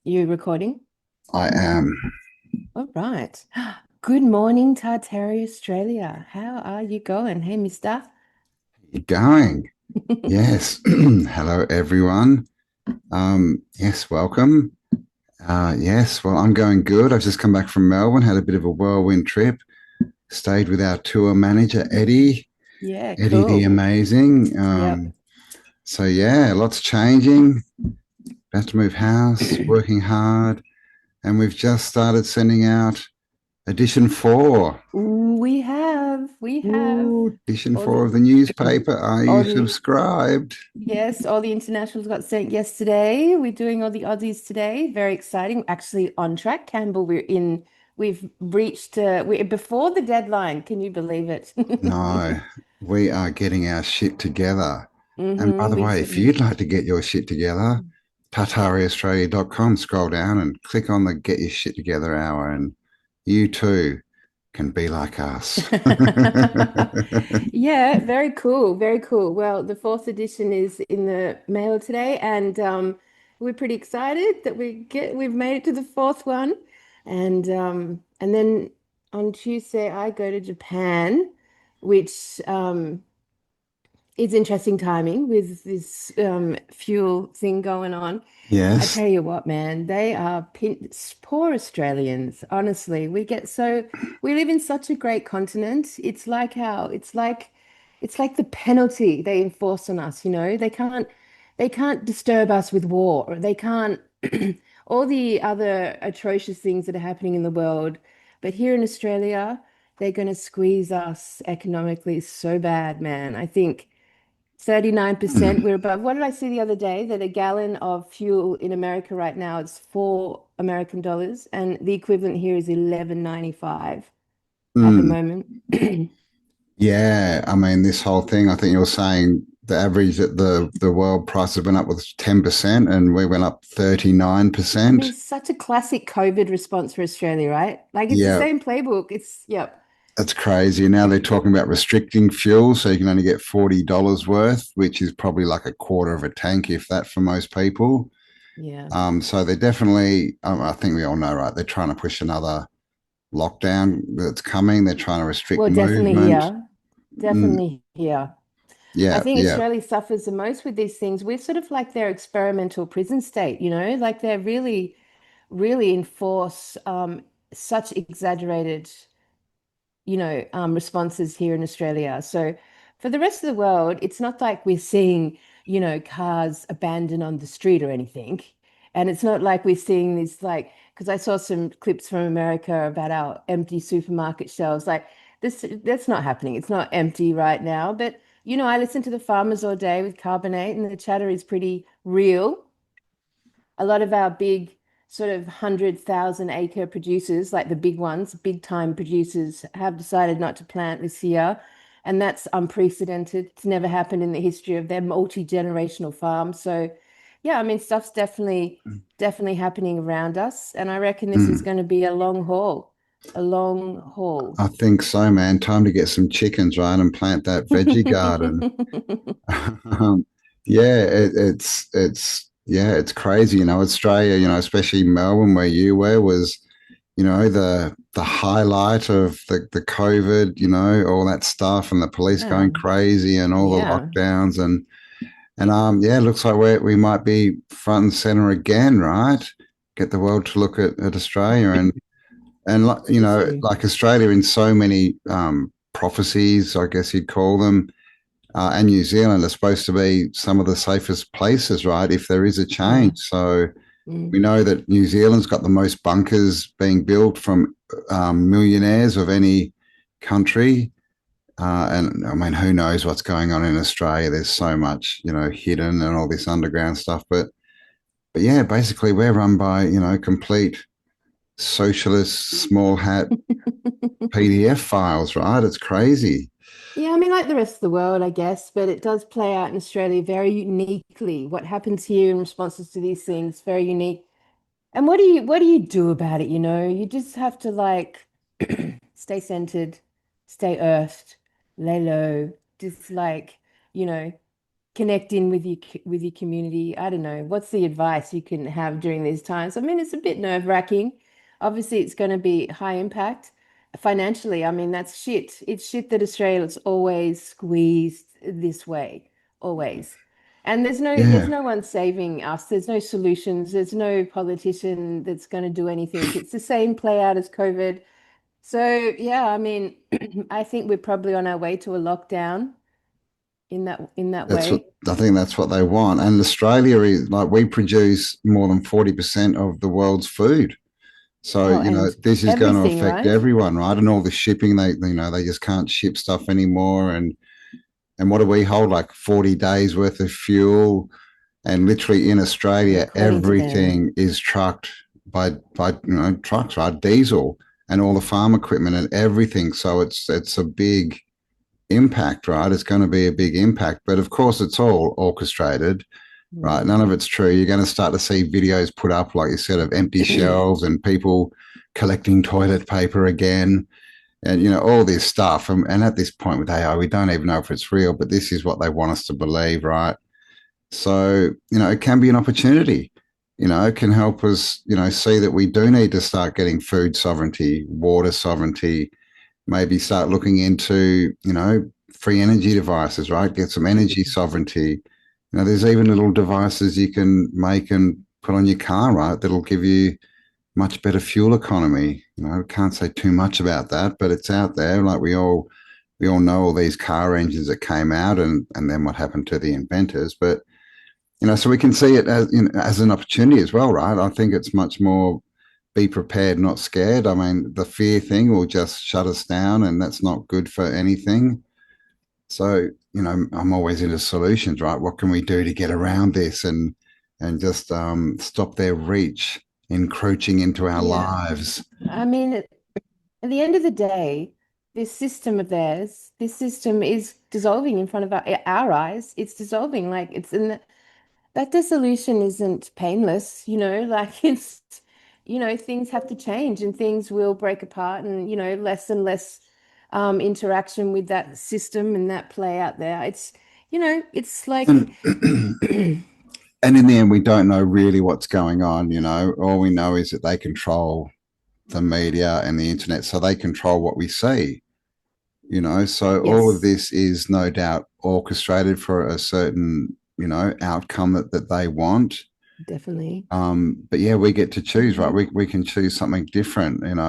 You recording? I am All right. Good morning, Tartaria Australia. How are you going? Hey, mister. going. Yes. Hello, everyone. Yes, welcome. Yes, well, I'm going good. I've just come back from Melbourne, had a bit of a whirlwind trip, stayed with our tour manager, Eddie. Yeah, Eddie the cool. Amazing. Yep. So, yeah, lots changing. About to move house, working hard. And we've just started sending out edition four. We have Ooh, edition all four the of the newspaper. Are all you the subscribed? yes, all the internationals got sent yesterday. We're doing all the Aussies today. Very exciting. Actually on track, Campbell. We've reached we're before the deadline. Can you believe it? No, we are getting our shit together. And by the We way, if certainly. you'd like to get your shit together, tartariaustralia.com, scroll down and click on the Get Your Shit Together hour, and you too can be like us. Yeah, very cool, very cool. Well, the fourth edition is in the mail today, and we're pretty excited that we've made it to the fourth one. And then on Tuesday I go to Japan, which it's interesting timing with this fuel thing going on. I Yes. tell you what, man, they are poor Australians. Honestly, we live in such a great continent. It's like the penalty they enforce on us, you know. They can't disturb us with war. They can't all the other atrocious things that are happening in the world. But here in Australia, they're going to squeeze us economically so bad, man. I think. 39%, Hmm. we're above. What did I see the other day? That a gallon of fuel in America right now is $4 American, and the equivalent here is 11.95 at the Hmm. moment. Yeah, I mean, this whole thing, I think you're saying the average at the world prices went up with 10% and we went up I mean, 39%. it's such a classic COVID response for Australia, right? Like it's the Yeah, same playbook. Yep. that's crazy. Now they're talking about restricting fuel, so you can only get $40 worth, which is probably like a quarter of a tank, if that, for most people. Yeah. So they're definitely, I think we all know, right? They're trying to push another lockdown that's coming. They're trying to restrict Well, definitely movement. here. Mm, Definitely here. I yeah, think yeah. Australia suffers the most with these things. We're sort of like their experimental prison state, you know, like they're really enforce such exaggerated, responses here in Australia. So for the rest of the world, it's not like we're seeing, cars abandoned on the street or anything. And it's not like we're seeing this because I saw some clips from America about our empty supermarket shelves. Like that's not happening. It's not empty right now. But, I listen to the farmers all day with Carbonate, and the chatter is pretty real. A lot of our big sort of 100,000 acre producers, like the big ones, big time producers, have decided not to plant this year. And that's unprecedented. It's never happened in the history of their multi-generational farm. So, yeah, I mean, stuff's definitely happening around us. And I reckon this is Mm, going to be a long haul. I think so, man. Time to get some chickens, right, and plant that veggie garden. um, yeah, it's crazy. Australia, especially Melbourne, where you were, was the highlight of the COVID, all that stuff, and the police Yeah, going crazy, and all the yeah. lockdowns, and yeah, it looks like we might be front and center again, right? Get the world to look at Australia, and This year. like Australia in so many prophecies, I guess you'd call them, and New Zealand are supposed to be some of the safest places, right? If there is a change. Yeah. So Mm. we know that New Zealand's got the most bunkers being built from millionaires of any country. And I mean, who knows what's going on in Australia? There's so much, hidden and all this underground stuff. But yeah, basically we're run by, complete socialist small hat PDF files, right? It's crazy. Yeah, I mean, like the rest of the world, I guess, but it does play out in Australia very uniquely. What happens here in responses to these things, very unique. And what do you do about it, you know? You just have to stay centered, stay earthed, lay low, just you know, connect in with your community. I don't know. What's the advice you can have during these times? I mean, it's a bit nerve-wracking. Obviously, it's going to be high impact financially. I mean, that's shit. It's shit that Australia's always squeezed this way, always. And there's Yeah, no one saving us. There's no solutions. There's no politician that's going to do anything. It's the same play out as COVID. So yeah, I mean, I think we're probably on our way to a lockdown in that that's what way. I think that's what they want. And Australia is like we produce more than 40% of the world's food. So, Oh, and this is going to everything, affect right? everyone, right? And all the shipping, they just can't ship stuff anymore. And what do we hold? Like 40 days worth of fuel. And literally in Yeah, Australia, according to them. everything is trucked by trucks, right? Diesel and all the farm equipment and everything. So it's a big impact, right? It's going to be a big impact. But of course, it's all orchestrated, right? None Mm. of it's true. You're going to start to see videos put up, like you said, of empty shelves and people collecting toilet paper again, and all this stuff. And at this point with AI, we don't even know if it's real, but this is what they want us to believe, right? So, it can be an opportunity. It can help us, see that we do need to start getting food sovereignty, water sovereignty, maybe start looking into, free energy devices, right? Get some energy Mm. sovereignty. There's even little devices you can make and put on your car, right? That'll give you much better fuel economy. Can't say too much about that, but it's out there. Like we all know all these car engines that came out and then what happened to the inventors. But so we can see it as an opportunity as well, right? I think it's much more be prepared, not scared. I mean, the fear thing will just shut us down, and that's not good for anything. So, I'm always into solutions, right? What can we do to get around this and just stop their reach encroaching into our Yeah. lives? I mean, at the end of the day, this system of theirs, this system is dissolving in front of our eyes. It's dissolving. Like it's in that dissolution isn't painless, like things have to change and things will break apart and, less and less interaction with that system and that play out there. It's like, And and in the end, we don't know really what's going on. All we know is that they control the media and the internet, so they control what we see. So all of yes, this is no doubt orchestrated for a certain outcome that they want. definitely. But yeah, we get to choose, right? Mhm. We can choose something different, and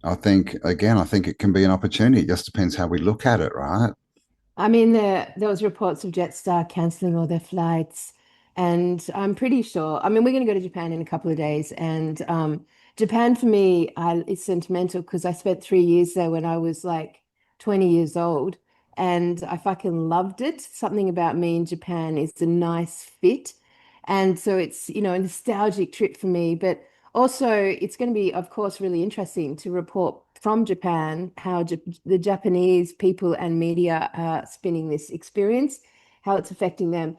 I think it can be an opportunity. It just depends how we look at it, right? I mean, there was reports of Jetstar canceling all their flights, and I'm pretty sure. I mean, we're going to go to Japan in a couple of days, and Japan for me, is sentimental because I spent 3 years there when I was like 20 years old, and I fucking loved it. Something about me in Japan is a nice fit, and so it's a nostalgic trip for me, but. Also, it's going to be, of course, really interesting to report from Japan how the Japanese people and media are spinning this experience, how it's affecting them.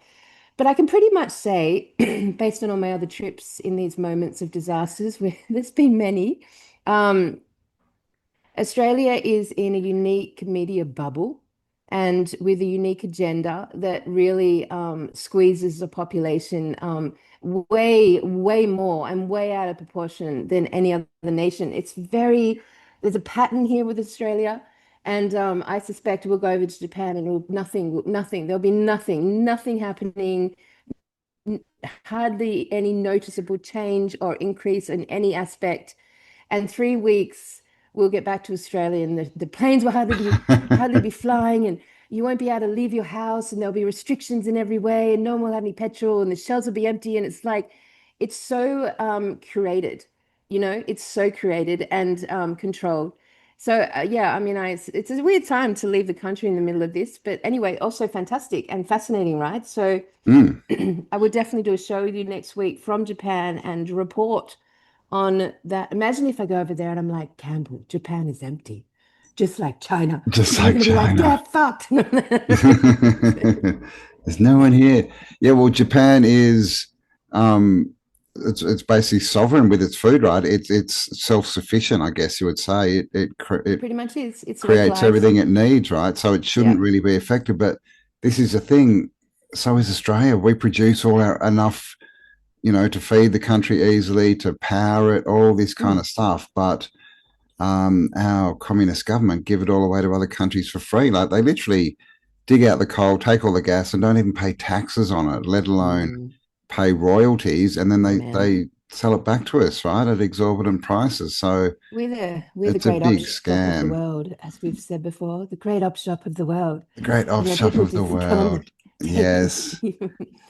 But I can pretty much say, based on all my other trips in these moments of disasters, where there's been many, um, Australia is in a unique media bubble and with a unique agenda that really squeezes the population way, way more and way out of proportion than any other nation. There's a pattern here with Australia. And I suspect we'll go over to Japan and nothing, there'll be nothing happening, hardly any noticeable change or increase in any aspect. And 3 weeks, we'll get back to Australia, and the planes will hardly be flying, and you won't be able to leave your house, and there'll be restrictions in every way, and no one will have any petrol, and the shelves will be empty. And it's like, it's so curated, it's so curated and controlled. So yeah, I mean, it's a weird time to leave the country in the middle of this, but anyway, also fantastic and fascinating, right? So Mm. I would definitely do a show with you next week from Japan and report on that. Imagine if I go over there and I'm like, Campbell, Japan is empty, just like China. Just And you're like going to be like, China. get fucked. There's no one here. Yeah, well, Japan is it's basically sovereign with its food, right? It's self sufficient, I guess you would say. It Pretty much is. It's creates localized. everything it needs, right? So it shouldn't Yeah. really be affected. But this is the thing. so is Australia. We produce all our enough, to feed the country easily, to power it, all this kind Mm, of stuff. But our communist government give it all away to other countries for free. Like they literally dig out the coal, take all the gas, and don't even pay taxes on it, let alone mm. pay royalties. And then Yeah, man. they sell it back to us, right, at exorbitant prices. So We're the it's a great big op shop of the scam. world, as we've said before, the great op shop of the world. The great offshot People of the just come and world. take. Yes.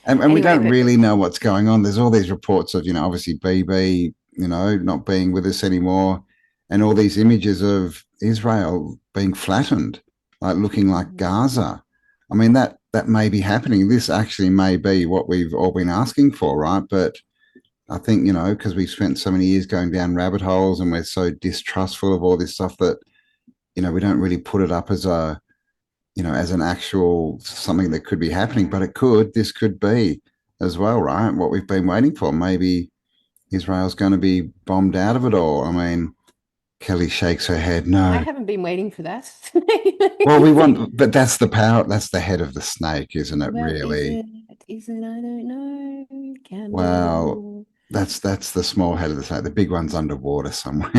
And we Anyway, don't but really know what's going on. There's all these reports of, obviously BB, not being with us anymore, and all these images of Israel being flattened, like looking like Gaza. I mean, that may be happening. This actually may be what we've all been asking for, right? But I think, because we've spent so many years going down rabbit holes and we're so distrustful of all this stuff that, we don't really put it up as as an actual something that could be happening, but this could be as well, right? What we've been waiting for. Maybe Israel's going to be bombed out of it all. I mean, Kelly shakes her head. I No. haven't been waiting for that. Well, we want, but that's the power, that's the head of the snake, isn't it, Well, is really? it? Is it? I don't know. Well, Campbell. that's the small head of the snake. The big one's underwater somewhere.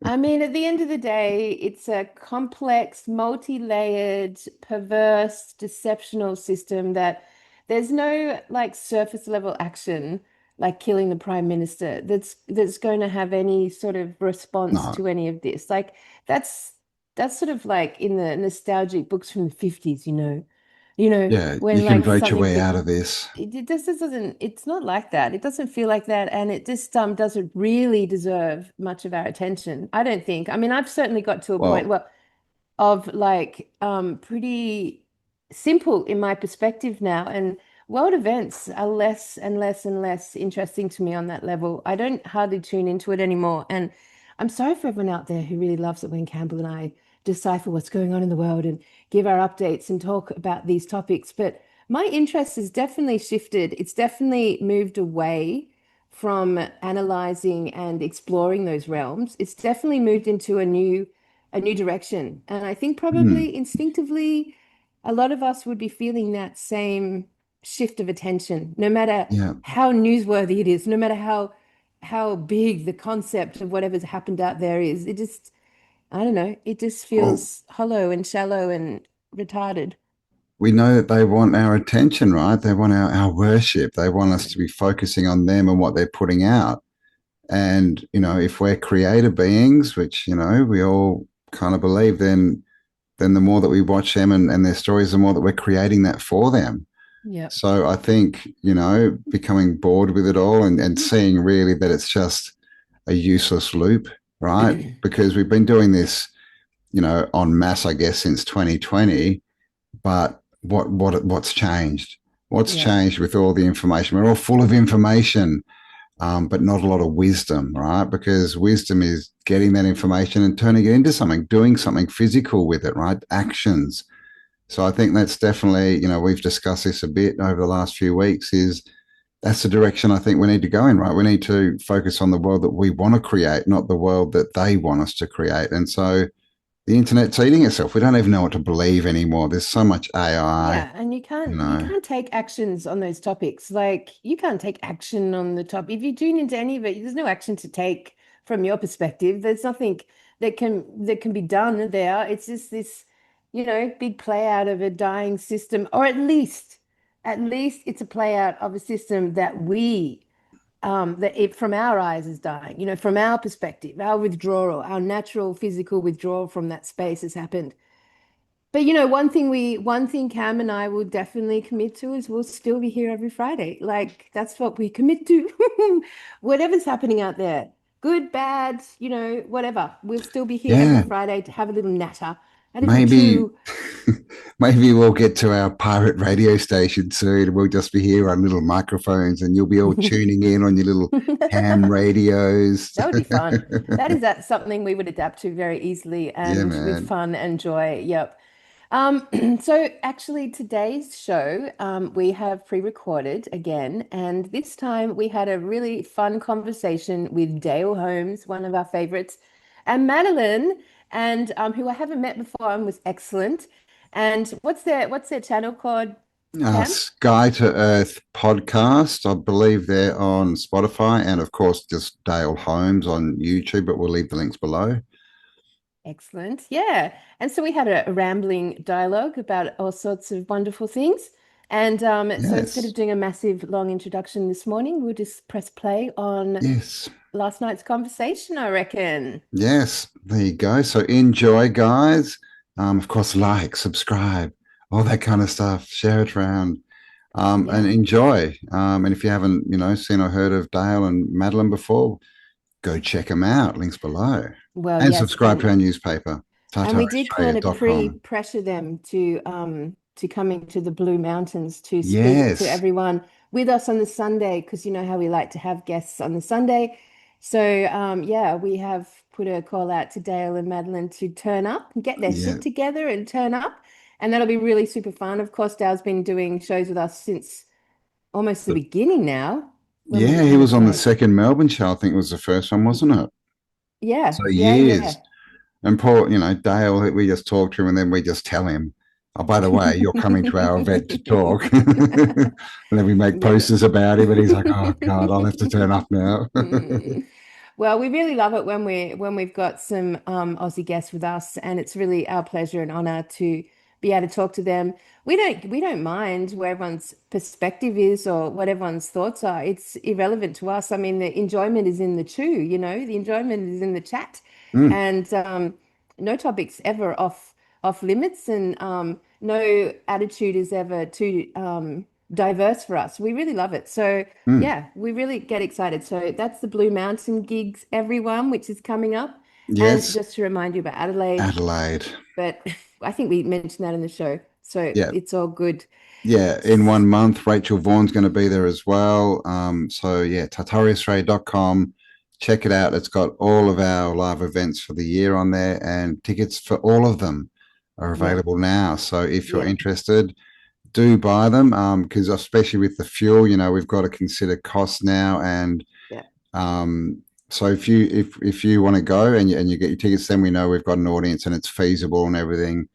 I mean, at the end of the day, it's a complex, multi-layered, perverse, deceptional system that there's no like surface level action like killing the prime minister that's going to have any sort of response No. to any of this. Like that's that's sort of like in the nostalgic books from the 50s, Yeah, you when can like vote your something way could out of this. it just doesn't it's not like that. It doesn't feel like that, and it just doesn't really deserve much of our attention, I don't think. I mean, I've certainly got to a point, Well, well, of like pretty simple in my perspective now, and world events are less and less and less interesting to me on that level. I don't hardly tune into it anymore, and I'm sorry for everyone out there who really loves it when Campbell and I decipher what's going on in the world and give our updates and talk about these topics, but my interest has definitely shifted. It's definitely moved away from analyzing and exploring those realms. It's definitely moved into a new direction. And I think hmm, probably instinctively, a lot of us would be feeling that same shift of attention, no matter yeah. how newsworthy it is, no matter how big the concept of whatever's happened out there is. It just, I don't know, it just Well, feels hollow and shallow and retarded. we know that they want our attention, right? They want our worship. They want us to be focusing on them and what they're putting out. And, if we're creator beings, which, we all kind of believe, then the more that we watch them and their stories, the more that we're creating that for them. Yeah. So I think, becoming bored with it all and seeing really that it's just a useless loop, right? Because we've been doing this, en masse, I guess, since 2020. But what's changed? What's Yeah. changed with all the information? We're all full of information, but not a lot of wisdom, right? Because wisdom is getting that information and turning it into something, doing something physical with it, right? Actions. So I think that's definitely, we've discussed this a bit over the last few weeks, is that's the direction I think we need to go in, right? We need to focus on the world that we want to create, not the world that they want us to create. And so the internet's eating itself. We don't even know what to believe anymore. There's so much AI, Yeah, and you you can't you know. can't take actions on those topics. Like you can't take action on the top. If you tune into any of it, there's no action to take from your perspective. There's nothing that can be done there. It's just this, big play out of a dying system, or at least it's a play out of a system that from our eyes is dying. From our perspective, our withdrawal, our natural physical withdrawal from that space has happened. But one thing Cam and I will definitely commit to is we'll still be here every Friday. Like that's what we commit to. Whatever's happening out there, good, bad, whatever. We'll still be here every Yeah, Friday to have a little natter, a little maybe chew. maybe we'll get to our pirate radio station soon. We'll just be here on little microphones and you'll be all tuning in on your little ham radios. That would be fun. That something we would adapt to very easily Yeah, and with man. fun and joy. Yep. So actually today's show, we have pre-recorded again, and this time we had a really fun conversation with Dale Holmes, one of our favorites, and Madeline, and who I haven't met before and was excellent. And what's their channel called? Cam? Sky to Earth podcast. I believe they're on Spotify and, of course, just Dale Holmes on YouTube, but we'll leave the links below. Excellent. Yeah. And so we had a rambling dialogue about all sorts of wonderful things. And so instead of Yes. doing a massive long introduction this morning, we'll just press play on Yes. last night's conversation, I reckon. Yes. There you go. So enjoy, guys. Of course, like, subscribe, all that kind of stuff. Share it around. And Yeah. enjoy. And if you haven't, seen or heard of Dale and Madeline before, go check them out. Links below. Well, And yes. subscribe to our newspaper, And we did kind of tartariaustralia.com. pre-pressure them to coming to the Blue Mountains to speak to Yes. everyone with us on the Sunday, because you know how we like to have guests on the Sunday. So yeah, we have put a call out to Dale and Madeline to turn up and get their Yeah. shit together and turn up. And that'll be really super fun. Of course, Dale's been doing shows with us since almost the beginning now. When was Yeah, it he kind was of on the like, second Melbourne show. I think it was the first one, wasn't it? yeah, So yeah, years. yeah. And poor, Dale, we just talk to him and then we just tell him, oh, by the way, you're coming to our event to talk. And then we make Yeah. posters about him and he's like, oh God, I'll have to turn up now. Mm. Well, we really love it when we've got some Aussie guests with us, and it's really our pleasure and honor to be able to talk to them. We don't mind where everyone's perspective is or what everyone's thoughts are. It's irrelevant to us. I mean, the enjoyment is in the chew, the enjoyment is in the chat, Mm, and no topics ever off limits, and no attitude is ever too diverse for us. We really love it. So. mm. Yeah, we really get excited. So that's the Blue Mountain gigs, everyone, which is coming up. And Yes, just to remind you about Adelaide, Adelaide. but I think we mentioned that in the show. So Yeah, it's all good. yeah. In 1 month, Rachel Vaughan's going to be there as well. So yeah, tartariaustralia.com. Check it out. It's got all of our live events for the year on there, and tickets for all of them are Yeah, available now. So if you're yeah, interested, do buy them. Because especially with the fuel, we've got to consider costs now. And yeah. so if you want to go and you get your tickets, then we know we've got an audience and it's feasible and everything.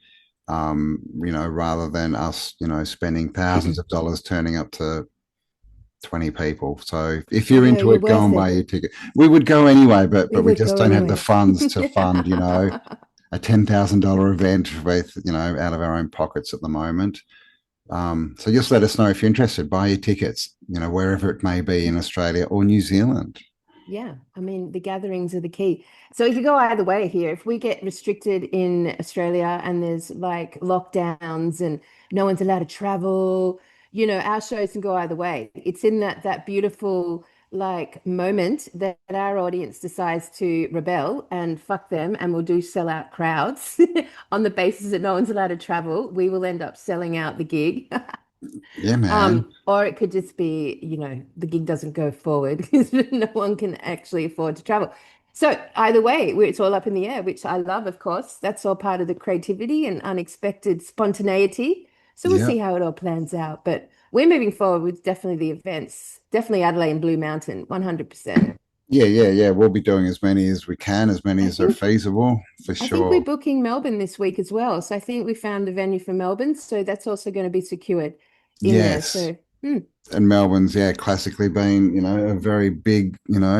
Rather than us, spending thousands of dollars turning up to 20 people. So if you're Although into you're it, go worth and buy it. your ticket. We would go anyway, but We we would just go don't have the anyway. funds to fund, a $10,000 event with, out of our own pockets at the moment. So just let us know if you're interested. Buy your tickets, wherever it may be in Australia or New Zealand. Yeah, I mean, the gatherings are the key. So it could go either way here. If we get restricted in Australia and there's like lockdowns and no one's allowed to travel, our shows can go either way. It's in that beautiful like moment that our audience decides to rebel and fuck them and we'll do sell out crowds on the basis that no one's allowed to travel. We will end up selling out the gig. Yeah, man. Or it could just be, the gig doesn't go forward because no one can actually afford to travel. So either way, it's all up in the air, which I love, of course. That's all part of the creativity and unexpected spontaneity. So we'll Yeah. see how it all plans out. But we're moving forward with definitely the events, definitely Adelaide and Blue Mountain, 100%. Yeah, yeah, yeah. We'll be doing as many as we can, as many I as are think feasible for I think we're sure. booking Melbourne this week as well. So I think we found a venue for Melbourne. So that's also going to be secured in there. Yes. So hmm. And Melbourne's, yeah, classically been, a very big,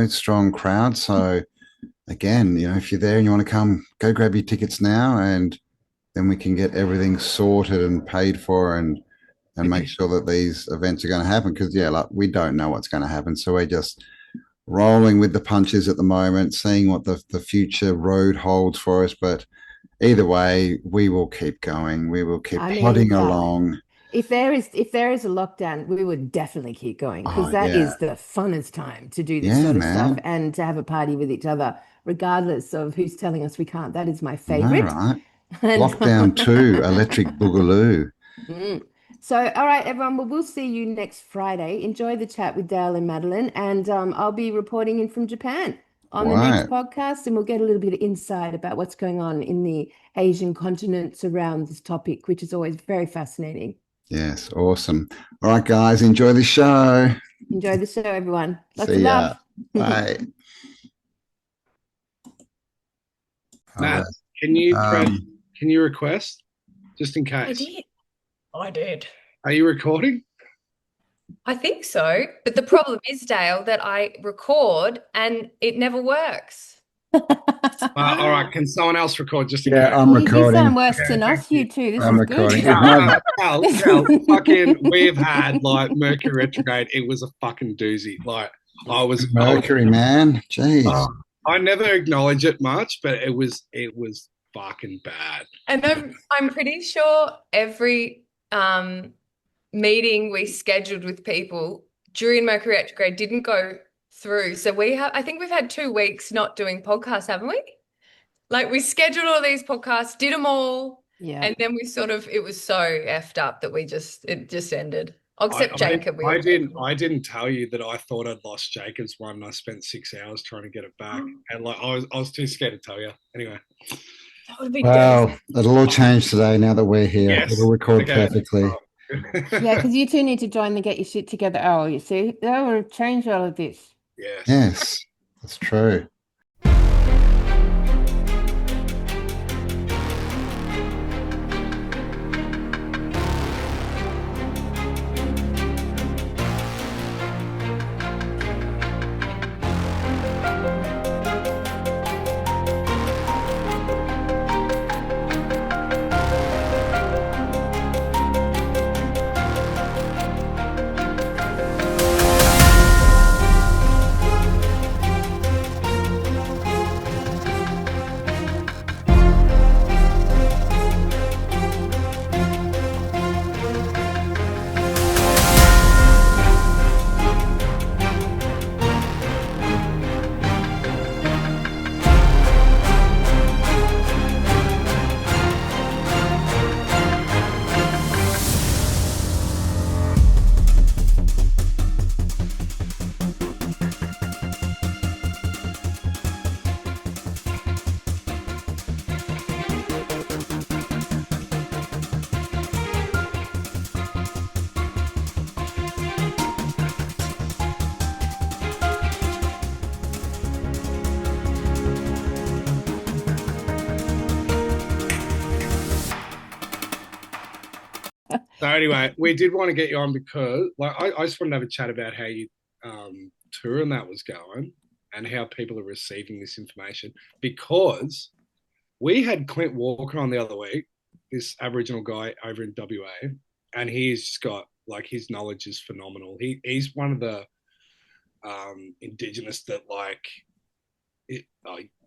strong crowd. So again, if you're there and you want to come, go grab your tickets now and then we can get everything sorted and paid for and make sure that these events are going to happen. Because yeah, like we don't know what's going to happen. So we're just rolling with the punches at the moment, seeing what the future road holds for us. But either way, we will keep going. We will keep I mean, plodding along. if there is a lockdown, we would definitely keep going because Oh that yeah. is the funnest time to do this Yeah, sort of stuff man. and to have a party with each other, regardless of who's telling us we can't. That is my All favorite. right. And Lockdown 2, Electric Boogaloo. mm. So, all right, everyone. Well, we'll see you next Friday. Enjoy the chat with Dale and Madeline, and I'll be reporting in from Japan on the next Right. podcast, and we'll get a little bit of insight about what's going on in the Asian continents around this topic, which is always very fascinating. Yes. Awesome. All right, guys. Enjoy the show. Enjoy the show, everyone. Lots of See ya. love. Bye. All Matt, right. can you press? Um, Can you request just in I case? did. I did. Are you recording? I think so. But the problem is, Dale, that I record and it never works. All right. Can someone else record just in Yeah, case? I'm You recording. sound worse Okay, than thank us, you. you two. This I'm is recording. good. Hell, fucking, we've had like Mercury retrograde. It was a fucking doozy. Like, Mercury, man. Jeez. uh, I never acknowledge it much, but it was fucking bad. And I'm pretty sure every meeting we scheduled with people during Mercury retrograde didn't go through. So I think we've had 2 weeks not doing podcasts, haven't we? Like we scheduled all these podcasts, did them all, Yeah. and then it was so effed up that it just ended. Except Jacob. I didn't tell you that I thought I'd lost Jacob's one, and I spent 6 hours trying to get it back, and like I was too scared to tell you. Anyway, That would be Well, it'll all change today now that we're here. Yes. It'll record Okay. perfectly. Yeah, because you two need to join the Get Your Shit Together. Oh, you see, that will change all of this. Yes. Yes, that's true. So anyway, we did want to get you on because, like, I just wanted to have a chat about how you tour and that was going, and how people are receiving this information. Because we had Clint Walker on the other week, this Aboriginal guy over in WA, and he's just got like his knowledge is phenomenal. He's one of the Indigenous that like it.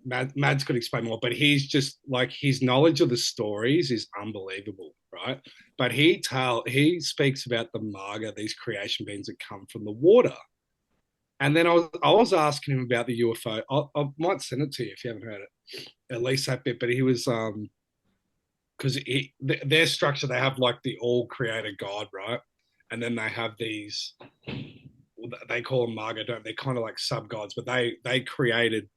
Mads could explain more, but he's just like his knowledge of the stories is unbelievable, right? But he speaks about the Marga, these creation beings that come from the water. And then I was asking him about the UFO. I might send it to you if you haven't heard it, at least that bit. But he was because their structure, they have like the all creator God, right? And then they have these, they call them Marga, don't they? They're kind of like sub gods, but they created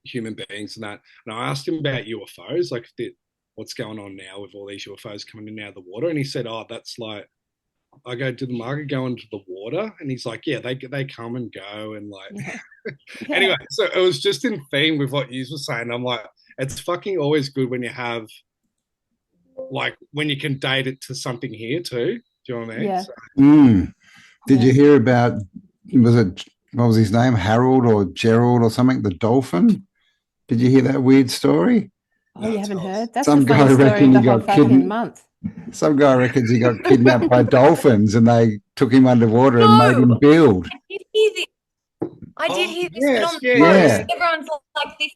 human beings and that. And I asked him about UFOs, like what's going on now with all these UFOs coming in out of the water. And he said, oh, that's like, I go, did the Marga go into the water? And he's like, yeah, they come and go. And like, Yeah. Anyway, so it was just in theme with what you were saying. I'm like, it's fucking always good when you have, like, when you can date it to something here too. Do you know what I mean? Yeah. So, Did you hear about, what was his name? Harold or Gerald or something? The dolphin? Did you hear that weird story? Oh, you haven't heard? That's Some the funny guy story reckon of the he whole got fucking month. Some guy reckons he got kidnapped by dolphins and they took him underwater and made him build. I did hear this, yes, but on the yeah. post, everyone's like, this is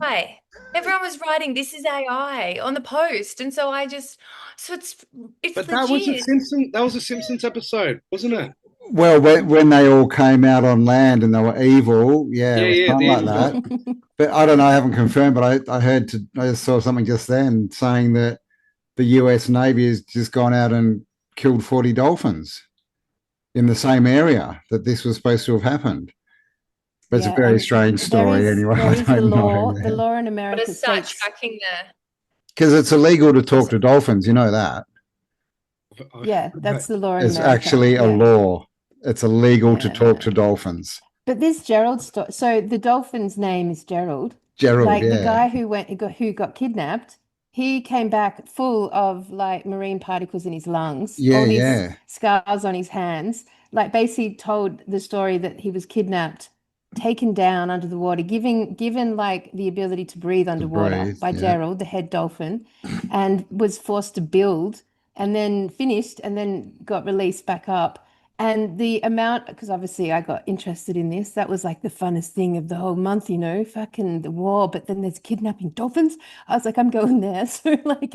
AI. Everyone was writing, this is AI on the post. And so it's But legit. that was a Simpsons episode, wasn't it? Well, when they all came out on land and they were evil, it was something like that. But I don't know, I haven't confirmed, but I just saw something just then saying that the US Navy has just gone out and killed 40 dolphins in the same area that this was supposed to have happened. But it's a very strange story anyway. There is the law in America. What is such tracking there? Because it's illegal to talk to dolphins, you know that. Yeah, that's the law in It's America. actually a law. It's illegal to talk to dolphins. But this Gerald story, so the dolphin's name is Gerald. Gerald, like the guy who got kidnapped. he came back full of like marine particles in his lungs, Yeah, all these yeah. scars on his hands, like basically told the story that he was kidnapped, taken down under the water, given like the ability to breathe To underwater breathe. by Yeah. Gerald, the head dolphin, and was forced to build and then finished and then got released back up. And the amount, because obviously I got interested in this, that was like the funnest thing of the whole month, fucking the war, but then there's kidnapping dolphins. I was like, I'm going there. So like,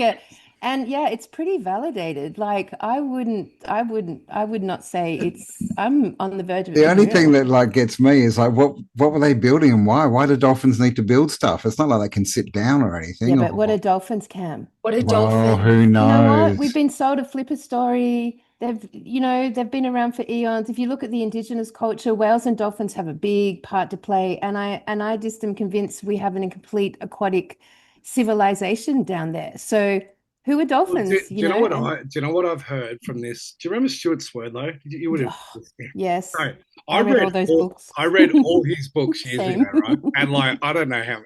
and yeah, it's pretty validated. Like I would not say I'm on the verge of it The being only thing real. that like gets me is like, what were they building and why? Why do dolphins need to build stuff? It's not like they can sit down or Yeah, anything. but what Or are dolphins, Cam? What a well, dolphin. who You know what? We've knows? been sold a flipper story. They've been around for eons. If you look at the indigenous culture, whales and dolphins have a big part to play. And I just am convinced we have an incomplete aquatic civilization down there. So who are Well, dolphins, do you know what And I've heard from this? Do you remember Stuart Swerdlow? You would have. oh, yes, No, I read all those books. I read all his books years ago, Same. right? And like I don't know how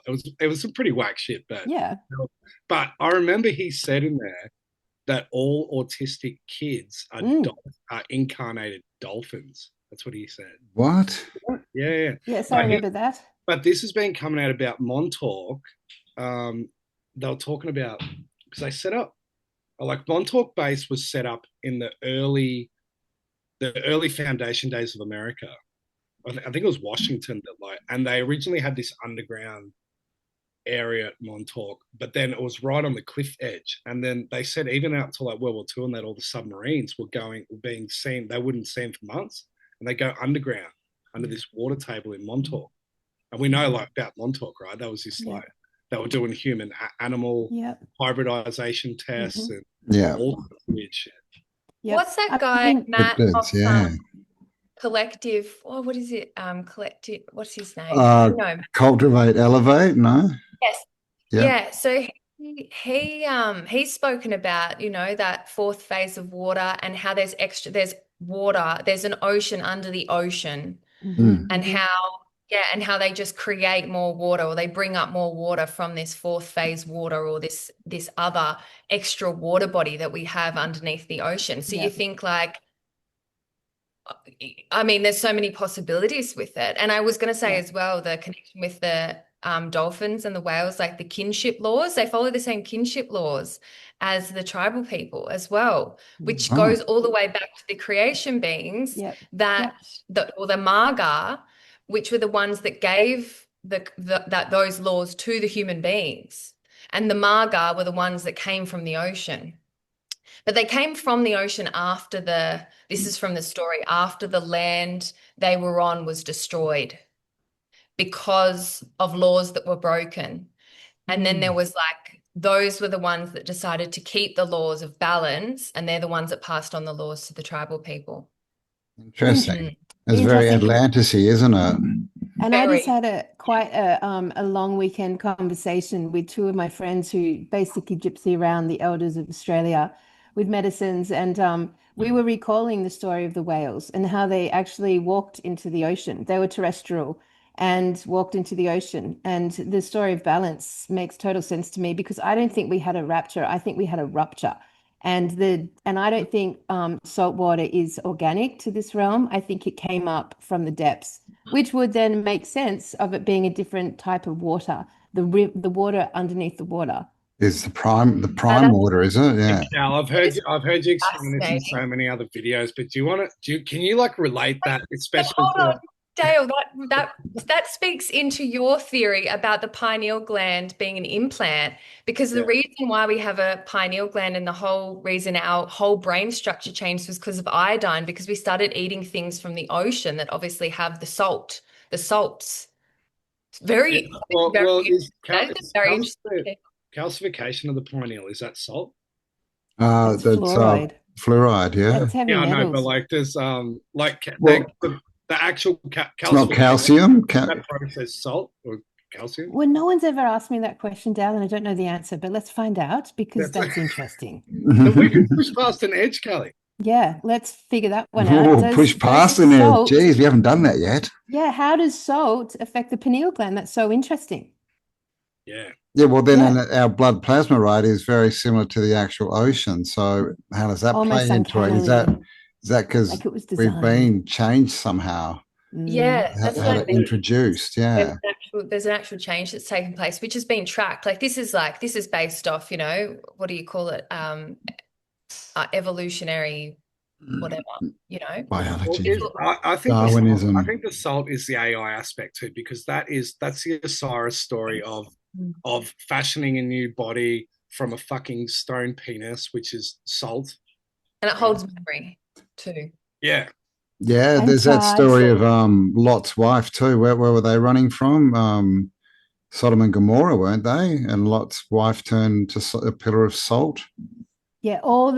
it was some pretty whack shit, Yeah. but I remember he said in there that all autistic kids Mm. are incarnated dolphins. That's what he said. What? Yeah, yeah. Yes, I But remember that. this has been coming out about Montauk. They were talking about because they set up like Montauk Base was set up in the early foundation days of America. I think it was Washington that like, and they originally had this underground area at Montauk, but then it was right on the cliff edge. And then they said even out to like World War II and that all the submarines were being seen, they wouldn't see them for months, and they go underground under this water table in Montauk. And we know like about Montauk, right? That was this Yeah. like they were doing human animal Yep. hybridization tests and Yeah. all sorts of weird shit. Yep. What's that I guy, mean, Matt, of Yeah. Collective? Oh, what is it? Collective. What's his name? No. Cultivate, elevate. No. Yes. Yeah. Yeah. So he's spoken about, that fourth phase of water and how there's water, there's an ocean under the ocean, mhm, and mhm. how they just create more water, or they bring up more water from this fourth phase water, or this other extra water body that we have underneath the ocean. So you Yep. think like, I mean, there's so many possibilities with it. And I was going to say Yeah. as well, the connection with the dolphins and the whales, like the kinship laws, they follow the same kinship laws as the tribal people as well, which Oh. goes all the way back to the creation beings Yep. that Yep. or the Marga, which were the ones that gave those laws to the human beings. And the Marga were the ones that came from the ocean. But they came from the ocean this is from the story, after the land they were on was destroyed because of laws that were broken. And then there was like, those were the ones that decided to keep the laws of balance, and they're the ones that passed on the laws to the tribal people. Interesting. It's very Interesting. Atlantis-y, isn't it? And I just Very. had quite a long weekend conversation with two of my friends who basically gypsy around the elders of Australia with medicines. And we were recalling the story of the whales and how they actually walked into the ocean. They were terrestrial and walked into the ocean. And the story of balance makes total sense to me because I don't think we had a rapture. I think we had a rupture. And I don't think salt water is organic to this realm. I think it came up from the depths, which would then make sense of it being a different type of water, the water underneath the water. Is the prime That's water, is it? Yeah. Cal, I've heard you explain this in fascinating. so many other videos, but can you like relate that, But especially hold on, to Dale, that speaks into your theory about the pineal gland being an implant, because the yeah. reason why we have a pineal gland and the whole reason our whole brain structure changed was because of iodine, because we started eating things from the ocean that obviously have the salts. It's Yeah. very, very, Is that is very interesting. calcification of the pineal, is that salt? That's That's fluoride. fluoride, yeah. That's heavy Yeah, I know, but metals. like there's Well, the actual it's not calcification, calcium. that process salt or calcium. Well, no one's ever asked me that question, Dal, and I don't know the answer, but let's find out because That's that's interesting. and we can push past an edge, Kelly. Yeah, let's figure that one out. Oh, push past Does in there. salt, Geez, we haven't done that yet. yeah, how does salt affect the pineal gland? That's so interesting. Yeah. Yeah, well, then Yeah, our blood plasma rate is very similar to the actual ocean. So how does that almost play into it? uncannily, Is that because like it was we've designed. been changed somehow? Mm. Yeah, that's what Had I it think. introduced? Yeah. There's an actual change that's taken place, which has been tracked. Like this is based off, what do you call it? Evolutionary, whatever, you know. Well, Biology, I think I Darwinism. think the salt is the AI aspect too, because that's the Osiris story Mm. of fashioning a new body from a fucking stone penis, which is salt. And it Right? holds memory too. Yeah. Yeah, And there's that charged. story of Lot's wife too. Where were they running from? Sodom and Gomorrah, weren't they? And Lot's wife turned to a pillar of salt. Yeah, all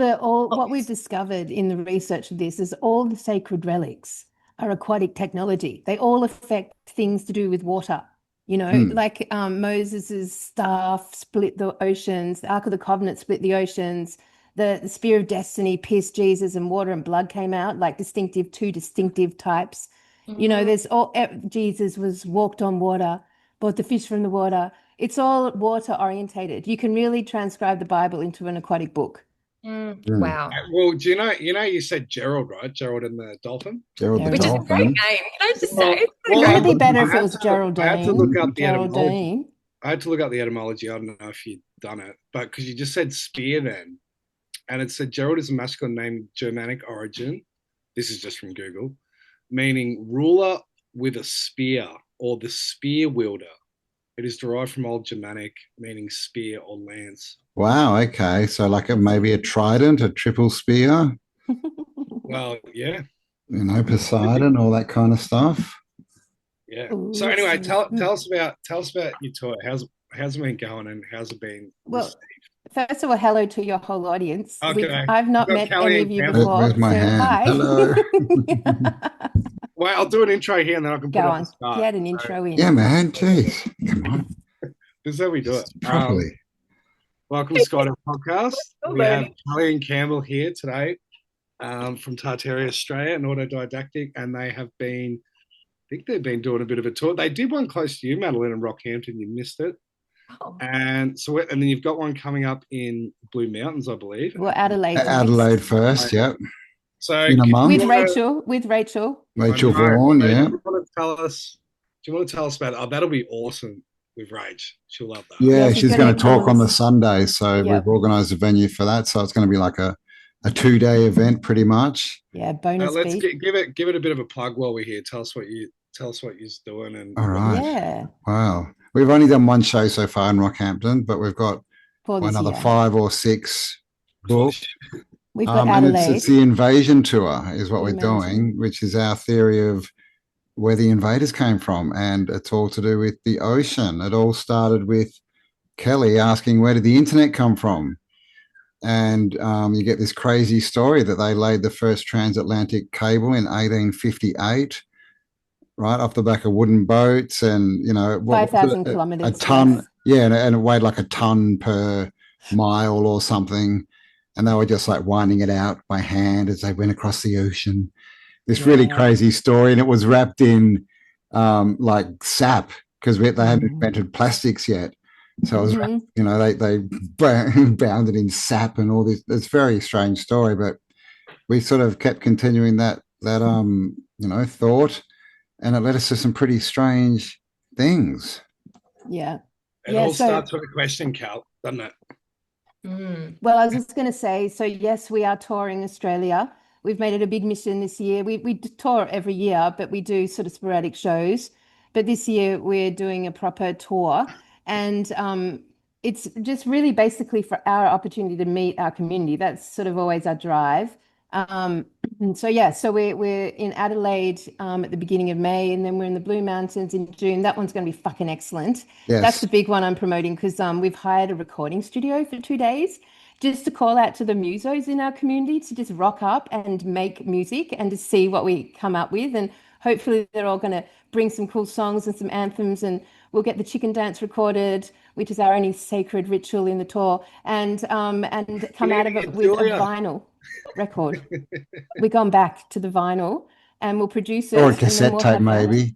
what we've discovered in the research of this is all the sacred relics are aquatic technology. They all affect things to do with water. Hmm. Like Moses's staff split the oceans, the Ark of the Covenant split the oceans, the Spear of Destiny pierced Jesus, and water and blood came out, like two distinctive types. Mm. There's all Jesus was walked on water, brought the fish from the water. It's all water orientated. You can really transcribe the Bible into an aquatic book. Hmm. Wow. Well, do you said Gerald, right? Gerald and the dolphin. Gerald the Gerald Which is the a great dolphin. dolphin. name. Can I just say? Well, It's a well, Wouldn't great it be better I if it had was to I had to look up the etymology. Geraldine? I had to look up the etymology. I don't know if you'd done it, but because you just said spear then, and it said Gerald is a masculine name, Germanic origin. This is just from Google, meaning ruler with a spear or the spear wielder. It is derived from Old Germanic, meaning spear or lance. Wow. Okay. So like maybe a trident, a triple spear. Well, yeah, Poseidon, all that kind of stuff. yeah. Oh, So let's anyway, see. tell us about your tour. How's it been going, and how's it been Well, received? first of all, hello to your whole audience. Okay, I've we've not got met Kelly any and of you Campbell. Where's before, my so hand? hi. Hello. Well, I'll do an intro here, and then I can put Go up the on, start. get an So intro Yeah, in. man. Jeez. Come on. this is how we do it. Properly. Welcome to Scott Podcast. Still We have learning. Kelly and Campbell here today from Tartaria Australia and autodidactic, and I think they've been doing a bit of a tour. They did one close to you, Madeline, in Rockhampton. You missed it, Oh, and then you've got one coming up in Blue Mountains, I believe. Well, Adelaide's Adelaide next first. Yep. So, In a do you with month. want to? Rachel. With Rachel. I Rachel know. Vaughan. So, Yeah. do you want to tell us about? Oh, that'll be awesome with Rach. She'll love that. Yeah, Yeah. she's She's going going to to come talk on on the this. Sunday. So we've Yep. organised a venue for that. So it's going to be like a 2-day event pretty much. Yeah, bonus Let's speech. give it a bit of a plug while we're here. Tell us what you're doing and All right. Yeah, Wow. We've only done one show so far in Rockhampton, but we've got for this another year. 5 or 6 booked. We've got And it's Adelaide, the invasion tour is what Blue we're Mountain. doing, which is our theory of where the invaders came from. And it's all to do with the ocean. It all started with Kelly asking, where did the internet come from? And you get this crazy story that they laid the first transatlantic cable in 1858, right off the back of wooden boats. And, what was 5,000 it? A kilometers, ton. yes. Yeah. And it weighed like a ton per mile or something. And they were just like winding it out by hand as they went across the ocean. This really Yeah. crazy story. And it was wrapped in like sap because they hadn't Mhm. invented plastics yet. So it was, Mhm. they bound it in sap and all this. It's a very strange story, but we sort of kept continuing that thought, and it led us to some pretty strange things. Yeah. it Yeah, all so starts with a question, Cal, doesn't it? well, I was just going to say, so yes, we are touring Australia. We've made it a big mission this year. We tour every year, but we do sort of sporadic shows. But this year we're doing a proper tour, and it's just really basically for our opportunity to meet our community. That's sort of always our drive. Um, so yeah, so we're in Adelaide at the beginning of May, and then we're in the Blue Mountains in June. That one's going to be fucking excellent. That's Yes. the big one I'm promoting because we've hired a recording studio for 2 days just to call out to the musos in our community to just rock up and make music and to see what we come up with. And hopefully they're all going to bring some cool songs and some anthems, and we'll get the chicken dance recorded, which is our only sacred ritual in the tour, and You come need out to of it get with a Julia. vinyl record. We've gone back to the vinyl and we'll produce Or a it and then cassette we'll tape, have that. maybe.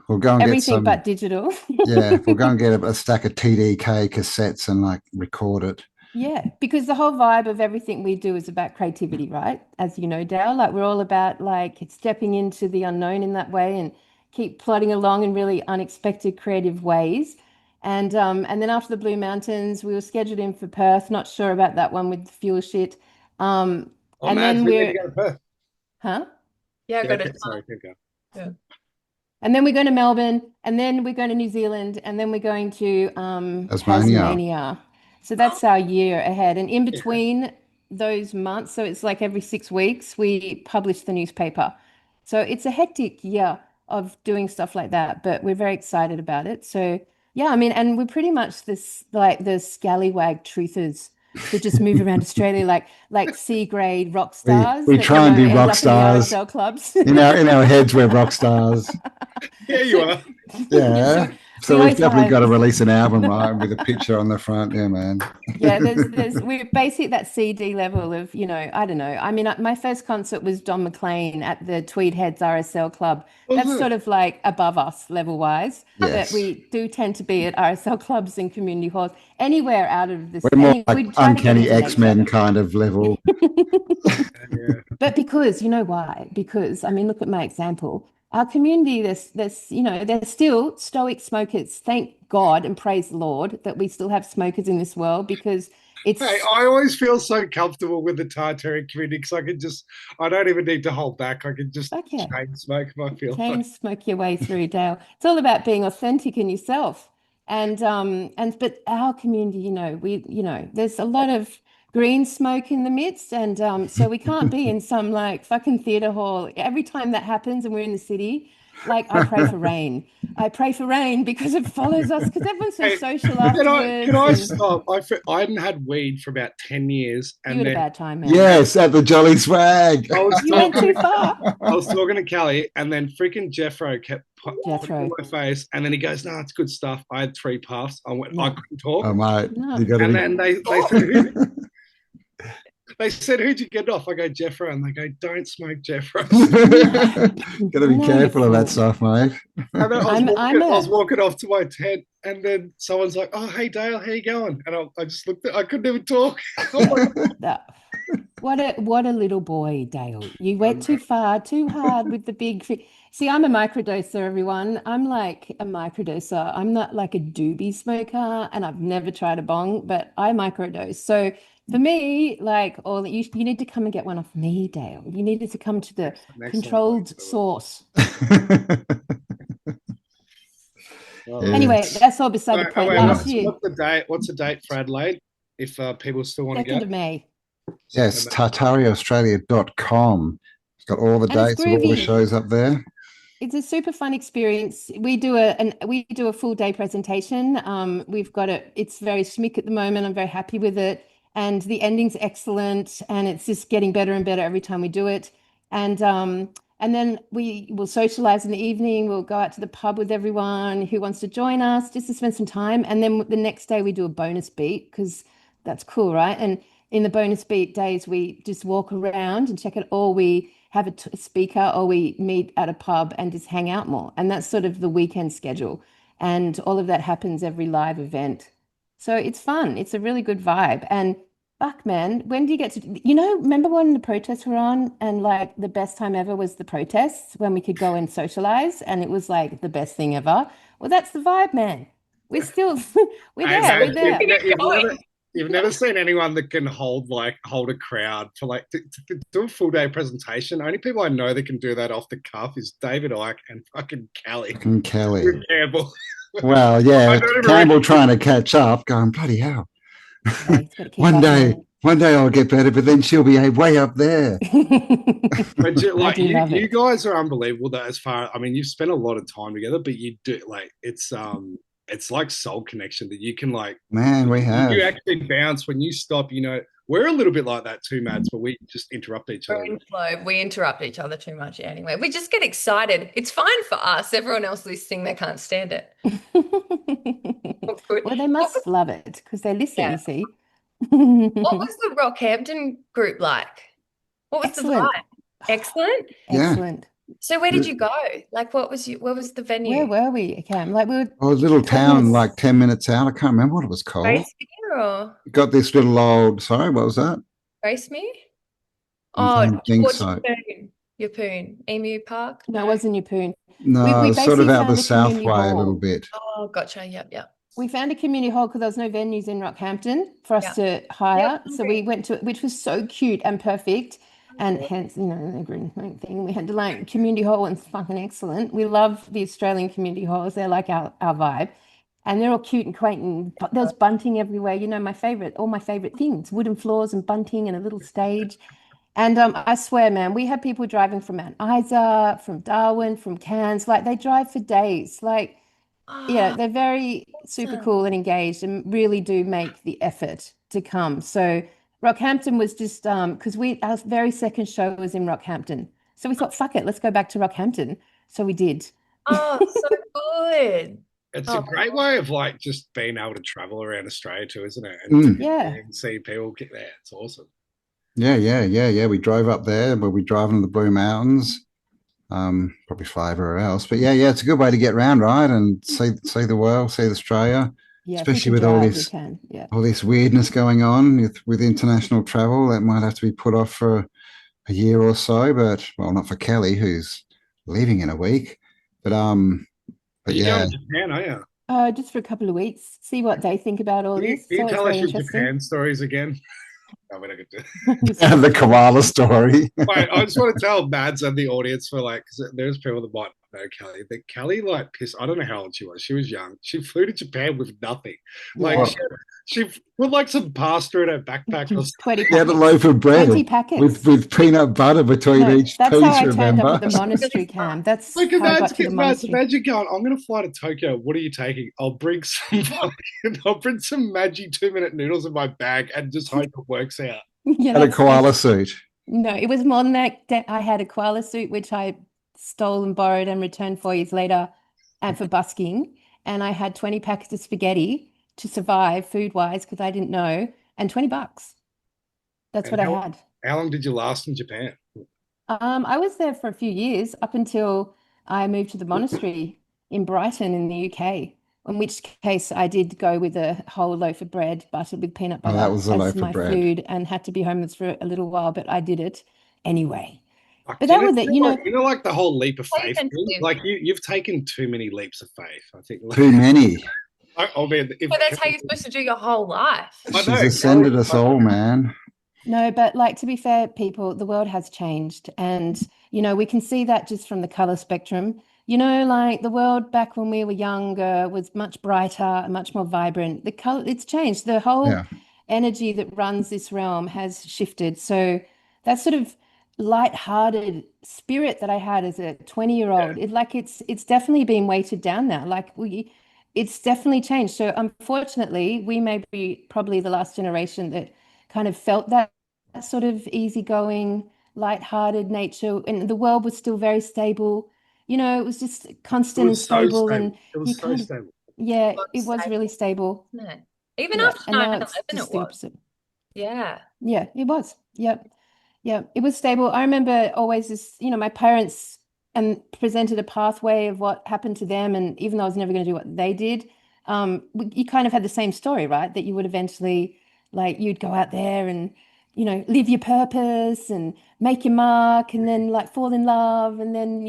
we'll go and get Everything some. but digital. Yeah, we'll go and get a stack of TDK cassettes and like record it. Yeah, because the whole vibe of everything we do is about creativity, right? As you know, Dale, like we're all about like stepping into the unknown in that way and keep plodding along in really unexpected creative ways. And then after the Blue Mountains, we were scheduled in for Perth. Not sure about that one with the fuel shit. Um, Oh, and Mads, then we need to we're, go to Perth. huh? Yeah, I Yeah, got okay, it. sorry, keep going. Yeah. And then we're going to Melbourne, and then we're going to New Zealand, and then we're going to Tasmania. Tasmania. So that's our year ahead. And in Yeah. between those months, so it's like every 6 weeks, we publish the newspaper. So it's a hectic year of doing stuff like that, but we're very excited about it. So yeah, I mean, and we're pretty much this like the scallywag truthers that just move around Australia like C grade rock stars We that, try and be end rock up in the stars. RSL clubs. In our heads, we're rock stars. Yeah, you are. Yeah, Yeah. we So we've always definitely got to have. release an album, right? With a picture on the front. Yeah, man. Yeah, there's we're basically that CD level of, I don't know. I mean, my first concert was Don McLean at the Tweed Heads RSL Club. That's Wasn't sort it? of like above us level wise, but Yes. we do tend to be at RSL clubs and community halls. Anywhere out of this, We're more like we try to get uncanny into nature. X-Men kind of level. Yeah. But because, you know why? Because, I mean, look at my example. Our community, they're still stoic smokers. Thank God and praise the Lord that we still have smokers in this world because Hey, it's I always feel so comfortable with the Tartaria community because I don't even need to hold back. I can just okay. chain smoke if I feel Chain like. smoke your way through, Dale. It's all about being authentic in yourself. But our community, there's a lot of green smoke in the midst, and so we can't be in some like fucking theater hall. Every time that happens and we're in the city, like I pray for rain. I pray for rain because it follows us because everyone's so Hey, social can afterwards, I and stop? I hadn't had weed for about 10 years. you And had a then bad time, man. Yes, at the Jolly Swag. I was You went talking too to, far, I was talking to Callie, and then freaking Jeffro kept putting in Jethro. my face. And then he goes, "No, it's good stuff." I had 3 puffs. I No, couldn't talk. Oh, mate, no. you got to And be. then they said, they said, "Who'd you get off?" I go, "Jeffro." And they go, "Don't smoke Jeffro." No, Got to be no, you careful of that fool. stuff, mate. And then I'm I was a walking off to my tent, and then someone's like, "Oh, hey Dale, how you going?" And I just looked I couldn't even talk. I'm like, that. What a little boy, Dale. You "Oh, went no." too far, too hard with the big See, I'm a microdoser, everyone. I'm like a microdoser. I'm not like a doobie smoker, and I've never tried a bong, but I microdose. So for me, like all you need to come and get one off me, Dale. You needed to come to the Next time I controlled do it. source. All right. Anyway, Yes. that's all beside the Oh, point. wait, Last year, what's the date? What's the date for Adelaide? If people still want to 2nd go, of May. Yes, September. tartariaaustralia.com. It's got all the And it's dates of all the groovy. shows up there. It's a super fun experience. We do a full day presentation. We've got it. It's very schmick at the moment. I'm very happy with it, and the ending's excellent. And it's just getting better and better every time we do it. And then we will socialize in the evening. We'll go out to the pub with everyone who wants to join us just to spend some time. And then the next day we do a bonus beat because that's cool, right? And in the bonus beat days, we just walk around and check it, or we have a speaker, or we meet at a pub and just hang out more. And that's sort of the weekend schedule. And all of that happens every live event. So it's fun. It's a really good vibe. And fuck, man, when do you get remember when the protests were on and like the best time ever was the protests when we could go and socialize and it was like the best thing ever? Well, that's the vibe, man. We're still, we're Hey, there, man, we're there. you've never seen anyone that can hold a crowd for to do a full day presentation. Only people I know that can do that off the cuff is David Icke and fucking Callie And Kelly. Campbell. Well, I yeah, don't even Campbell trying to catch up, going, bloody hell. Hey, it's got to keep up, man. One day I'll get better, but then she'll be way up there. But I do love you it. guys are unbelievable. That as far, I mean, you've spent a lot of time together, but you do it's like soul connection that you can Man, we you have. actually bounce when you stop. We're a little bit like that too, Mads, but we just interrupt each We're other. in flow. We interrupt each other too much anyway. We just get excited. It's fine for us. Everyone else listening, they can't stand it. Well, they must love it because they listen, Yeah. you see. What was the Rockhampton group like? What was the Excellent. vibe? Excellent. Yeah. Excellent. So where did you go? Like what was the Where venue? were we, Cam? Like we were Oh, a little 20 town like minutes. 10 minutes out. I can't remember what it was called. Gracemere or Got this little old, sorry, what was that? Gracemere? I Oh, don't think towards so. Yeppoon, Emu Park? No, it No. wasn't Yeppoon. We No, sort of basically out the found a south community way a little hall. bit. Oh, gotcha. Yep, yep, We found a community hall because there was no venues in Rockhampton for us yep. to Yep, hire. So we hungry. went to it, which was so cute and perfect. And Hungry. hence, the green thing. We had to like community hall and it's fucking excellent. We love the Australian community halls. They're like our vibe. And they're all cute and quaint and but there's bunting everywhere. My favorite, all my favorite things, wooden floors and bunting and a little stage. And I swear, man, we had people driving from Mount Isa, from Darwin, from Cairns. Like they drive for days. Like, yeah, Oh, they're very super awesome. cool and engaged and really do make the effort to come. So Rockhampton was just because our very second show was in Rockhampton. So we thought, fuck it, let's go back to Rockhampton. So we did. Oh, so good. It's a Oh, great way of like just being able to travel around Australia too, isn't it? And to Mm. be Yeah. there and see people get there. It's awesome. Yeah. We drove up there, but we drive into the Blue Mountains. Probably fly everywhere else. But yeah, it's a good way to get around, right? And see the world, see Australia, Yeah, if you especially can with drive, you can. Yeah. all this weirdness going on with international travel. That might have to be put off for a year or so, but well, not for Kelly, who's leaving in a week. But but You're yeah, going to Japan, are you? Just for a couple of weeks, see what they think about all Can you, this. can It's you always tell us very your interesting. Japan stories again? I mean, I could do. Just for the koala story. Wait, I just want to tell Mads and the audience for like, because there's people that might know Kelly. That Kelly like pissed. I don't know how old she was. She was young. She flew to Japan with nothing. Like yeah, Well, she put like some pasta in her backpack or 20 he had a packets. loaf of 20 bread packets. with peanut butter between No, each that's how piece. I turned up at Remember? the really monastery, smart. Cam. That's like how I got to the Mads, monastery. imagine going, I'm gonna fly to Tokyo. What are you taking? I'll bring some I'll bring some Maggi 2 minute noodles in my bag and just hope it works out. Yeah, Had a that's koala suit. no, it was more than that. I had a koala suit, which I stole and borrowed and returned 4 years later, and for busking. And I had 20 packets of spaghetti to survive food wise because I didn't know, and $20. That's And what I had. how long did you last in Japan? I was there for a few years up until I moved to the monastery in Brighton in the UK, in which case I did go with a whole loaf of bread buttered with peanut Oh, that butter was a as loaf of my bread. food and had to be homeless for a little while, but I did it anyway. Like, But do that was it, like the whole leap of So faith thing? sensitive. Like you've taken too many leaps of faith. I think. Too many. I mean, if But that's how you're supposed to do your whole life. I She's know Kelly, ascended us all, man. No, but like to be fair, people, the world has changed. And, we can see that just from the color spectrum. Like the world back when we were younger was much brighter and much more vibrant. The color, it's changed. The whole Yeah. energy that runs this realm has shifted. So that sort of light-hearted spirit that I had as a 20-year-old, it's definitely been weighted down now. It's definitely changed. So unfortunately, we may be probably the last generation that kind of felt that sort of easygoing, light-hearted nature, and the world was still very stable. It was just it constant and was so stable, stable. and It you was so kind of, stable. yeah, God it was really save, stable. isn't it? Even Yeah, after and now it's 9/11, just it the was. opposite. Yeah. Yeah, it was. Yep. Yeah, it was stable. I remember always this, my parents and presented a pathway of what happened to them. And even though I was never going to do what they did, you kind of had the same story, right? That you would eventually, like, you'd go out there and, live your purpose and make your mark and then like fall in love and then,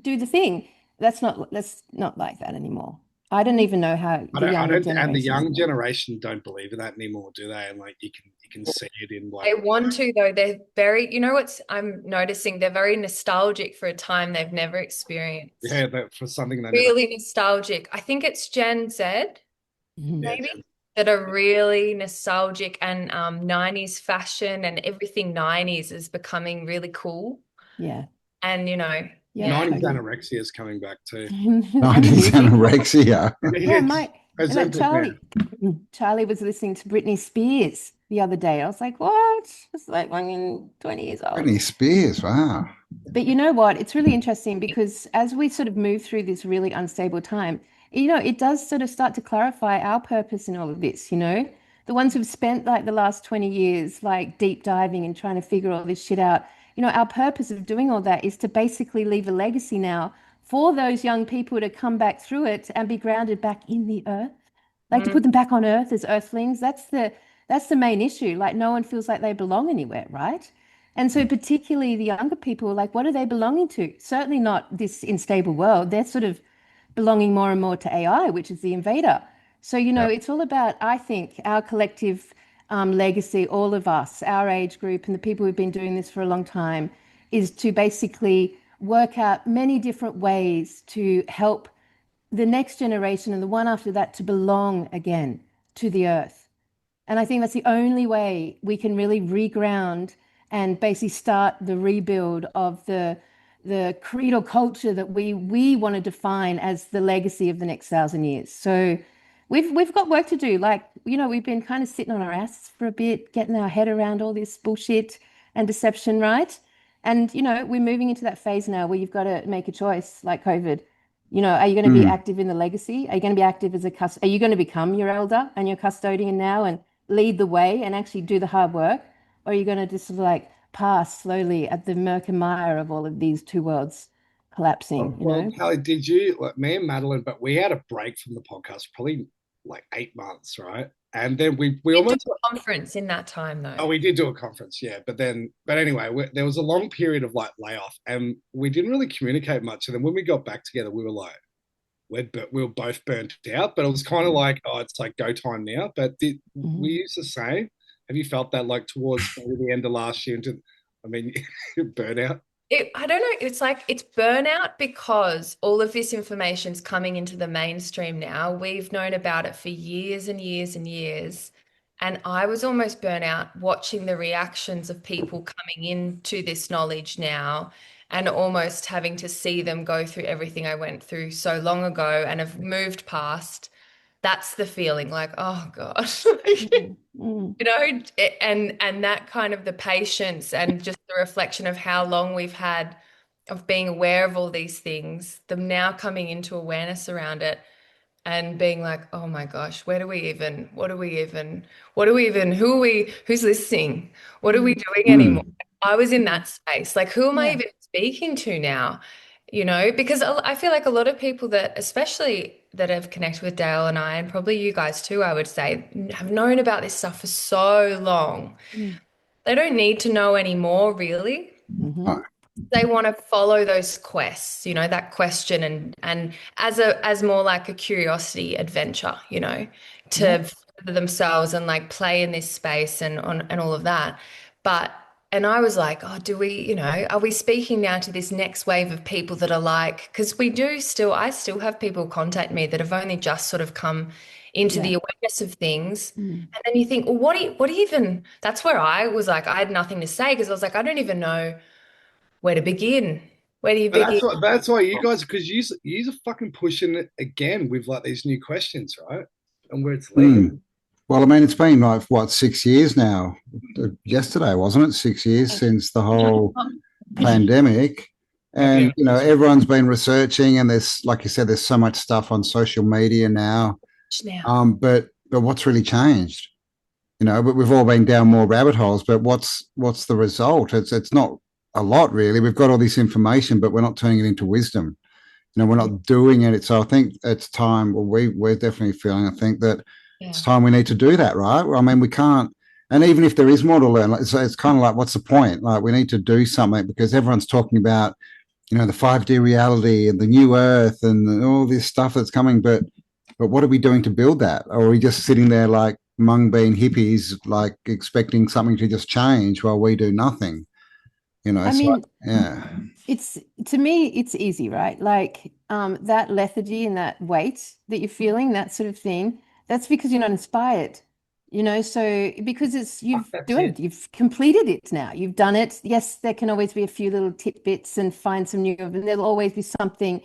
do the thing. That's not like that anymore. I don't even know how the I younger don't, and the generations are young like. generation don't believe in that anymore, do they? And like you can see it in like They want to, though. They're very, what's I'm noticing? They're very nostalgic for a time they've never experienced. yeah, that for something they never. Really nostalgic. I think it's Gen Z, Mhm. Yeah, maybe, that are really nostalgic and 90s fashion and everything 90s is becoming really cool. Yeah. And, Yeah, yeah. 90s totally. anorexia is coming back too. And the 90s music. anorexia. Yeah, It's Mike. And like Ozempic now. Charlie was listening to Britney Spears the other day. I was like, what? It's like fucking 20 years old. Britney Spears. Wow. But you know what? It's really interesting because as we sort of move through this really unstable time, it does sort of start to clarify our purpose in all of this. The ones who've spent like the last 20 years like deep diving and trying to figure all this shit out, our purpose of doing all that is to basically leave a legacy now for those young people to come back through it and be grounded back in the earth, like to put them back on earth as earthlings. That's the main issue. Like no one feels like they belong anywhere, right? And so particularly the younger people, like what are they belonging to? Certainly not this unstable world. They're sort of belonging more and more to AI, which is the invader. So, it's all about, I think, our collective legacy, all of us, our age group, and the people who've been doing this for a long time, is to basically work out many different ways to help the next generation and the one after that to belong again to the earth. And I think that's the only way we can really reground and basically start the rebuild of the creedal culture that we want to define as the legacy of the next 1,000 years. So we've got work to do. Like, we've been kind of sitting on our asses for a bit, getting our head around all this bullshit and deception, right? And, we're moving into that phase now where you've got to make a choice, like COVID. Are you going to be active in the legacy? Are you going to be active as are you going to become your elder and your custodian now and lead the way and actually do the hard work? Or are you going to just sort of like pass slowly at the murk and mire of all of these two worlds collapsing, Well, Kelly, did you, like me and Madeline, but we had a break from the podcast, probably like 8 months, right? And then we almost did a conference in that time though. Oh, we did do a conference, yeah. But anyway, there was a long period of like layoff, and we didn't really communicate much. And then when we got back together, we were like, we were both burnt out. But it was kind of like, oh, it's like go time now. But we used the same. Have you felt that like towards maybe the end of last year burnout? I don't know. It's like it's burnout because all of this information's coming into the mainstream now. We've known about it for years and years and years. And I was almost burnt out watching the reactions of people coming into this knowledge now and almost having to see them go through everything I went through so long ago and have moved past. That's the feeling like, oh gosh, and that kind of the patience and just the reflection of how long we've had of being aware of all these things, them now coming into awareness around it and being like, oh my gosh, who are we, who's listening? What are we doing anymore? I was in that space. Like, who am I even speaking to now? Because I feel like a lot of people that, especially that have connected with Dale and I, and probably you guys too, I would say, have known about this stuff for so long. They don't need to know anymore, really. They want to follow those quests, that question and as more like a curiosity adventure, to further themselves and like play in this space and all of that. And I was like, oh, are we speaking now to this next wave of people that are like, because I still have people contact me that have only just sort of come into the awareness of things. And then you think, well, what do you even, that's where I was like, I had nothing to say because I was like, I don't even know where to begin. Where do you begin? That's why you guys, because you are fucking pushing it again with like these new questions, right? And where it's leading. Well, I mean, it's been like, what, 6 years now? Yesterday, wasn't it? 6 years since the whole pandemic. And, everyone's been researching and there's, like you said, there's so much stuff on social media now. But what's really changed? But we've all been down more rabbit holes, but what's the result? It's not a lot, really. We've got all this information, but we're not turning it into wisdom. We're not doing it. So I think it's time, we're definitely feeling, I think that it's time we need to do that, right? I mean, we can't, and even if there is more to learn, it's kind of like, what's the point? Like, we need to do something because everyone's talking about, the 5D reality and the new earth and all this stuff that's coming. But what are we doing to build that? Or are we just sitting there like mung bean hippies, like expecting something to just change while we do nothing? It's, to me, it's easy, right? Like that lethargy and that weight that you're feeling, that sort of thing. That's because you're not inspired, so because you've completed it now, you've done it. Yes, there can always be a few little tidbits and find some new, and there'll always be something,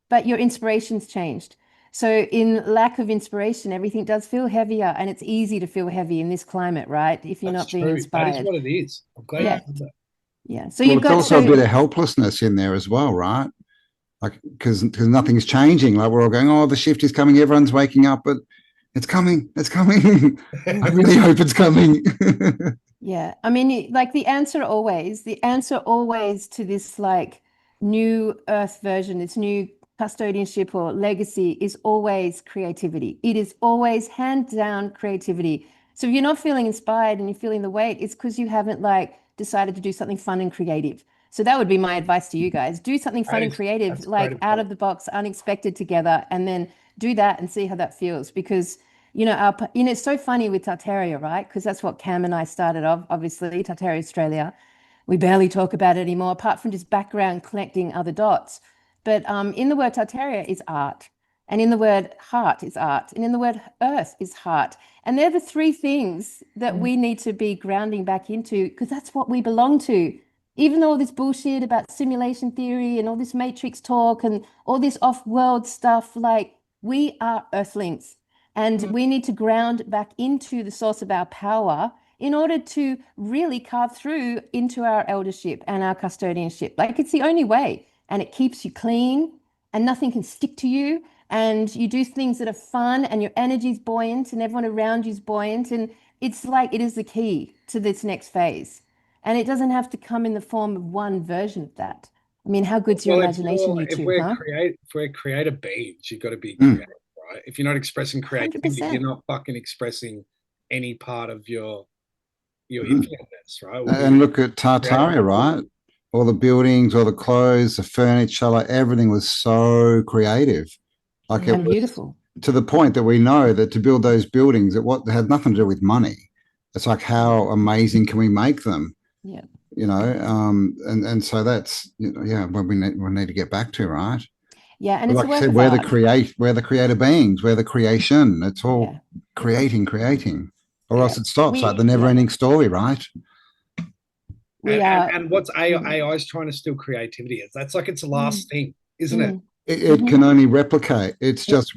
but your inspiration's changed. So in lack of inspiration, everything does feel heavier, and it's easy to feel heavy in this climate, right? If you're not being inspired. That is what it is. I'm glad you said that. Yeah. So you've got also a bit of helplessness in there as well, right? Like, because nothing's changing. Like, we're all going, oh, the shift is coming. Everyone's waking up, but it's coming. I really hope it's coming. Yeah. I mean, like the answer always to this like new Earth version, this new custodianship or legacy is always creativity. It is always hands down creativity. So if you're not feeling inspired and you're feeling the weight, it's because you haven't like decided to do something fun and creative. So that would be my advice to you guys. Do something fun and creative, That's great like out advice. of the box, unexpected together, and then do that and see how that feels. Because it's so funny with Tartaria, right? Because that's what Cam and I started off, obviously, Tartaria Australia. We barely talk about it anymore, apart from just background connecting other dots. But in the word Tartaria is art, and in the word heart is art, and in the word earth is heart. And they're the three things that we need to be grounding back into because that's what we belong to. Even though all this bullshit about simulation theory and all this matrix talk and all this off-world stuff, like we are earthlings. And we need to ground back into the source of our power in order to really carve through into our eldership and our custodianship. Like it's the only way. And it keeps you clean and nothing can stick to you. And you do things that are fun and your energy is buoyant and everyone around you is buoyant. And it's like it is the key to this next phase. And it doesn't have to come in the form of one version of that. I mean, how good's your Well, imagination, you two, huh? if we're creative beings, you've got to be Mm. creative, right? If you're not expressing creativity, you're 100%. not fucking expressing any part of your Mm. infiniteness, right? Or And look at creative. Tartaria, right? All the buildings, all the clothes, the furniture, like everything was so creative. Like it And was beautiful. to the point that we know that to build those buildings, it had nothing to do with money. It's like how amazing can we make them? Yeah. And so that's yeah, what we need to get back to, right? Yeah. And But it's a like I work said, of art. we're the creator beings, we're the creation. It's all Yeah. creating, or else Yeah. it stops like the Yeah. never-ending story, right? We are. And what's Mm, AI is trying to steal creativity. That's like its mm, last thing, isn't it? mm, It mhm. can only replicate. It just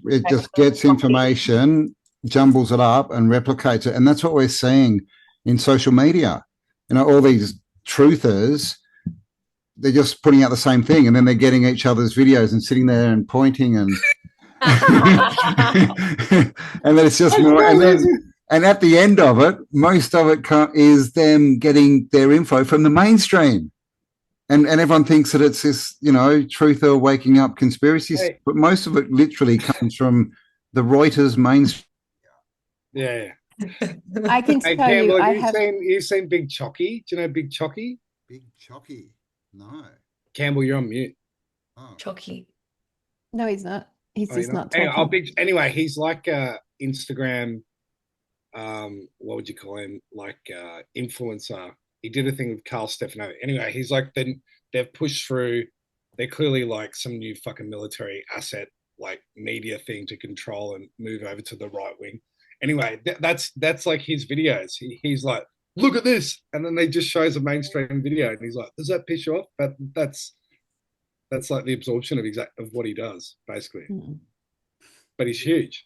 gets information, jumbles it up, and replicates it. And that's what we're seeing in social media. All these truthers, they're just putting out the same thing, and then they're getting each other's videos and sitting there and pointing and and then it's just more. And at the end of it, most of it is them getting their info from the mainstream. And everyone thinks that it's this, truther waking up conspiracies, Hey, but most of it literally comes from the Reuters mainstream. yeah. I can Hey, tell you, Campbell, have I have. you seen Big Chocky? Do you know Big Chocky? Big Chocky. No. Campbell, you're on mute. Oh. Chalky. No, he's not. He's Oh, you just know. not talking. Anyway, he's like Instagram. What would you call him? Like influencer. He did a thing with Carl Stefano. Anyway, he's like they've pushed through. They're clearly like some new fucking military asset, like media thing to control and move over to the right wing. Anyway, that's like his videos. He's like, look at this, and then they just shows a mainstream video, and he's like, does that piss you off? But that's like the absorption of what he does, basically. Mm. But he's huge.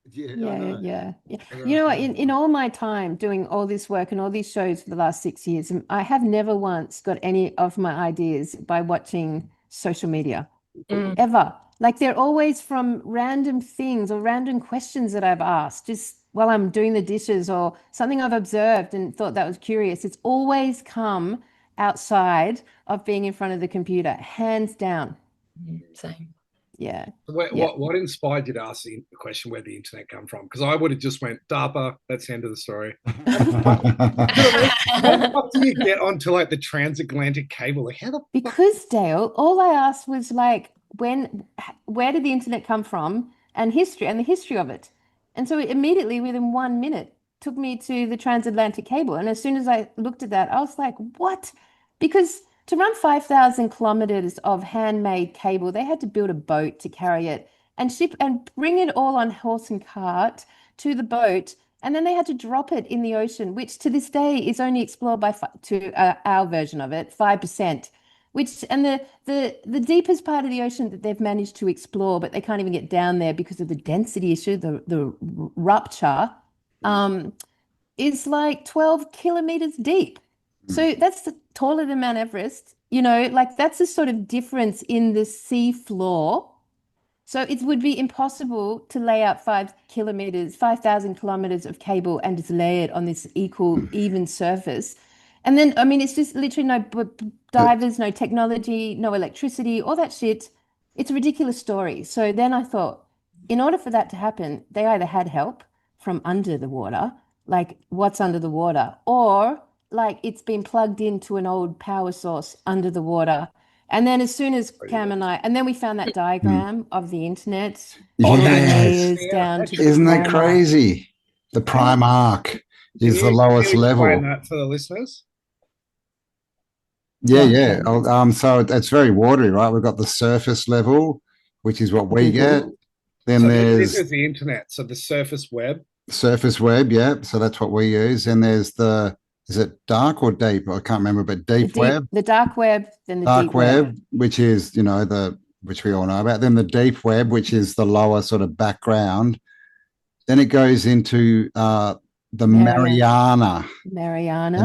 Yeah, I Yeah, know. yeah, yeah. You know what? In all my time doing all this work and all these shows for the last 6 years, I have never once got any of my ideas by watching social media. Mm. Ever. Like they're always from random things or random questions that I've asked just while I'm doing the dishes or something I've observed and thought that was curious. It's always come outside of being in front of the computer, hands down. Same. Yeah. What, Yeah. what inspired you to ask the question where the internet come from? Because I would have just went DARPA. That's the end of the story. How the fuck, you know what I mean? How the fuck do you get onto like the transatlantic cable? Like how the fuck? Because Dale, all I asked was like, where did the internet come from and history and the history of it. And so it immediately, within 1 minute, took me to the transatlantic cable. And as soon as I looked at that, I was like, what? Because to run 5,000 kilometers of handmade cable, they had to build a boat to carry it and ship and bring it all on horse and cart to the boat. And then they had to drop it in the ocean, which to this day is only explored by our version of it, 5%. Which and the deepest part of the ocean that they've managed to explore, but they can't even get down there because of the density issue, the rupture, um, is like 12 kilometers deep. So that's taller than Mount Everest. Like that's a sort of difference in the sea floor So it would be impossible to lay out 5 kilometers, 5,000 kilometers of cable and just lay it on this even surface. And then, I mean, it's just literally no divers, no technology, no electricity, all that shit. It's a ridiculous story. So then I thought, in order for that to happen, they either had help from under the water, like what's under the water, or like it's been plugged into an old power source under the water. And then as soon as Cam and I, and then we found that Mm. diagram of the internet, Oh, all the that Yes. layers down to the Isn't that prime arc. crazy? The prime arc Can is the you lowest explain level. that for the listeners? Yeah, What, yeah. Cam? So it's very watery, right? We've got the surface level, which is what we get. Mhm. Then So this there's is the internet. So the surface web. surface web, yeah. So that's what we use. Then there's is it dark or deep? I can't remember, but deep web, The dark web, then the dark deep web. web, which is, which we all know about. Then the deep web, which is the lower sort of background. Then it goes into the Mariana. Mariana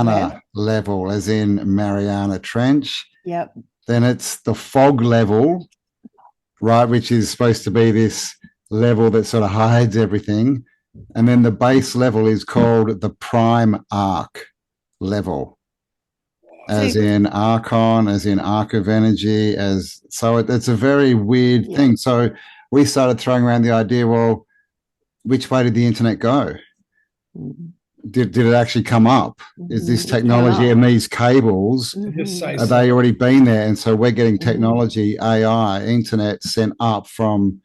Web. level, as in Mariana Trench. Yep. Then it's the fog level, right, which is supposed to be this level that sort of hides everything. And then the base level is called the prime arc level, as in archon, as in arc of energy, it's a very weird thing. So we started throwing around the idea, well, which way did the internet go? Did it actually come up? Is this technology and these cables, are they already been there? And so we're getting technology, AI, internet sent up from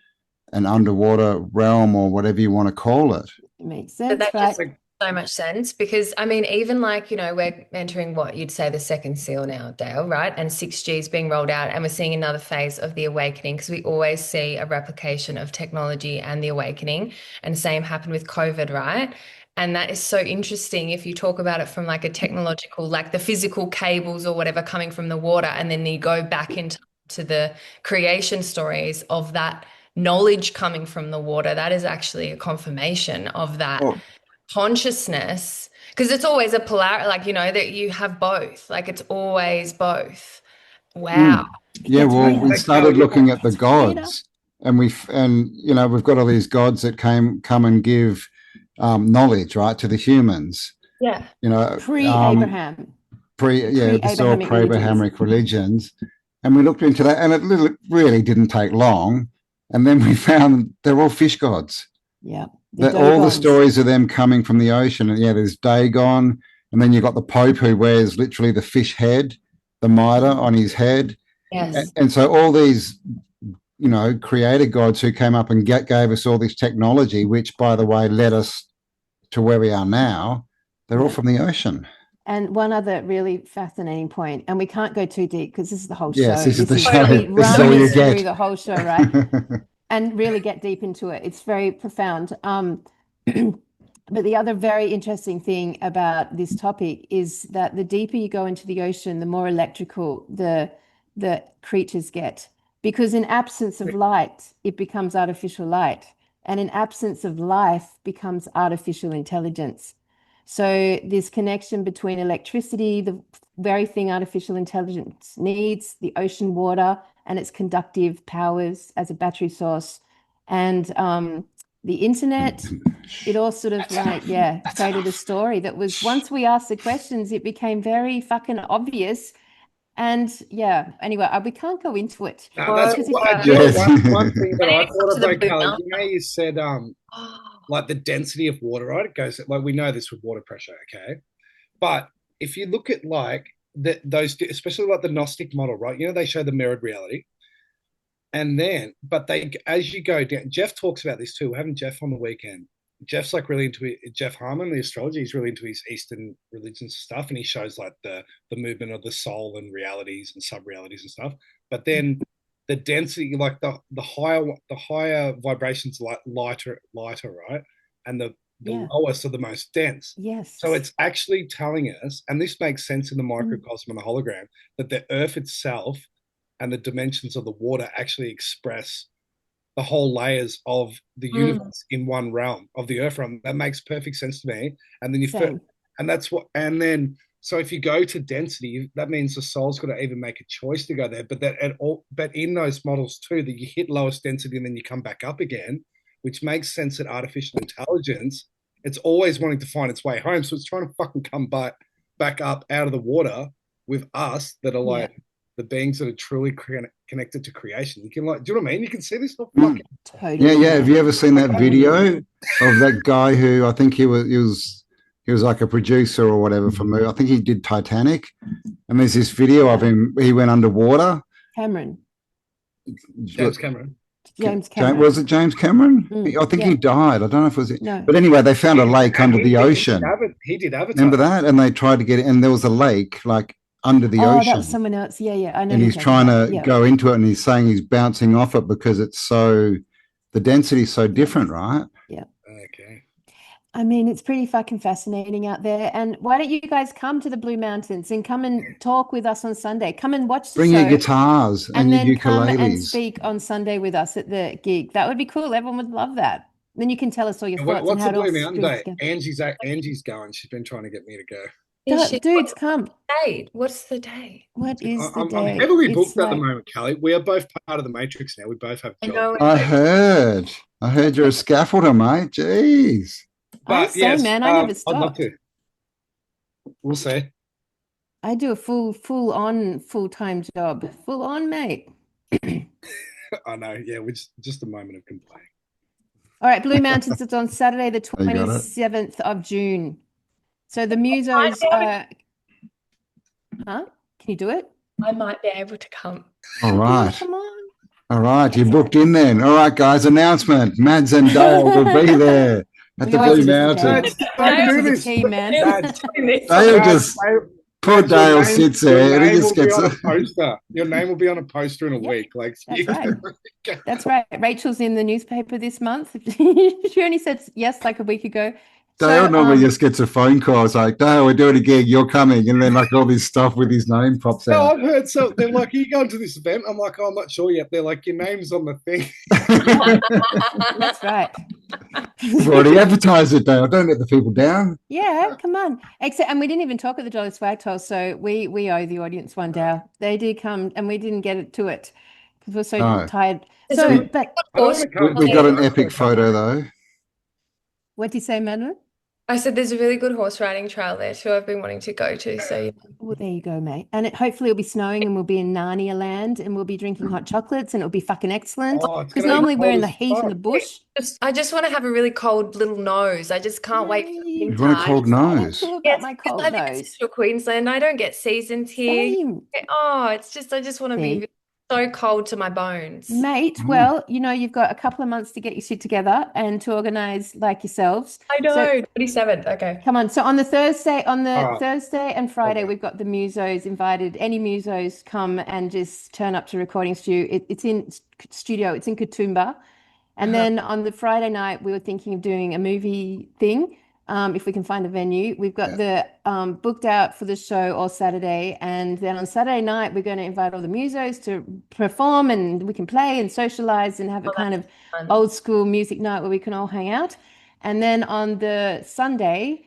an underwater realm or whatever you want to call it. It makes sense, that right? makes so much sense because I mean, even like, we're entering what you'd say the second seal now, Dale, right? And 6G is being rolled out, and we're seeing another phase of the awakening because we always see a replication of technology and the awakening. And same happened with COVID, right? And that is so interesting if you talk about it from like a technological, like the physical cables or whatever coming from the water, and then you go back into the creation stories of that knowledge coming from the water. That is actually a confirmation of that consciousness, because it's always a polar, like, that you have both, like it's always both. Wow. Yeah, well, we started looking at the It's Veda. gods, and we've got all these gods that come and give knowledge, right, to the humans. Yeah. Pre-Abraham. This is all pre-Abrahamic religions. And we looked into that, and it really didn't take long. And then we found they're all fish gods. Yeah. All the stories of them coming from the ocean. And there's Dagon, and then you've got the Pope who wears literally the fish head, the mitre on his head. Yes. And so all these, creator gods who came up and gave us all this technology, which, by the way, led us to where we are now, they're all from the ocean. And one other really fascinating point, and we can't go too deep because this is the whole show. Yes, this is the show. We This is all you get. through the whole show, right? And really get deep into it. It's very profound. But the other very interesting thing about this topic is that the deeper you go into the ocean, the more electrical the creatures get. Because in absence of light, it becomes artificial light. And in absence of life becomes artificial intelligence. So this connection between electricity, the very thing artificial intelligence needs, the ocean water and its conductive powers as a battery source, and the internet, it all sort of created a story that was, once we asked the questions, it became very fucking obvious. And anyway, we can't go into it. That's what I do. One thing that I thought of, Kelly, you said like the density of water, right? It goes like, we know this with water pressure, okay? But if you look at like those, especially like the Gnostic model, right? They show the mirrored reality. And then, but as you go down, Jeff talks about this too. We're having Jeff on the weekend. Jeff's like really into it. Jeff Harmon, the astrology, he's really into his Eastern religions stuff, and he shows like the movement of the soul and realities and sub-realities and stuff. But then the density, like the higher vibrations, like lighter, right? And the lowest are the most dense. Yes. So it's actually telling us, and this makes sense in the microcosm and the hologram, that the Earth itself and the dimensions of the water actually express the whole layers of the universe in one realm of the Earth realm. That makes perfect sense to me. And then So if you go to density, that means the soul's got to even make a choice to go there. But in those models too, that you hit lowest density and then you come back up again, which makes sense that artificial intelligence, it's always wanting to find its way home. So it's trying to fucking come back up out of the water with us that are like the beings that are truly connected to creation. You can do you know what I mean? You can see this whole fucking Totally. Yeah. Have you ever seen that video of that guy who I think he was like a producer or whatever for movie? I think he did Titanic, and there's this video of him. He went underwater. Cameron. James Cameron. Was it James Cameron? I think he died. I don't know if it was it. No. But anyway, they found a lake under the ocean. He did Avatar. Remember that? And they tried to get it, and there was a lake like under the ocean. Oh, that was someone else. Yeah. I know. And he's trying to go into it, and he's saying he's bouncing off it because it's the density is so different, right? Yeah. Okay. I mean, it's pretty fucking fascinating out there. And why don't you guys come to the Blue Mountains and come and talk with us on Sunday? Come and watch the show. Bring your guitars and your ukuleles. Come and speak on Sunday with us at the gig. That would be cool. Everyone would love that. Then you can tell us all your thoughts. What's the Blue Mountain Day? Angie's going. She's been trying to get me to go. Dudes, come. What's the day? What is the day? I'm heavily booked at the moment, Callie. We are both part of the Matrix now. We both have jobs. I heard you're a scaffolder, mate. Jeez. But I never stopped. I'd love to. We'll see. I do a full-time job. Full on, mate. I know. Yeah, just a moment of complaining. All right, Blue Mountains. It's on Saturday, the 27th of June. So the musos are... Huh? Can you do it? I might be able to come. All right. Come on. All right, you're booked in then. All right, guys, announcement. Mads and Dale will be there at the Blue Mountains. Dale just... Poor Dale sits there and he just gets a poster. Your name will be on a poster in a week. Like that's right. That's right. Rachel's in the newspaper this month. She only said yes like a week ago. Dale normally just gets a phone call. It's like, Dale, we're doing a gig, you're coming. And then like all this stuff with his name pops out. No, I've heard so. They're like, are you going to this event? I'm like, oh, I'm not sure yet. They're like, your name's on the thing. That's right. We've already advertised it, Dale. Don't let the people down. Yeah, come on. And we didn't even talk at the Jolly Swag Toss, so we owe the audience one, Dale. They did come and we didn't get to it because we're so tired. So, but we got an epic photo though. What do you say, Madeline? I said there's a really good horse riding trail there too. I've been wanting to go to. So well, there you go, mate. And hopefully it'll be snowing and we'll be in Narnia land and we'll be drinking hot chocolates and it'll be fucking excellent. Because normally we're in the heat in the bush. I just want to have a really cold little nose. I just can't wait for you want a cold nose? My cold nose. It's Queensland. I don't get seasons here. Same. Oh, it's just I just want to be so cold to my bones. Mate, well, you've got a couple of months to get your shit together and to organise like yourselves. I know, so, 27th. Okay. Come on. So on the Thursday and Friday, we've got the musos invited. Any musos come and just turn up to recording studio. It's in Katoomba. And then on the Friday night, we were thinking of doing a movie thing. If we can find a venue. We've got the booked out for the show all Saturday, and then on Saturday night we're going to invite all the musos to perform, and we can play and socialize and have a kind of old school music night where we can all hang out. And then on the Sunday,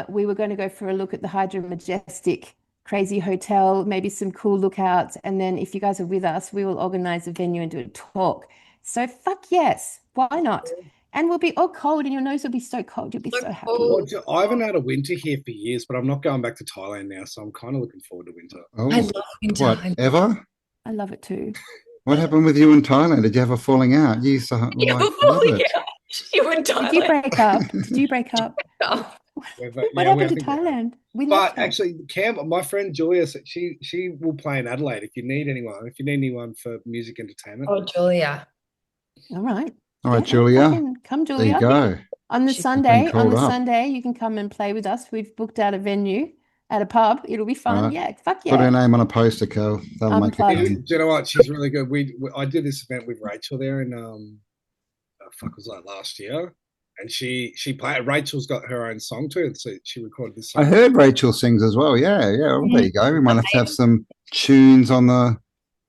we were going to go for a look at the Hydra Majestic crazy hotel, maybe some cool lookouts, and then if you guys are with us, we will organize a venue and do a talk. So fuck yes, why not? And we'll be all cold and your nose will be so cold. You'll be so happy. Well, I haven't had a winter here for years, but I'm not going back to Thailand now, so I'm kind of looking forward to winter. Oh, I love winter. What, ever? I love it too. What happened with you in Thailand? Did you have a falling out? You used to love it. You in Thailand. Did you break up? No. What happened to Thailand? But actually, Cam, my friend Julia, she will play in Adelaide if you need anyone for music entertainment. Oh, Julia. All right. All right, Julia. Come, Julia. There you go. On the Sunday, you can come and play with us. We've booked out a venue at a pub. It'll be fun. Right. Yeah, fuck yeah. Put her name on a poster, Cal. That'll make it do you know what? She's really good. I did this event with Rachel there in was like last year, and she played. Rachel's got her own song too, so she recorded this song. I heard Rachel sings as well. Yeah. Well, there you go. We might have to have some tunes on the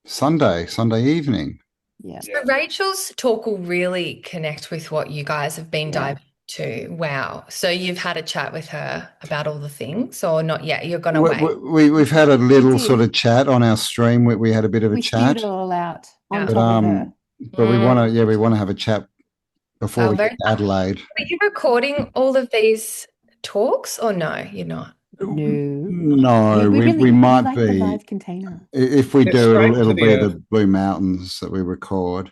Sunday evening. Yeah. So Rachel's talk will really connect with what you guys have been diving Too. Wow. So you've had a chat with her about all the things, or not yet? You're gonna wait. We've had a little did. sort of chat on our stream. We had a bit of a We spewed chat, it all out on Yeah. top of her. but we want to have a chat before Oh, we very get to nice. Adelaide. Are you recording all of these talks, or no, you're not? No, we we might like be. the live container. If we They're do, straight to it'll the be earth. the Blue Mountains that we record.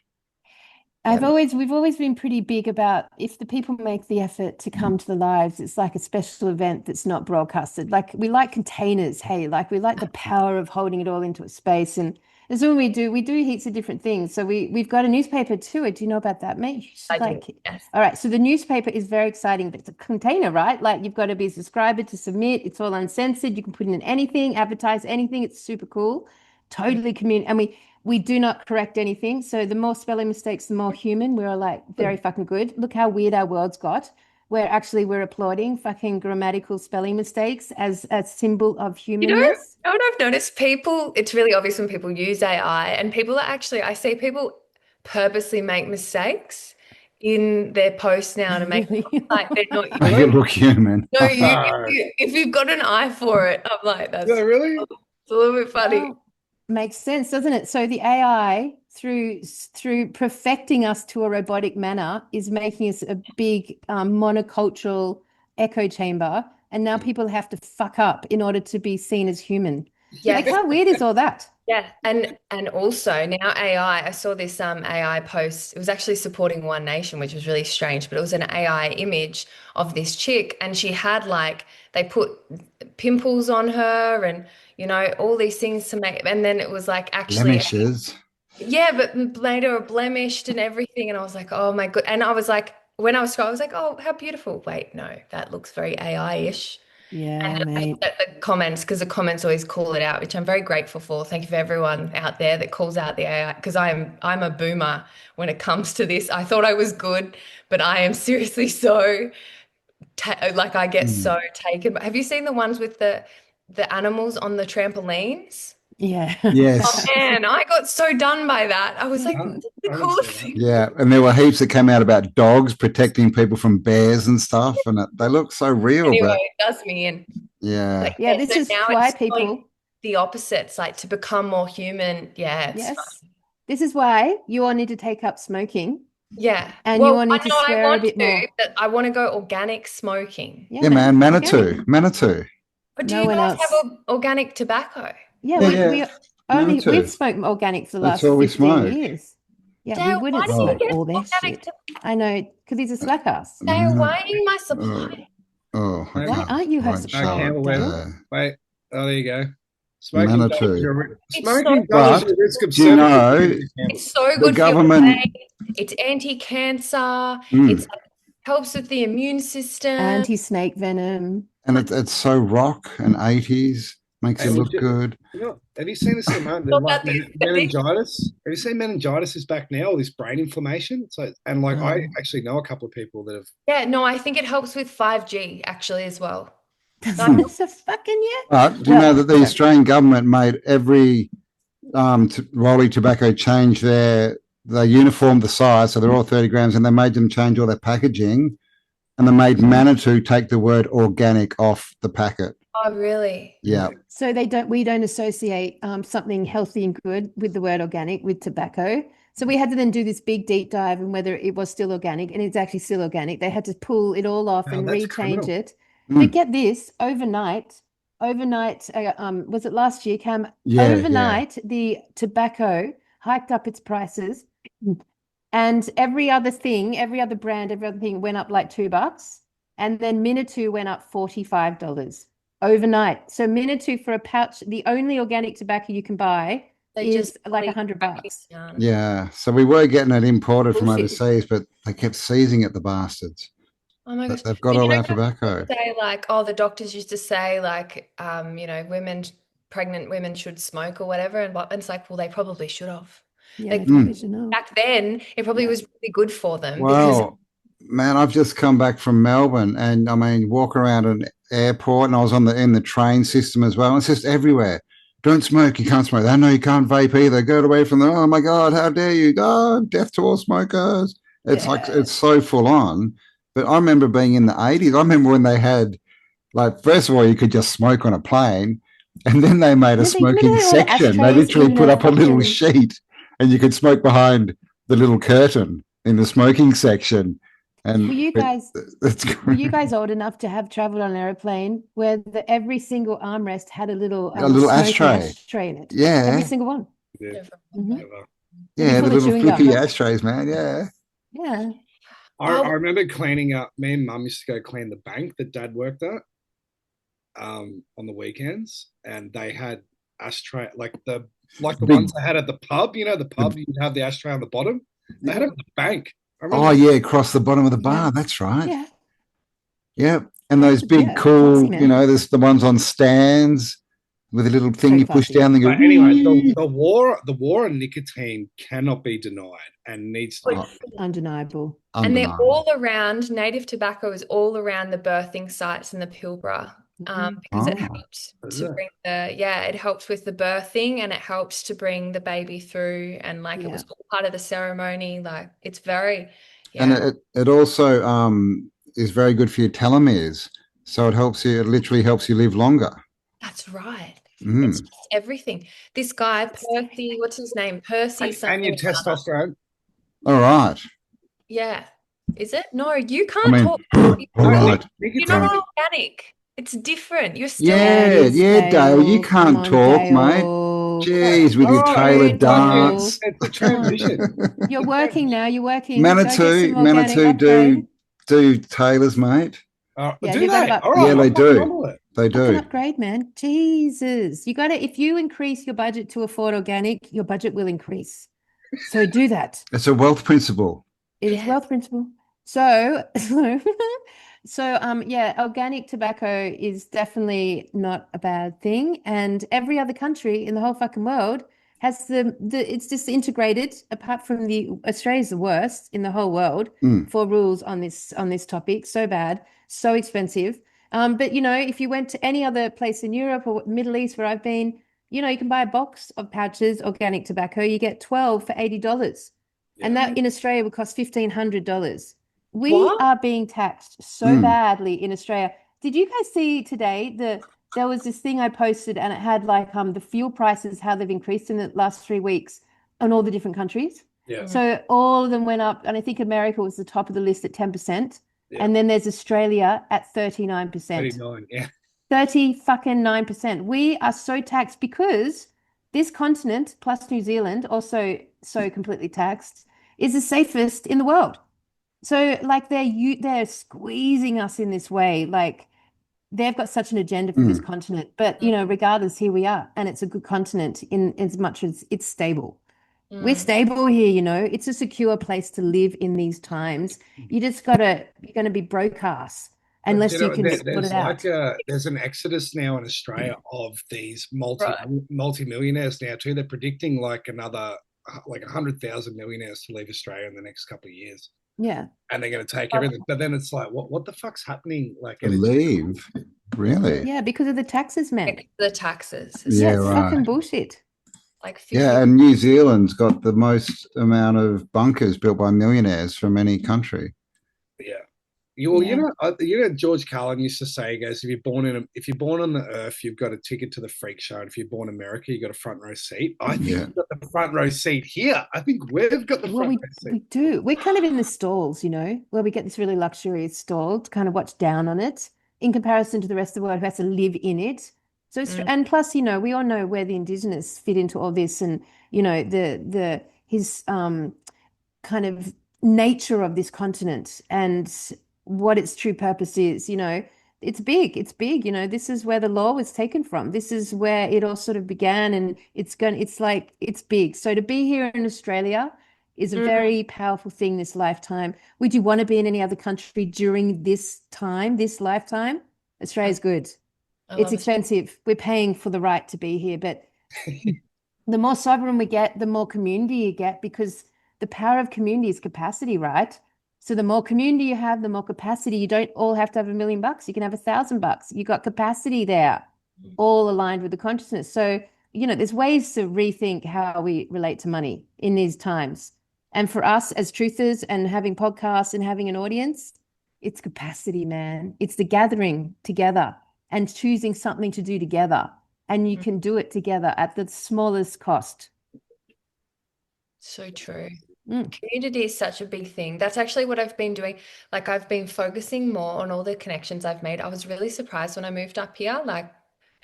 We've always been pretty big about if the people make the effort to come to the lives, it's like a special event that's not broadcasted. Like we like containers, hey, like we like the power of holding it all into a space. And that's what we do. We do heaps of different things. So we've got a newspaper too. Do you know about that, mate? I do, yes. All right. So the newspaper is very exciting, but it's a container, right? Like you've got to be a subscriber to submit. It's all uncensored. You can put in anything, advertise anything. It's super cool. Totally community. And we do not correct anything. So the more spelling mistakes, the more human. We're like very fucking good. Look how weird our world's got. Where actually we're applauding fucking grammatical spelling mistakes as a symbol of humanness. You know what I've noticed? People, it's really obvious when people use AI, and people are actually, I see people purposely make mistakes in their posts now to make it look like they're not Make it look human. No, if you've got an eye for it, I'm like, that's Yeah, really? it's a little bit funny. Well, makes sense, doesn't it? So the AI, through perfecting us to a robotic manner, is making us a big monocultural echo chamber, and now people have to fuck up in order to be seen as human. Yes. Like how weird is all that? Yeah, and also now AI, I saw this AI post. It was actually supporting One Nation, which was really strange, but it was an AI image of this chick, and she had like they put pimples on her and all these things to make, and then it was like actually Blemishes. yeah, but made her blemished and everything, and I was like, oh my God, and I was like, when I was scrolling, I was like, oh, how beautiful. Wait, no, that looks very AI-ish. Yeah, And mate. the comments, because the comments always call it out, which I'm very grateful for. Thank you for everyone out there that calls out the AI, because I'm a boomer when it comes to this. I thought I was good, but I am seriously so like I get so taken. Have you seen the ones with the animals on the trampolines? Yeah. Yes. Oh man, I got so done by that. I was like, I this is the haven't coolest seen thing. Yeah, and there were heaps that came out about dogs protecting people from bears and stuff, and they look so real. Anyway, But it does me in. yeah, But Yeah, this so is now why it's people. going the opposites, like to become more human. Yeah, it's Yes. fun. This is why you all need to take up smoking, Yeah. and Well, you all need to I know I swear a want bit more. to, but I want to go organic smoking. yeah, man, organic. Manitou. But do No you one guys else. have organic tobacco? Yeah, Yeah, we yeah. we've Manitou. smoked organic for the That's last all we 15 smoke. years. Yeah, we Dale, why wouldn't do you smoke get all their organic shit. I know, because he's a slack ass. Dale, why are you my Oh, supply? I Why can't aren't you her quite supply, show it. Dale? Wait. Oh, there you go. Smoking Manitou. doubles your It's so smoking doubles But your risk of do you cervical know cancer. It's so the good for your government? brain. It's anti-cancer. Mm, It's helps with the immune system. Anti-snake venom. and it's so rock and 80s, makes you Hey, look good. have you seen this at the moment? What Like about the meningitis. Have you seen meningitis is back now? All this brain inflammation. So I Oh. actually know a couple of people that have. Yeah, no, I think it helps with 5G actually as well. That's a fucking yeah. But do you know that the Australian government made every Rolly Tobacco change they uniformed the size, so they're all 30 grams, and they made them change all their packaging, and they made Manitou take the word organic off the packet. Oh, really? Yeah. So we don't associate something healthy and good with the word organic with tobacco. So we had to then do this big deep dive on whether it was still organic, and it's actually still organic. They had to pull it all off and that's rechange criminal. it. Mm. But get this, overnight, was it last year, Cam? Yeah, overnight, the tobacco hiked up its prices, and every other brand, every other thing went up like $2, and then Manitou went up $45 overnight. So Manitou for a pouch, the only organic tobacco you can buy is like $100. Yeah. So we were getting it imported from Bullshit. overseas, but they kept seizing it, the bastards. Oh my gosh. They've got But all you our know how tobacco. people say like, oh, the doctors used to say like, pregnant women should smoke or whatever, and it's like, well, they probably should have. Yeah, Like, they probably should know. back then, it probably was really good for them Well, man, I've just come back from Melbourne, and I mean, walk around an airport, and I was in the train system as well. And it's just everywhere. Don't smoke. You can't smoke. I know you can't vape either. Get away from them. Oh my God, how dare you? God, death to all smokers. It's like it's so full on. But I remember being in the 80s. I remember when they had, like, first of all, you could just smoke on a plane, and then they made a Yeah, you remember smoking all the section. They ashtrays literally in put the up a little fucking sheet, and you could smoke behind the little curtain in the smoking section. Were And you guys it's were you guys old enough to have traveled on an airplane where every single armrest had a little a little smoking ashtray. ashtray in it? Every Yeah, single one. Yeah, Never. Hmm. never. It'd be yeah, the full of little chewing flippy gum. ashtrays, man. Yeah. Yeah. I remember cleaning up. Me and Mum used to go clean the bank that Dad worked at on the weekends, and they had ashtray like the Big. ones they had at the pub. You know, the pub you'd have the ashtray on the bottom. They had them at the bank. I Oh, remember. yeah, across the bottom of the bar. Yeah. That's right. Yeah. Yep. And those big, Yeah. Classy, cool, man. there's the ones on stands with a little thing So you push classy. down. They go, But anyway, "Wee." the war on nicotine cannot be denied and needs to be. Oh, Undeniable. And they're undeniable. all around, native tobacco is all around the birthing sites in the Pilbara, because it Oh, helps to bring it helps with the birthing and it helps to bring the baby through. And like it Yeah. was all part of the ceremony. Like it's very, and yeah, it also is very good for your telomeres. So it literally helps you live longer. that's right. It's Mm. just everything. This guy, Percy, what's his name? Percy And your something. testosterone. All right. Yeah. Is it? No, you I can't mean, talk. all No, right. You're nicotine. not organic. It's different. You're still Yeah, Yeah, it is, yeah, Dale. You Dale. Come can't on, talk, mate. Dale. Yeah. Jeez, with your Oh, tailored Dude, like Dale. darts. it's a Come on. transition. You're It's a working transition. now. You're working. Go get Manitou, some organic upgrade. do tailors, mate. Yeah, Do you got they? about All right, Yeah, they I'm fucking on do. with it. They fucking do. upgrade, man. Jesus. You got to, if you increase your budget to afford organic, your budget will increase. So do that. It's a wealth principle. It is Yeah. wealth principle. So yeah, organic tobacco is definitely not a bad thing. And every other country in the whole fucking world has it's just integrated, apart from Australia's the worst in the whole world Mm. for rules on this topic. So bad, so expensive. But if you went to any other place in Europe or Middle East where I've been, you can buy a box of pouches, organic tobacco, you get 12 for $80. And Yeah. that in Australia would cost $1,500. We What? are being taxed so Mm. badly in Australia. Did you guys see today there was this thing I posted and it had like the fuel prices, how they've increased in the last 3 weeks on all the different countries. Yeah. So all of them went up, and I think America was the top of the list at 10%. Yeah. And then there's Australia at 39%. 39. Yeah. 30 fucking 9%. We are so taxed because this continent, plus New Zealand, also so completely taxed, is the safest in the world. So like they're squeezing us in this way. Like they've got such an agenda for this continent. But regardless, here we are. And it's a good continent in as much as it's stable. We're stable here, it's a secure place to live in these times. You're going to be broke ass But unless you can sort there's it out. there's an exodus now in Australia of these Right. multi-millionaires now too. They're predicting like another like 100,000 millionaires to leave Australia in the next couple of years, Yeah. and they're going to take everything. But then it's like, what the fuck's happening? Like, To leave? Really? Yeah, because of the taxes, man. The taxes. Yeah, Yeah, it's right. fucking bullshit. Like 50. Yeah, and New Zealand's got the most amount of bunkers built by millionaires from any country. yeah. George Carlin used to say, he goes, if you're born on the earth, you've got a ticket to the freak show. And if you're born in America, you've got a front row seat. I think we've got the front row seat here. I think we've got the front row seat. We do. We're kind of in the stalls, where we get this really luxurious stall to kind of watch down on it in comparison to the rest of the world who has to live in it. So, and plus, we all know where the indigenous fit into all this, and his kind of nature of this continent and what its true purpose is. It's big. It's big. This is where the law was taken from. This is where it all sort of began, and it's big. So to be here in Australia is a very powerful thing this lifetime. Would you want to be in any other country during this time, this lifetime? Australia's good. It's expensive. We're paying for the right to be here, but the more sovereign we get, the more community you get, because the power of community is capacity, right? So the more community you have, the more capacity. You don't all have to have $1 million. You can have $1,000. You got capacity there, all aligned with the consciousness. So, there's ways to rethink how we relate to money in these times. And for us as truthers and having podcasts and having an audience, It's capacity, man. It's the gathering together and choosing something to do together. And you can do it together at the smallest cost. So true. Community is such a big thing. That's actually what I've been doing. Like I've been focusing more on all the connections I've made. I was really surprised when I moved up here. Like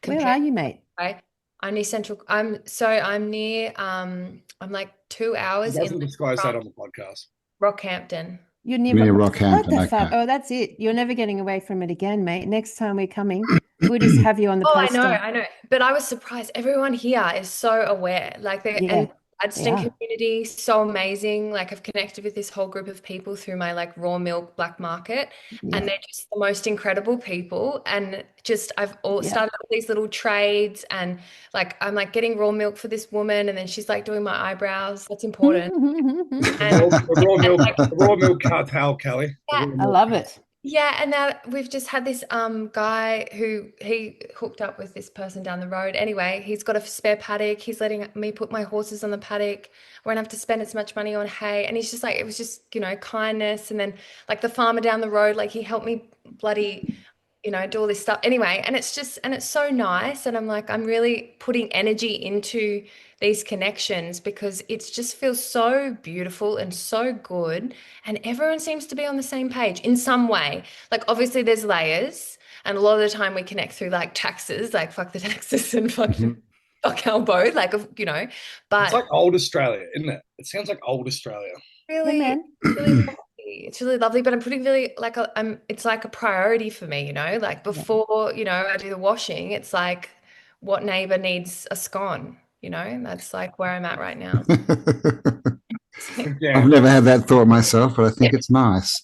Where are you, mate? I'm near Central. I'm near I'm like 2 hours He doesn't in disclose that from on the podcast. Rockhampton. You're Near near Rockhampton. What the Okay. fuck? Oh, that's it. You're never getting away from it again, mate. Next time we're coming, we'll just have you on the Oh, poster. I know. But I was surprised. Everyone here is so aware. Like Yeah, and Gladstone are. community, so amazing. Like I've connected with this whole group of people through my like raw milk black market, Yeah. and they're just the most incredible people. And just I've Yeah. started all these little trades, and like I'm like getting raw milk for this woman, and then she's like doing my eyebrows. That's important. The raw milk cartel, Kelly. Yeah. I love it. Yeah, and now we've just had this guy who he hooked up with this person down the road. Anyway, he's got a spare paddock. He's letting me put my horses on the paddock. I won't have to spend as much money on hay. And he's just like, it was just, kindness. And then like the farmer down the road, like he helped me bloody, do all this stuff. Anyway, and it's so nice. And I'm like, I'm really putting energy into these connections because it just feels so beautiful and so good. And everyone seems to be on the same page in some way. Like obviously there's layers, and a lot of the time we connect through like taxes, like fuck the taxes and fuck our boat, like but it's like old Australia, isn't it? It sounds like old Australia. Really, Yeah, man. really lovely. It's really lovely, but I'm putting really like it's like a priority for me, like before, I do the washing, it's like what neighbor needs a scone, that's like where I'm at right now. I've never had that thought myself, but I think it's nice.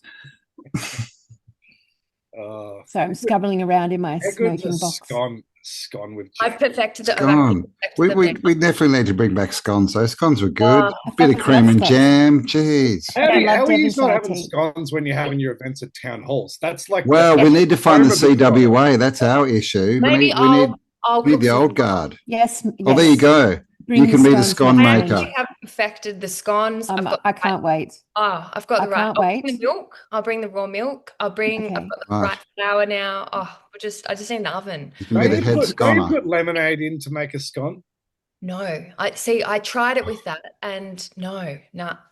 So I'm scubbling around in my smoking box. Scone with I've perfected it. Scone. We definitely need to bring back scones. Those scones were good. Bit of cream and jam. Jeez. How are you not having scones when you're having your events at town halls? That's like we need to find the CWA. That's our issue. Maybe we need the old guard. Yes. Oh, there you go. You can be the scone maker. I have perfected the scones. I can't wait. I've got the right. Can't wait. I'll bring the milk. I'll bring the raw milk. I've got the right flour now. I just need an oven. You can be the head sconer. Do you put lemonade in to make a scone? No, I tried it with that, and no,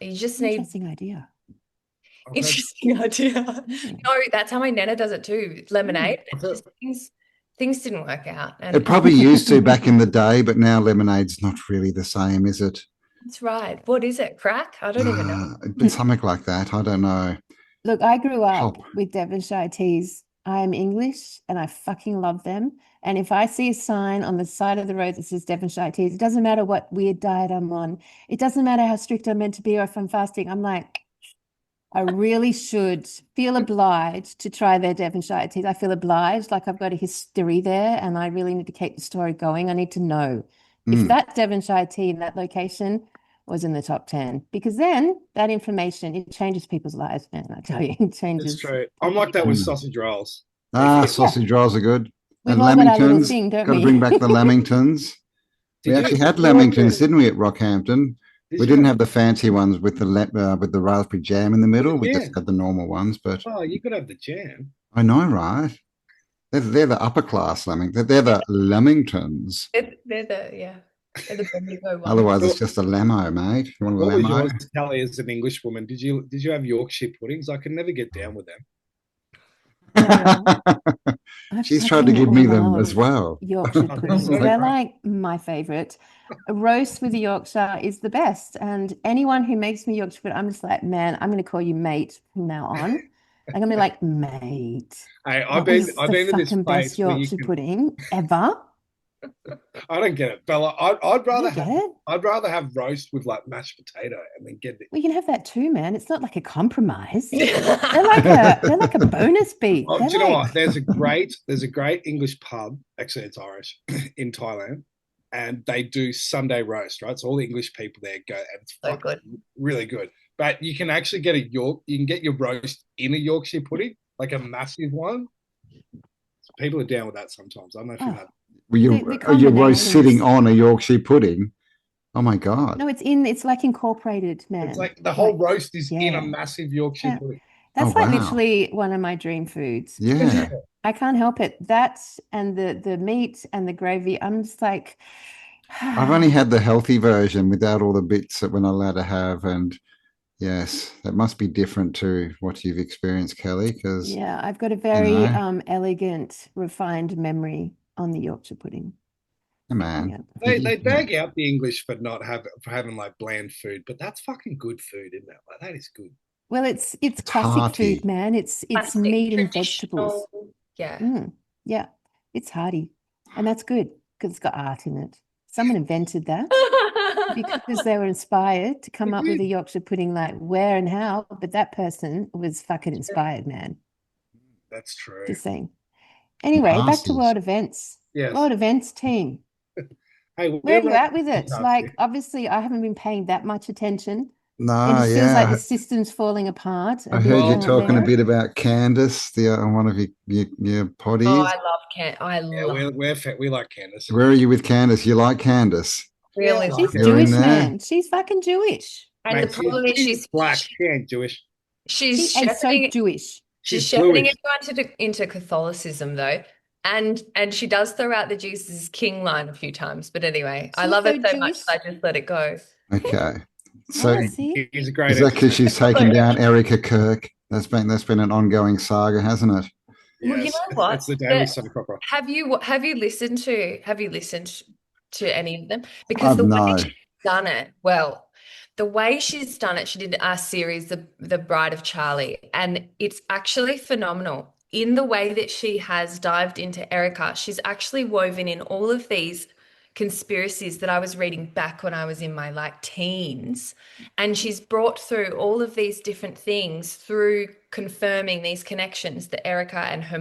you just need. Interesting idea. Interesting idea. No, that's how my nana does it too. Lemonade. Things didn't work out. And it probably used to back in the day, but now lemonade's not really the same, is it? That's right. What is it? Crack? I don't even know. But something like that. I don't know. Look, I grew up with Devonshire teas. I'm English and I fucking love them. And if I see a sign on the side of the road that says Devonshire teas, it doesn't matter what weird diet I'm on. It doesn't matter how strict I'm meant to be or if I'm fasting. I'm like, I really should feel obliged to try their Devonshire teas. I feel obliged, like I've got a history there and I really need to keep the story going. I need to know if that Devonshire tea in that location was in the top 10, because then that information, it changes people's lives, man. I tell you, it changes. It's true. I'm like that with sausage rolls. Sausage rolls are good. We've and all got our little Lamingtons, thing, don't got to we? bring back the Lamingtons. We actually had Lamingtons, didn't we, at Rockhampton? We didn't have the fancy ones with the raspberry jam in the middle. We just had the normal ones. But you could have the jam. I know, right? They're the upper class Lamingtons. They're the Lamingtons. They're the Bendigo ones. Otherwise, it's just a Lamo, mate. You want a What was Lamo? yours, Kelly, as an English woman? Did you have Yorkshire puddings? I can never get down with them. She's tried to give me them as well. Yorkshire puddings. They're like my favorite. A roast with a Yorkshire is the best. And anyone who makes me Yorkshire pudding, I'm just like, man, I'm going to call you mate from now on. I'm going to be like, mate. Hey, I've been to this place best Yorkshire pudding ever. I don't get it, Bella. I'd rather have roast with like mashed potato and then get it. We can have that too, man. It's not like a compromise. they're like a bonus beat. Do you know what? There's a great English pub. Actually, it's Irish in Thailand, and they do Sunday roast. Right, so all the English people there go, and it's so good, really good. But you can actually get you can get your roast in a Yorkshire pudding, like a massive one. So people are down with that sometimes. I don't know if you know. Your roast sitting on a Yorkshire pudding. Oh my God. No, it's like incorporated, man. It's like the whole roast is in a massive Yorkshire pudding. Oh, That's like wow. literally one of my dream foods. Yeah. I can't help it. That and the meat and the gravy, I'm just like, I've only had the healthy version without all the bits that we're not allowed to have. And yes, that must be different to what you've experienced, Kelly, because, yeah, I've got a you very know, elegant, refined memory on the Yorkshire pudding. man, Yeah. They yeah. bag out the English for not for having like bland food, but that's fucking good food, isn't it? Like that is good. Well, it's It's classic food, hearty. man. It's Classic, meat and vegetables. traditional. Yeah. Mm, yeah, it's hearty, and that's good because it's got art in it. Someone invented that because they were inspired to They come up with a did. Yorkshire pudding, like where and how, but that person was fucking inspired, man. That's true. Just saying. Some Anyway, back to pastas. world events. Yes. World events team. Hey, Where we're are you running at with a it? podcast Like, here. obviously, I haven't been paying that much attention. It No, just feels like the yeah. system's falling apart a I bit heard you Well, here and talking a there. bit about Candace, the one of your Oh, potties. I love Can. I yeah, love. we like Candace. Where are you with Candace? You like Candace? Yeah, Really I love like She's it. You're in Jewish, there? man. She's fucking Jewish. And the Mate, problem is she's black. She ain't Jewish. She she's is so shepherding Jewish. She's everyone bluish. into Catholicism though. And she does throw out the Jesus is King line a few times. But anyway, I She's love so it so much Jewish. that I just let it go. Okay. So Oh, see? He's a great is that because entertainer. she's taken down Erica Kirk? That's been an ongoing saga, hasn't it? Well, you Yes, know it's what? the daily soap opera. Have you listened to any of them? Because I've the way no. she's done it, well, the way she's done it, she did our series, The Bride of Charlie, and it's actually phenomenal. In the way that she has dived into Erica, she's actually woven in all of these conspiracies that I was reading back when I was in my like teens. And she's brought through all of these different things through confirming these connections that Erica and her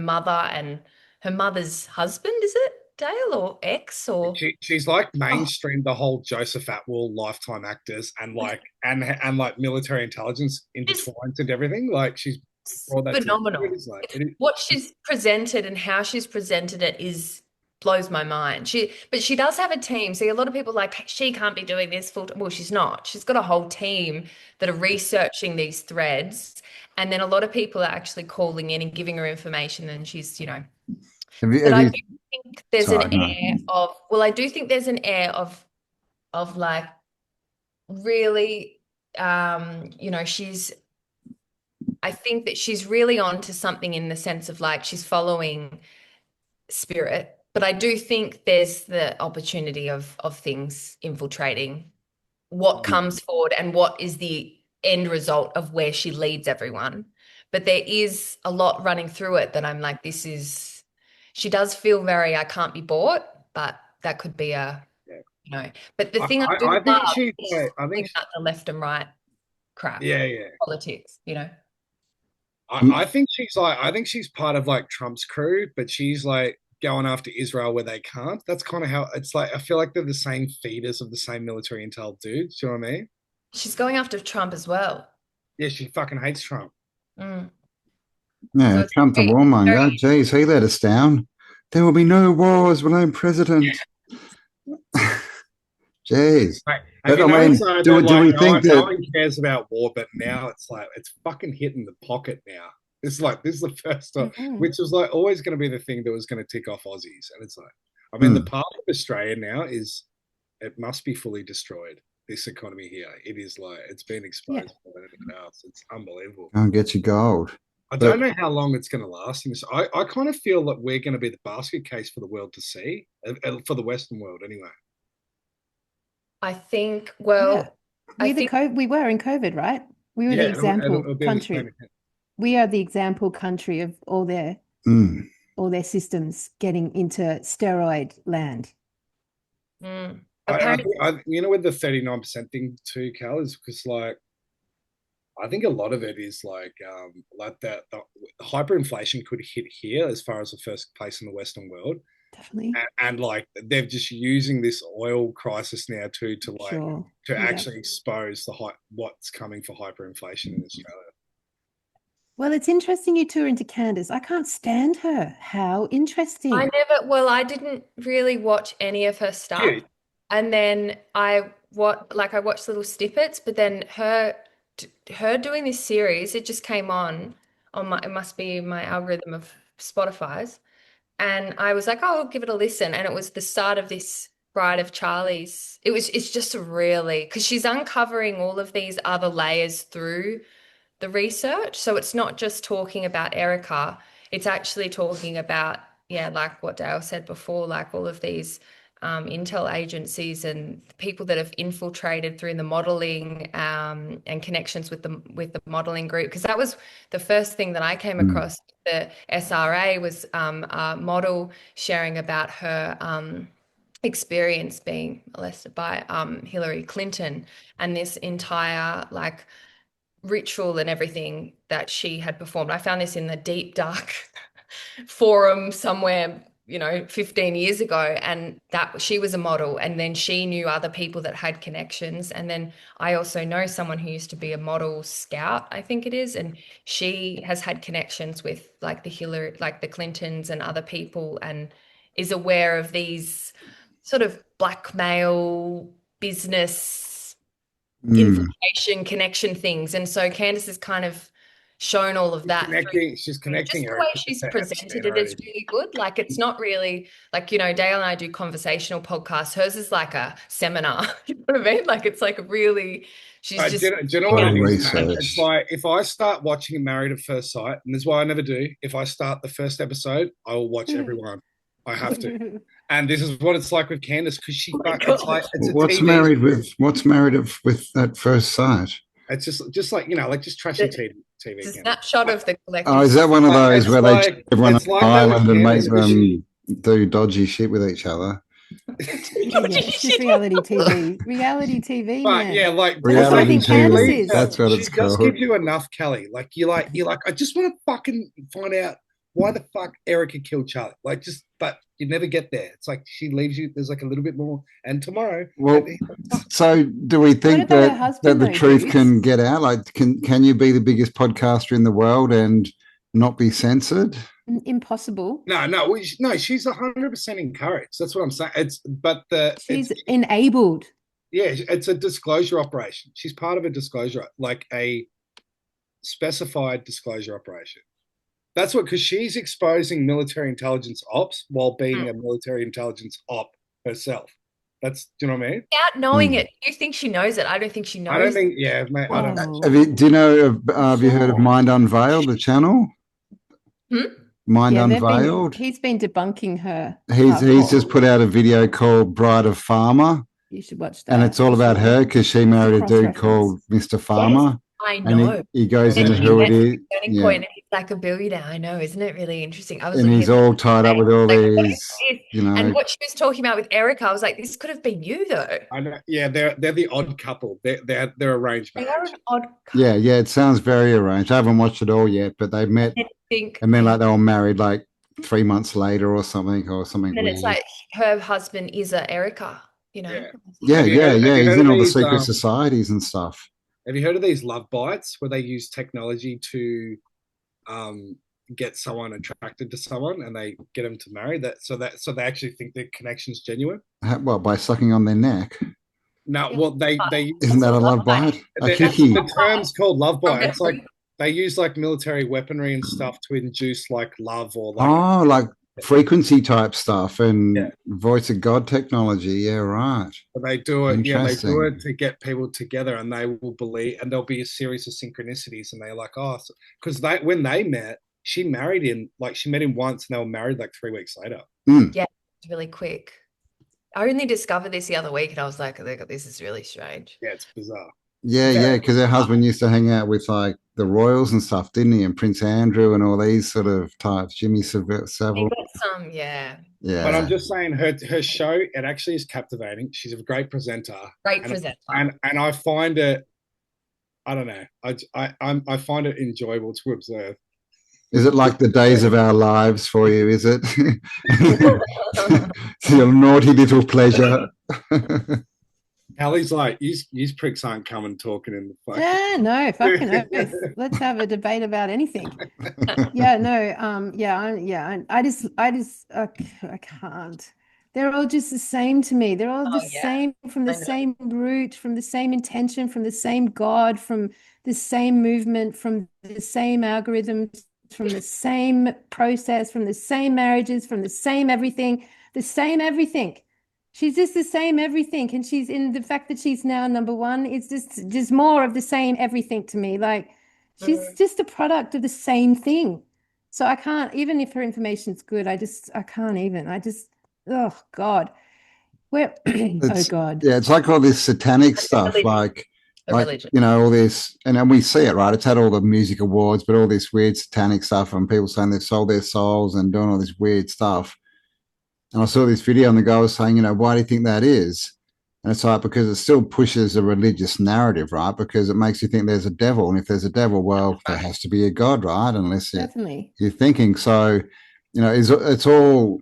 mother's husband, is it Dale or ex or She's like oh, mainstream the whole Joseph Atwell lifetime actors and like and like military intelligence it's intertwined and everything. Like she's brought that to it phenomenal. is like it, What she's presented and how she's presented it is blows my mind. But she does have a team. See, a lot of people like she can't be doing this full time. Well, she's not. She's got a whole team that are researching these threads. And then a lot of people are actually calling in and giving her information. And she's, Have you? but Have I you? do think there's an Sorry, no. air of, well, I do think there's an air of like really, I think that she's really on to something in the sense of like she's following spirit, but I do think there's the opportunity of things infiltrating what comes forward and what is the end result of where she leads everyone. But there is a lot running through it that I'm like, she does feel very, I can't be bought, but that could be yeah. But the thing I do I think love she's is like I think calling out the left and right crap, yeah. politics. Um, I think she's part of like Trump's crew, but she's like going after Israel where they can't. That's kind of how it's like. I feel like they're the same feeders of the same military intel dudes. Do you know what I mean? She's going after Trump as well. Yeah, she fucking hates Trump. Mm. So yeah, it's Trump the very, warmonger. Geez, he let us down. There will be no wars when I'm president. Jeez. Right. Have But you I noticed mean, though do, that do like we think no that? one cares about war, but now it's like it's fucking hitting the pocket now. This is the first time, Mhm. which was like always going to be the thing that was going to tick off Aussies, and it's like, I mean, the Hmm, part of Australia now is it must be fully destroyed. This economy here, it is like it's been Yeah. exposed more than anything else. It's unbelievable. go and get your gold. I But don't know how long it's going to last. I kind of feel that we're going to be the basket case for the world to see, for the Western world anyway. I think, Yeah. well, I We think we were in COVID, right? We were the Yeah, example it'll be the country. same. We are the example country of mm, all their systems getting into steroid land. I apparently, think with the 39% thing too, Cal, is because like I think a lot of it is like that the hyperinflation could hit here as far as the first place in the Western world, Definitely. and like they're just using this oil crisis now too to like Sure. to Yeah. actually expose what's coming for hyperinflation in Australia. Well, it's interesting you two are into Candace. I can't stand her. How interesting. I didn't really watch any of her stuff. Cute. And then I watched little snippets, but then her doing this series, it just came on. on my, it must be my algorithm of Spotify's. And I was like, oh, I'll give it a listen. And it was the start of this Bride of Charlie's. It's just really, because she's uncovering all of these other layers through the research. So it's not just talking about Erica, it's actually talking about, yeah, like what Dale said before, like all of these intel agencies and people that have infiltrated through the modeling and connections with the modeling group. Because that was the first thing that I came across. The SRA was a model sharing about her experience being molested by Hillary Clinton, and this entire like ritual and everything that she had performed. I found this in the deep dark forum somewhere, 15 years ago, and that she was a model, and then she knew other people that had connections, and then I also know someone who used to be a model scout, I think it is, and she has had connections with like the Clintons and other people, and is aware of these sort of blackmail business infiltration connection things. And so Candace has kind of shown all of that She's through just connecting the her way she's presented it is really good. Like it's not really like, Dale and I do conversational podcasts. Hers is like a seminar. You know what I mean? Like it's like really, she's just do you know what it is, man? research. It's like if I start watching Married at First Sight, and this is why I never do, if I start the first episode, I will watch everyone. I have to. And this is what it's like with Candace, because it's like it's What's a TV. married with at first sight? It's just like just trashy TV. It's a snapshot of the collective. Oh, is that one of those where they take everyone on like an island and make them do dodgy shit with each other? It's just reality TV. Reality TV, but man. yeah, like reality TV. That's what it's she called. Just gives you enough, Kelly. Like you're like, I just want to fucking find out why the fuck Erica killed Charlie. Like but you never get there. It's like she leaves you. There's like a little bit more. And tomorrow. Well, so do we think that the truth can get out? Like, can you be the biggest podcaster in the world and not be censored? Impossible. No. She's 100% encouraged. That's what I'm saying. She's enabled. Yeah, it's a disclosure operation. She's part of a disclosure, like a specified disclosure operation. That's because she's exposing military intelligence ops while being a military intelligence op herself. Do you know what I mean? Without knowing it. You think she knows it? I don't think she knows. I don't think, yeah, mate. I don't know. Have you heard of Mind Unveiled, the channel? Mind Unveiled. He's been debunking her. He's just put out a video called Bride of Farmer. You should watch that. And it's all about her because she married a dude called Mr. Farmer. Yes, I know. And he goes into who it is. Turning point, and he's like a billionaire. I know, isn't it really interesting? And he's all tied up with all these, And what she was talking about with Erica, I was like, this could have been you, though. I know. Yeah, they're the odd couple. They're arranged marriage. They are an odd couple. Yeah, it sounds very arranged. I haven't watched it all yet, but they met and then like they were married like 3 months later or something And weird. it's like her husband is a Erica, Yeah. He's in all the secret societies and stuff. Have you heard of these love bites where they use technology to get someone attracted to someone and they get them to marry so they actually think their connection's genuine? What, by sucking on their neck? No, well they isn't that a love bite? The term's called love bite. It's like they use like military weaponry and stuff to induce like love or like like frequency type stuff and voice of God technology. Yeah, right. But they do it. Yeah, they do it to get people together, and they will believe, and there'll be a series of synchronicities, and they're like, because when they met, she married him. Like she met him once, and they were married like 3 weeks later. Yeah, it's really quick. I only discovered this the other week, and I was like, this is really strange. Yeah, it's bizarre. Yeah, because her husband used to hang out with like the royals and stuff, didn't he? And Prince Andrew and all these sort of types, Jimmy Savile. Yeah. But I'm just saying, her show, it actually is captivating. She's a great presenter. And I find it, I don't know, I find it enjoyable to observe. Is it like the days of our lives for you? Is it? It's your naughty little pleasure. Allie's like, you pricks aren't coming talking in the fucking. Yeah, no, fucking oath. Let's have a debate about anything. I can't. They're all just the same to me. They're all the Oh, yeah. same, from the I know. same root, from the same intention, from the same God, from the same movement, from the same algorithms, from the same process, from the same marriages, from the same everything, the same everything. She's just the same everything. And she's in the fact that she's now number one, it's just more of the same everything to me. Like she's just a product of the same thing. So I can't, even if her information's good, I can't even. Oh God. Where oh It's God. yeah, it's like all this satanic stuff, religion. like A religion. all this, and then we see it, right? It's had all the music awards, but all this weird satanic stuff, and people saying they've sold their souls and doing all this weird stuff. And I saw this video, and the guy was saying, why do you think that is? And it's like, because it still pushes a religious narrative, right? Because it makes you think there's a devil, and if there's a devil, well, there has to be a God, right? Unless Definitely. you're thinking so. It's all,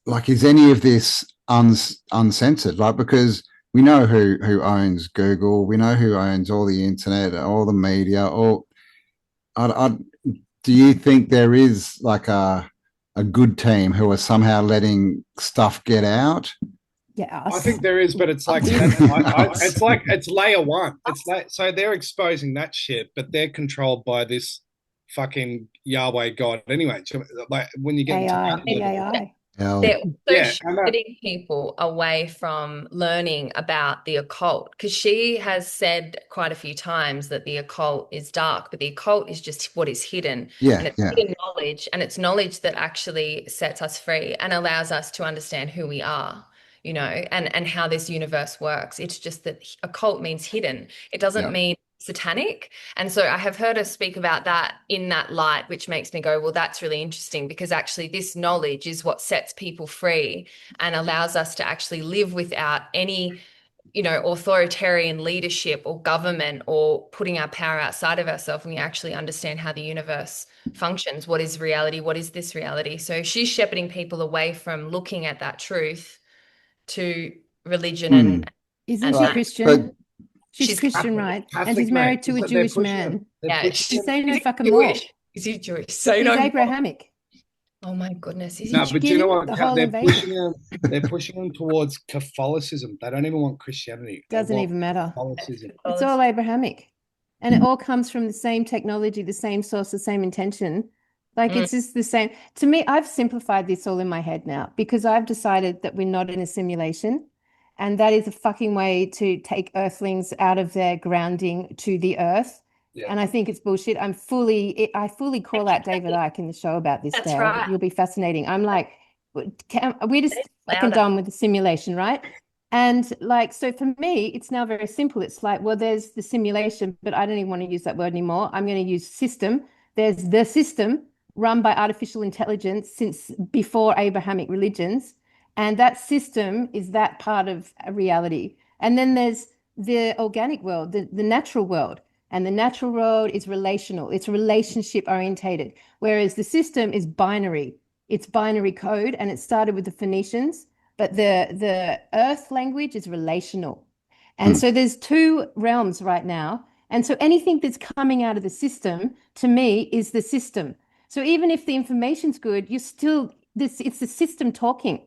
like, is any of this uncensored? Like, because we know who owns Google, we know who owns all the internet, all the media. All, do you think there is like a good team who are somehow letting stuff get out? Yeah. I think there is, but it's like it's layer one. It's like, so they're exposing that shit, but they're controlled by this fucking Yahweh God anyway. Like when you get into AI, that the level, AI. They're also yeah, and that, shepherding people away from learning about the occult, because she has said quite a few times that the occult is dark, but the occult is just what is hidden. Yeah, And it's yeah. hidden knowledge, and it's knowledge that actually sets us free and allows us to understand who we are, and how this universe works. It's just that occult means hidden. It doesn't mean satanic. And so I have heard her speak about that in that light, which makes me go, well, that's really interesting, because actually this knowledge is what sets people free and allows us to actually live without any, authoritarian leadership or government or putting our power outside of ourselves. And we actually understand how the universe functions. What is reality? What is this reality? So she's shepherding people away from looking at that truth to religion and Isn't she Right. Christian? She's she's Christian, right? And Catholic, she's mate. married to a They're Jewish pushing man. him. They're Yeah, pushing She's him. saying no is he fucking more. Jewish? Is he Jewish? Say He's no more. Abrahamic. Oh my goodness, is he No, Jewish? but do you know what? The whole They're invasion pushing him. They're pushing him towards Catholicism. They don't even want Christianity. They doesn't want even matter. Catholicism. It's all Abrahamic. And it all comes from the same technology, the same source, the same intention. Like it's just the same. To me, I've simplified this all in my head now, because I've decided that we're not in a simulation. And that is a fucking way to take earthlings out of their grounding to the earth. Yeah. And I think it's bullshit. I fully call out David Icke in the show about this, That's Dale. right. You'll be fascinating. I'm like, we're just fucking Louder. done with the simulation, right? And like, so for me, it's now very simple. It's like, well, there's the simulation, but I don't even want to use that word anymore. I'm going to use system. There's the system run by artificial intelligence since before Abrahamic religions. And that system is that part of a reality. And then there's the organic world, the natural world. And the natural world is relational. It's relationship orientated. Whereas the system is binary. It's binary code, and it started with the Phoenicians. But the earth language is relational. And so there's two realms right now. And so anything that's coming out of the system, to me, is the system. So even if the information's good, it's the system talking,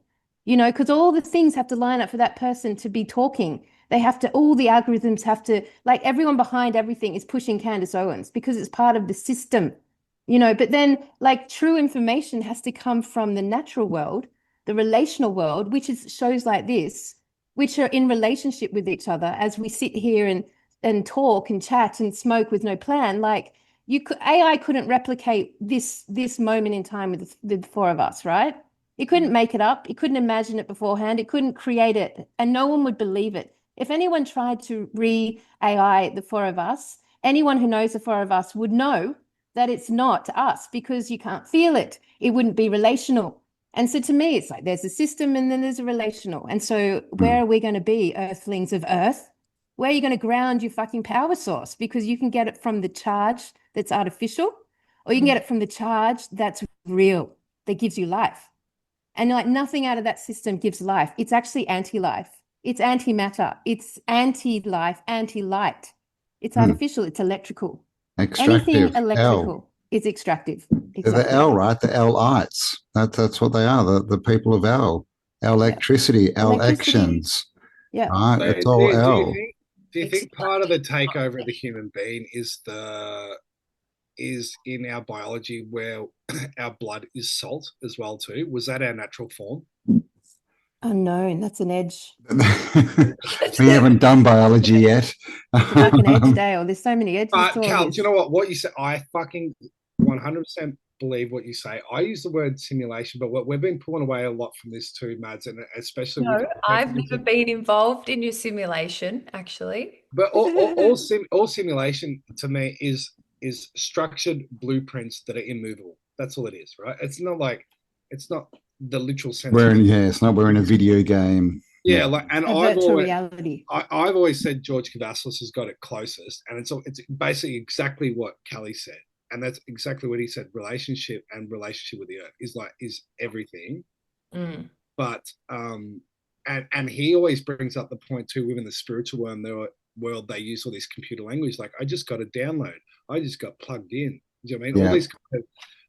because all the things have to line up for that person to be talking. All the algorithms have to, like everyone behind everything is pushing Candace Owens because it's part of the system, but then like true information has to come from the natural world, the relational world, which is shows like this, which are in relationship with each other as we sit here and talk and chat and smoke with no plan. Like AI couldn't replicate this moment in time with the four of us, right? It couldn't make it up. It couldn't imagine it beforehand. It couldn't create it, and no one would believe it. If anyone tried to re-AI the four of us, anyone who knows the four of us would know that it's not us, because you can't feel it. It wouldn't be relational. And so to me, it's like there's a system and then there's a relational. And so where are we going to be, earthlings of Earth? Where are you going to ground your fucking power source? Because you can get it from the charge that's artificial, or you can get it from the charge that's real, that gives you life. And like nothing out of that system gives life. It's actually anti-life. It's antimatter. It's anti-life, anti-light. It's artificial. It's electrical. Extractive. Anything electrical is extractive. They're the exactly. L, right? The Lites. That's what they are. The people of L. Electricity, L Electricity. actions. Yeah. Right? So It's all L. do you think part of the takeover of the human being is in our biology where our blood is salt as well too? Was that our natural form? Unknown. That's an edge. We haven't done biology yet. Like an edge, Dale. There's so many edges to all Cal, this. do you know what? What you said, I fucking 100% believe what you say. I use the word simulation, but what we've been pulling away a lot from this too, Mads, and especially No, with. I've never been involved in your simulation, actually. But all simulation to me is structured blueprints that are immovable. That's all it is, right? It's not the literal sense of it. It's not we're in a video game. Yeah, like, and A virtual reality. I've always said George Cavassos has got it closest, and it's basically exactly what Kelly said, and that's exactly what he said. Relationship with the earth is everything, but and he always brings up the point too within the spiritual world they use all this computer language. Like I just got a download, I just got plugged in. Do you know what I mean? Yeah. All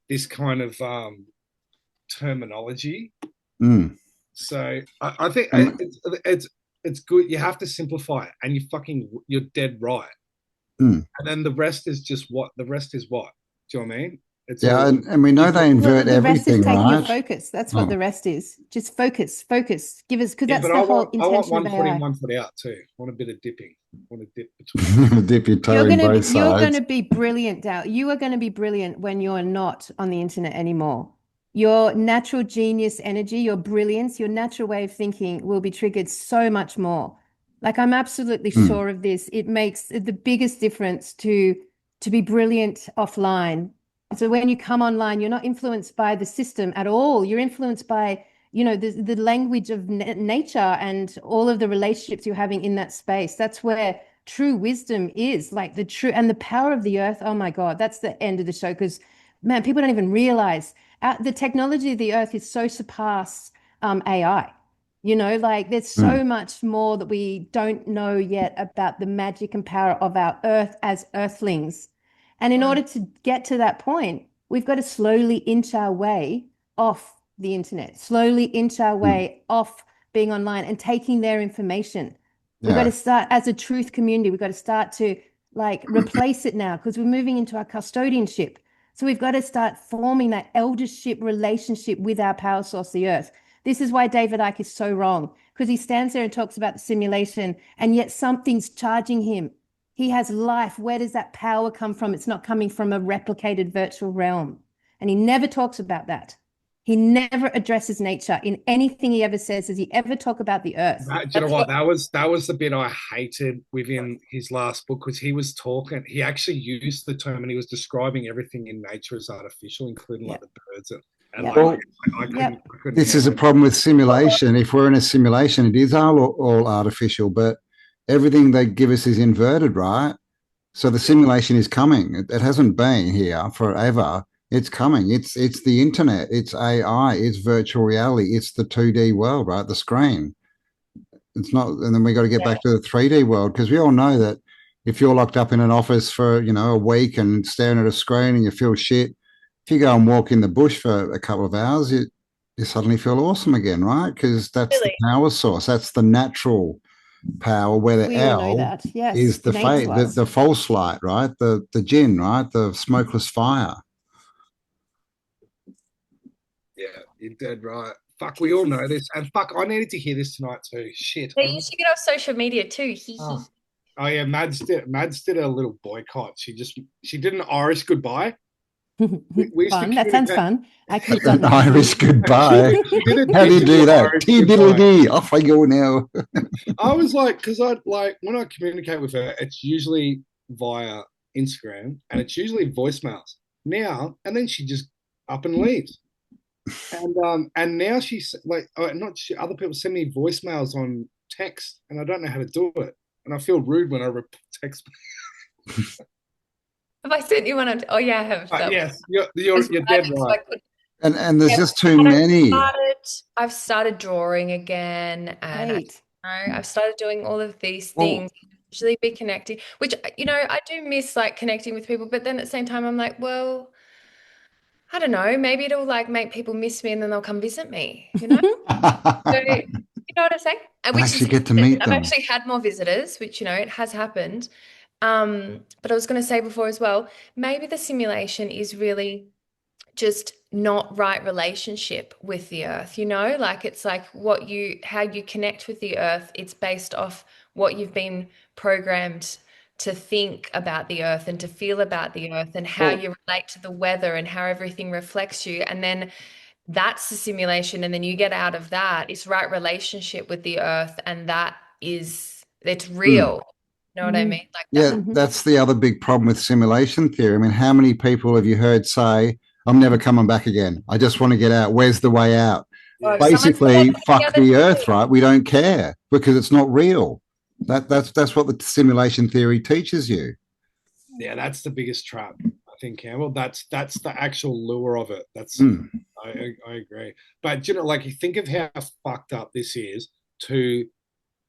this kind of terminology. Mm. So I think it's good. You have to simplify it, and you're dead right. Mm. And then the rest is just what the rest is. What do you know what I mean? It's Yeah, all, and we know they invert the rest is everything, taking your right? focus. That's what the rest is. Just focus. Give us, because yeah, that's but the whole I want intention of one foot in, AI. one foot out too. I want a bit of dipping. I want to dip between. Dip your toe in both You're sides. gonna be brilliant, Dal. You are gonna be brilliant when you're not on the internet anymore. Your natural genius energy, your brilliance, your natural way of thinking will be triggered so much more. Like I'm absolutely sure of this. It makes the biggest difference to be brilliant offline. So when you come online, you're not influenced by the system at all. You're influenced by, the language of nature and all of the relationships you're having in that space. That's where true wisdom is, like the true and the power of the earth. Oh my God, that's the end of the show. Because man, people don't even realize the technology of the earth is so surpassed AI. Like there's so much more that we don't know yet about the magic and power of our earth as earthlings. And in order to get to that point, we've got to slowly inch our way off the internet, slowly inch our way off being online and taking their information. We've got to start as a truth community. We've got to start to like replace it now because we're moving into our custodianship. So we've got to start forming that eldership relationship with our power source, the earth. This is why David Icke is so wrong, because he stands there and talks about the simulation, and yet something's charging him. He has life. Where does that power come from? It's not coming from a replicated virtual realm. And he never talks about that. He never addresses nature in anything he ever says. Does he ever talk about the earth? Do you know what? That was the bit I hated within his last book because he was talking. He actually used the term and he was describing everything in nature as artificial, including like the birds and like I couldn't. This is a problem with simulation. If we're in a simulation, it is all artificial, but everything they give us is inverted, right? So the simulation is coming. It hasn't been here forever. It's coming. It's the internet. It's AI. It's virtual reality. It's the 2D world, right? The screen. It's not, and then we got to get back to the 3D world because we all know that if you're locked up in an office for a week and staring at a screen and you feel shit, if you go and walk in the bush for a couple of hours, you suddenly feel awesome again, right? Because that's the power source. That's the natural power. Where the We all know L that. Yes, is the the false light, right? The jinn, right? The smokeless fire. Yeah, you're dead right. Fuck, we all know this, and fuck, I needed to hear this tonight too. Shit. So you should get off social media too. Oh yeah, Mads did a little boycott. She did an Irish goodbye. We fun. That sounds fun. I could have done An that. Irish goodbye. How do you do that? Tea diddly dee. Off I go now. I was like, because when I communicate with her, it's usually via Instagram and it's usually voicemails. Now and then she just up and leaves. And now she's like, other people send me voicemails on text, and I don't know how to do it, and I feel rude when I text. Have I sent you one? Oh yeah, I have. Yes, you're dead right. And there's just too many. I've started drawing again, and I've started doing all of these things. Usually be connecting, which I do miss like connecting with people, but then at the same time I'm like, well, I don't know, maybe it'll like make people miss me and then they'll come visit me, you know? So, you know what I'm saying? And And which is actually get to meet I've them. actually had more visitors, which, you know, it has happened. But I was going to say before as well, maybe the simulation is really just not right relationship with the earth, you know? Like it's like how you connect with the earth, it's based off what you've been programmed to think about the earth and to feel about the earth and how Well, you relate to the weather and how everything reflects you. And then that's the simulation. And then you get out of that, it's right relationship with the earth. And it's mm, real. You know what I mean? Like yeah, that. Mhm. that's the other big problem with simulation theory. I mean, how many people have you heard say, I'm never coming back again? I just want to get out. Where's the way out? Oh, Yeah. someone said that Basically, to me the fuck other the day. earth, right? We don't care because it's not real. That's what the simulation theory teaches you. Yeah, that's the biggest trap, I think, Campbell. That's the actual lure of it. Mm, I agree. But you know, like you think of how fucked up this is to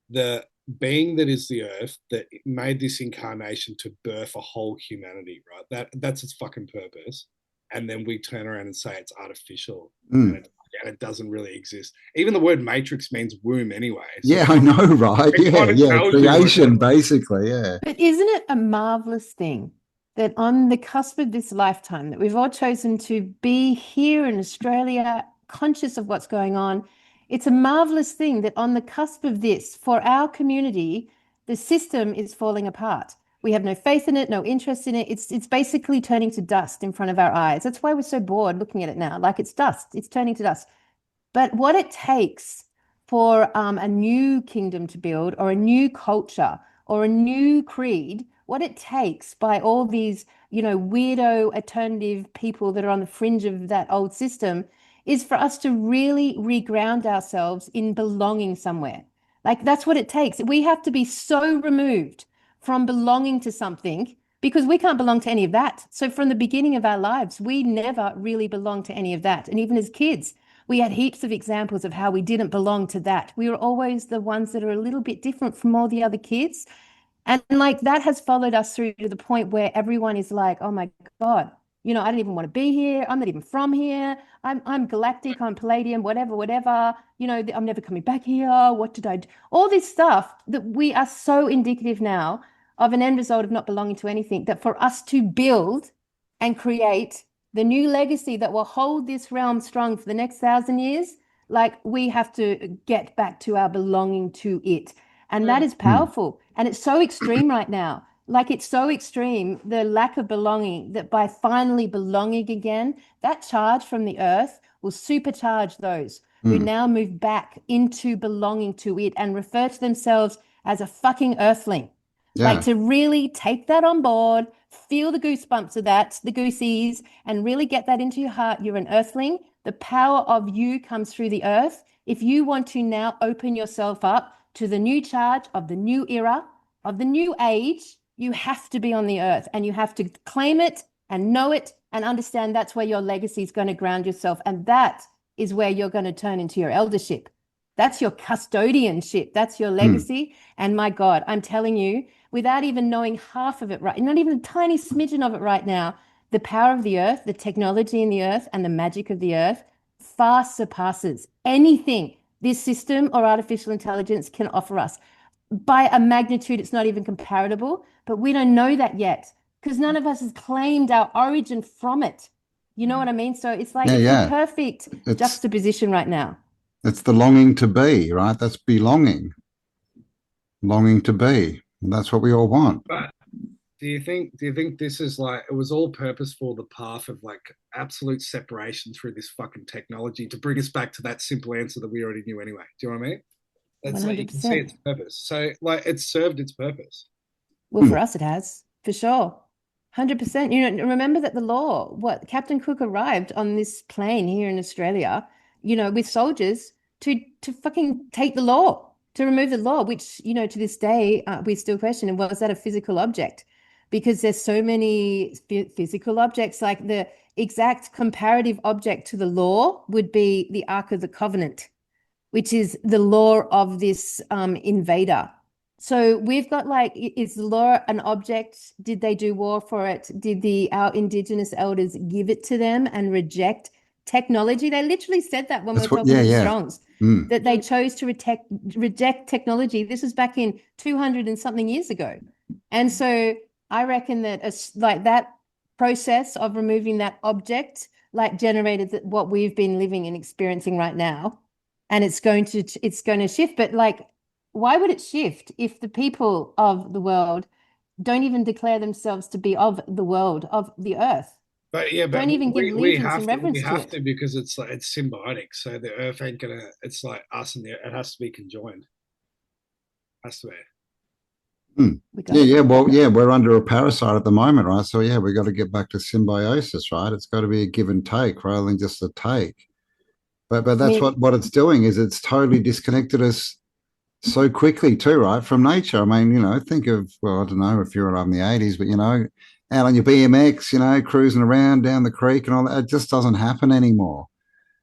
the being that is the earth that made this incarnation to birth a whole humanity, right? That's its fucking purpose. And then we turn around and say it's artificial and mm. it doesn't really exist. Even the word matrix means womb anyway. So Yeah, I know, right? it Yeah, kind of yeah. tells you what Creation, basically. Yeah. But isn't it a marvelous thing that on the cusp of this lifetime that we've all chosen to be here in Australia, conscious of what's going on? It's a marvelous thing that on the cusp of this, for our community, the system is falling apart. We have no faith in it, no interest in it. It's basically turning to dust in front of our eyes. That's why we're so bored looking at it now. Like it's dust. It's turning to dust. But what it takes for a new kingdom to build, or a new culture, or a new creed, what it takes by all these, weirdo alternative people that are on the fringe of that old system is for us to really reground ourselves in belonging somewhere. Like that's what it takes. We have to be so removed from belonging to something because we can't belong to any of that. So from the beginning of our lives, we never really belonged to any of that. And even as kids, we had heaps of examples of how we didn't belong to that. We were always the ones that are a little bit different from all the other kids. And like that has followed us through to the point where everyone is like, oh my God, I don't even want to be here. I'm not even from here. I'm galactic, I'm palladium, whatever, whatever. I'm never coming back here. What did I do? All this stuff that we are so indicative now of an end result of not belonging to anything, that for us to build and create the new legacy that will hold this realm strong for the next 1,000 years, like we have to get back to our belonging to it. And that is Mm. powerful. And it's so extreme right now. Like it's so extreme, the lack of belonging, that by finally belonging again, that charge from the earth will supercharge those who Mm. now move back into belonging to it and refer to themselves as a fucking earthling. Like Yeah. to really take that on board, feel the goosebumps of that, the goosies, and really get that into your heart. You're an earthling. The power of you comes through the earth. If you want to now open yourself up to the new charge of the new era, of the new age, you have to be on the earth and you have to claim it and know it and understand that's where your legacy is going to ground yourself. And that is where you're going to turn into your eldership. That's your custodianship. That's your Mm. legacy. And my God, I'm telling you, without even knowing half of it right, not even a tiny smidgen of it right now, the power of the earth, the technology in the earth, and the magic of the earth far surpasses anything this system or artificial intelligence can offer us. By a magnitude, it's not even comparable, but we don't know that yet because none of us has claimed our origin from it. You know what I mean? So it's like Yeah, it's the yeah. perfect It's juxtaposition right now. it's the longing to be, right? That's belonging, longing to be. And that's what we all want. but do you think this is like it was all purposeful, the path of like absolute separation through this fucking technology to bring us back to that simple answer that we already knew anyway? Do you know what I mean? That's like you can see 100%. its purpose. So like it's served its purpose. Well, Mm. for us, it has, for sure. 100%. Remember that the law, what Captain Cook arrived on this plane here in Australia, with soldiers to fucking take the law, to remove the law, which, to this day, we still question, and was that a physical object? Because there's so many physical objects, like the exact comparative object to the law would be the Ark of the Covenant, which is the law of this invader. So we've got like, is the law an object? Did they do war for it? Did our Indigenous elders give it to them and reject technology? They literally said that when we That's were what, talking yeah, to the yeah. Strongs, Mm. that they chose to reject technology. This was back in 200 and something years ago. And so I reckon that like that process of removing that object like generated what we've been living and experiencing right now. And it's going to shift. But like, why would it shift if the people of the world don't even declare themselves to be of the world, of the earth? But yeah, but Don't even give we allegiance and we reverence to have it. to because it's like it's symbiotic. So the earth ain't gonna. It's like us and it has to be conjoined. Has to be. Mm. Yeah, yeah. Well, yeah, we're under a parasite at the moment, right? So yeah, we got to get back to symbiosis, right? It's got to be a give and take rather than just a take. But that's what it's doing is it's totally disconnected us so quickly too, right? From nature. I mean, think of, well, I don't know if you're around the 80s, but out on your BMX, cruising around down the creek and all that, it just doesn't happen anymore.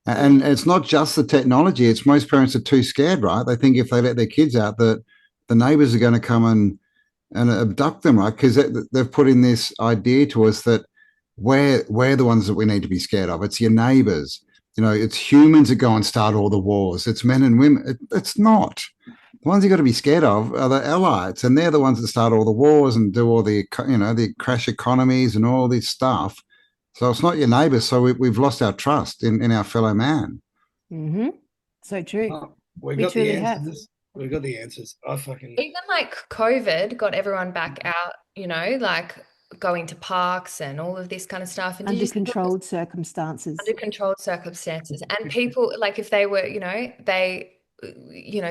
And it's not just the technology, it's most parents are too scared, right? They think if they let their kids out that the neighbors are going to come and abduct them, right? Because they've put in this idea to us that we're the ones that we need to be scared of. It's your neighbors. It's humans that go and start all the wars. It's men and women. It's not. The ones you got to be scared of are the allies, and they're the ones that start all the wars and do all the crash economies and all this stuff. So it's not your neighbors. So we've lost our trust in our fellow man. Mm-hmm. So true. Oh, we We got truly the have. answers. We got the answers. I fucking Even like COVID got everyone back out, like going to parks and all of this kind of stuff. And did Under you see controlled circumstances. under controlled circumstances? And people, like if they were, they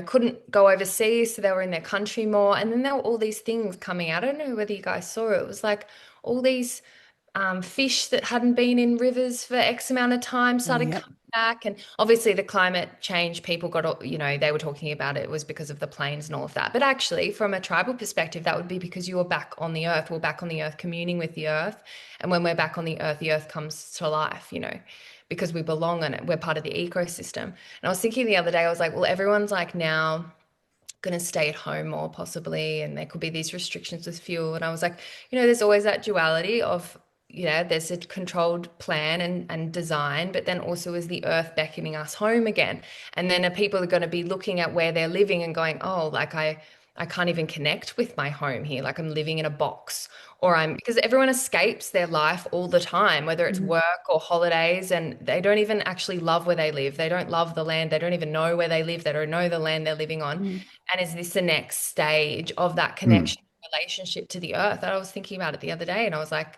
couldn't go overseas, so they were in their country more. And then there were all these things coming out. I don't know whether you guys saw it. It was like all these fish that hadn't been in rivers for X amount of time started coming back. And obviously the climate change, people got, they were talking about it was because of the planes and all of that. But actually from a tribal perspective, that would be because you were back on the earth. We're back on the earth communing with the earth. And when we're back on the earth comes to life, because we belong on it. We're part of the ecosystem. And I was thinking the other day, I was like, well, everyone's like now going to stay at home more possibly, and there could be these restrictions with fuel. And I was like, there's always that duality of, there's a controlled plan and design, but then also is the earth beckoning us home again. And then are people going to be looking at where they're living and going, oh, like I can't even connect with my home here. Like I'm living in a box, because everyone escapes their life all the time, whether it's work or holidays, and they don't even actually love where they live. They don't love the land. They don't even know where they live. They don't know the land they're living on. And is this the next stage of that connection, relationship to the earth? And I was thinking about it the other day and I was like,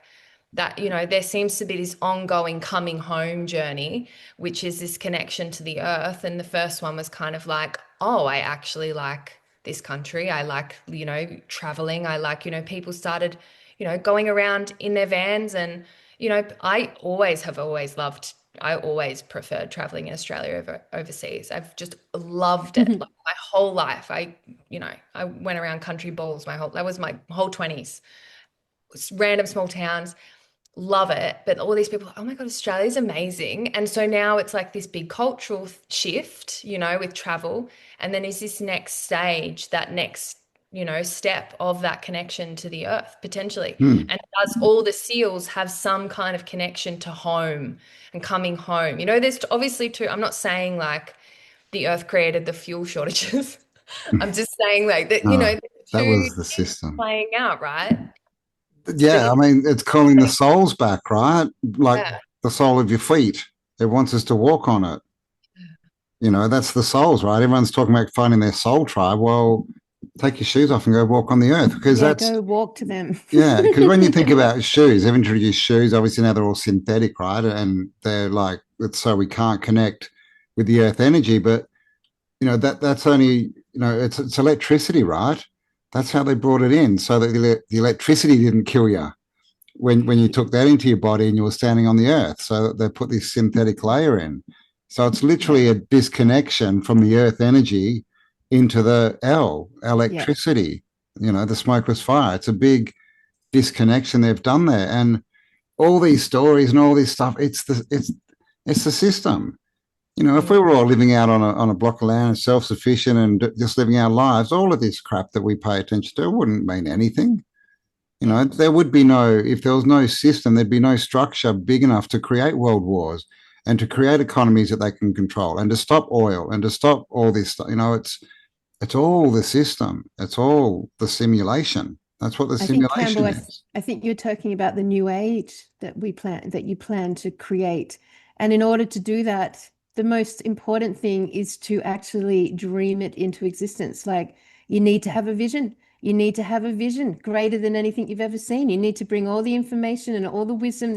that, there seems to be this ongoing coming home journey, which is this connection to the earth. And the first one was kind of like, oh, I actually like this country. I like, traveling. I like, people started, going around in their vans. And, I always preferred traveling in Australia over overseas. I've just loved it. Like my whole life. I went around country balls that was my whole 20s. Random small towns. Love it. But all these people, oh my God, Australia's amazing. And so now it's like this big cultural shift, with travel. And then is this next stage, that next, step of that connection to the earth potentially. And does all the seals have some kind of connection to home and coming home? There's obviously too, I'm not saying like the earth created the fuel shortages. I'm just saying like that, No, that two was the things system. playing out, right? Yeah, I mean, it's calling the souls back, right? Like Yeah. the sole of your feet. It wants us to walk on it. That's the souls, right? Everyone's talking about finding their soul tribe. Well, take your shoes off and go walk on the earth because go walk to them. yeah, because when you think about shoes, they've introduced shoes. Obviously now they're all synthetic, right? And they're like, it's so we can't connect with the earth energy. But that's only it's electricity, right? That's how they brought it in, so that the electricity didn't kill you when you took that into your body and you were standing on the earth. So they put this synthetic layer in. So it's literally a disconnection from the earth energy into the electricity. The smokeless fire. It's a big disconnection they've done there, and all these stories and all this stuff. It's the system. If we were all living out on a block of land, self-sufficient and just living our lives, all of this crap that we pay attention to wouldn't mean anything. There would be if there was no system, there'd be no structure big enough to create world wars and to create economies that they can control and to stop oil and to stop all this stuff. It's all the system. It's all the simulation. That's what the I think, Campbell, simulation is. I think you're talking about the new age that you plan to create. And in order to do that, the most important thing is to actually dream it into existence. Like you need to have a vision. You need to have a vision greater than anything you've ever seen. You need to bring all the information and all the wisdom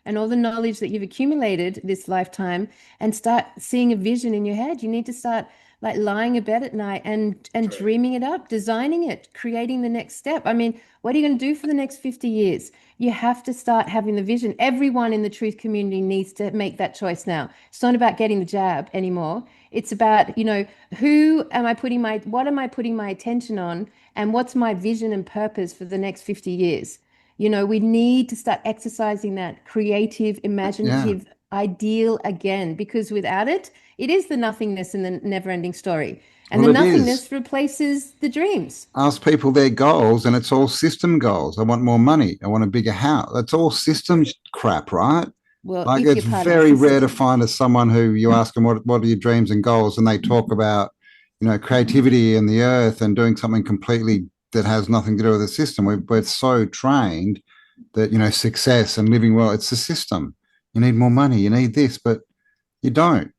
and all the knowledge that you've accumulated this lifetime and start seeing a vision in your head. You need to start like lying in bed at night and dreaming it up, designing it, creating the next step. I mean, what are you going to do for the next 50 years? You have to start having the vision. Everyone in the truth community needs to make that choice now. It's not about getting the jab anymore. It's about, what am I putting my attention on and what's my vision and purpose for the next 50 years? We need to start exercising that creative, imaginative ideal again, because without it, it is the nothingness and the never-ending story. And Well, the it is. nothingness replaces the dreams. Ask people their goals, and it's all system goals. I want more money. I want a bigger house. That's all systems crap, right? Well, Like if it's you're part of the very rare to system. find someone who you ask them what are your dreams and goals, and they talk about creativity in the earth and doing something completely that has nothing to do with the system. We're so trained that success and living well, it's the system. You need more money. You need this, but you don't.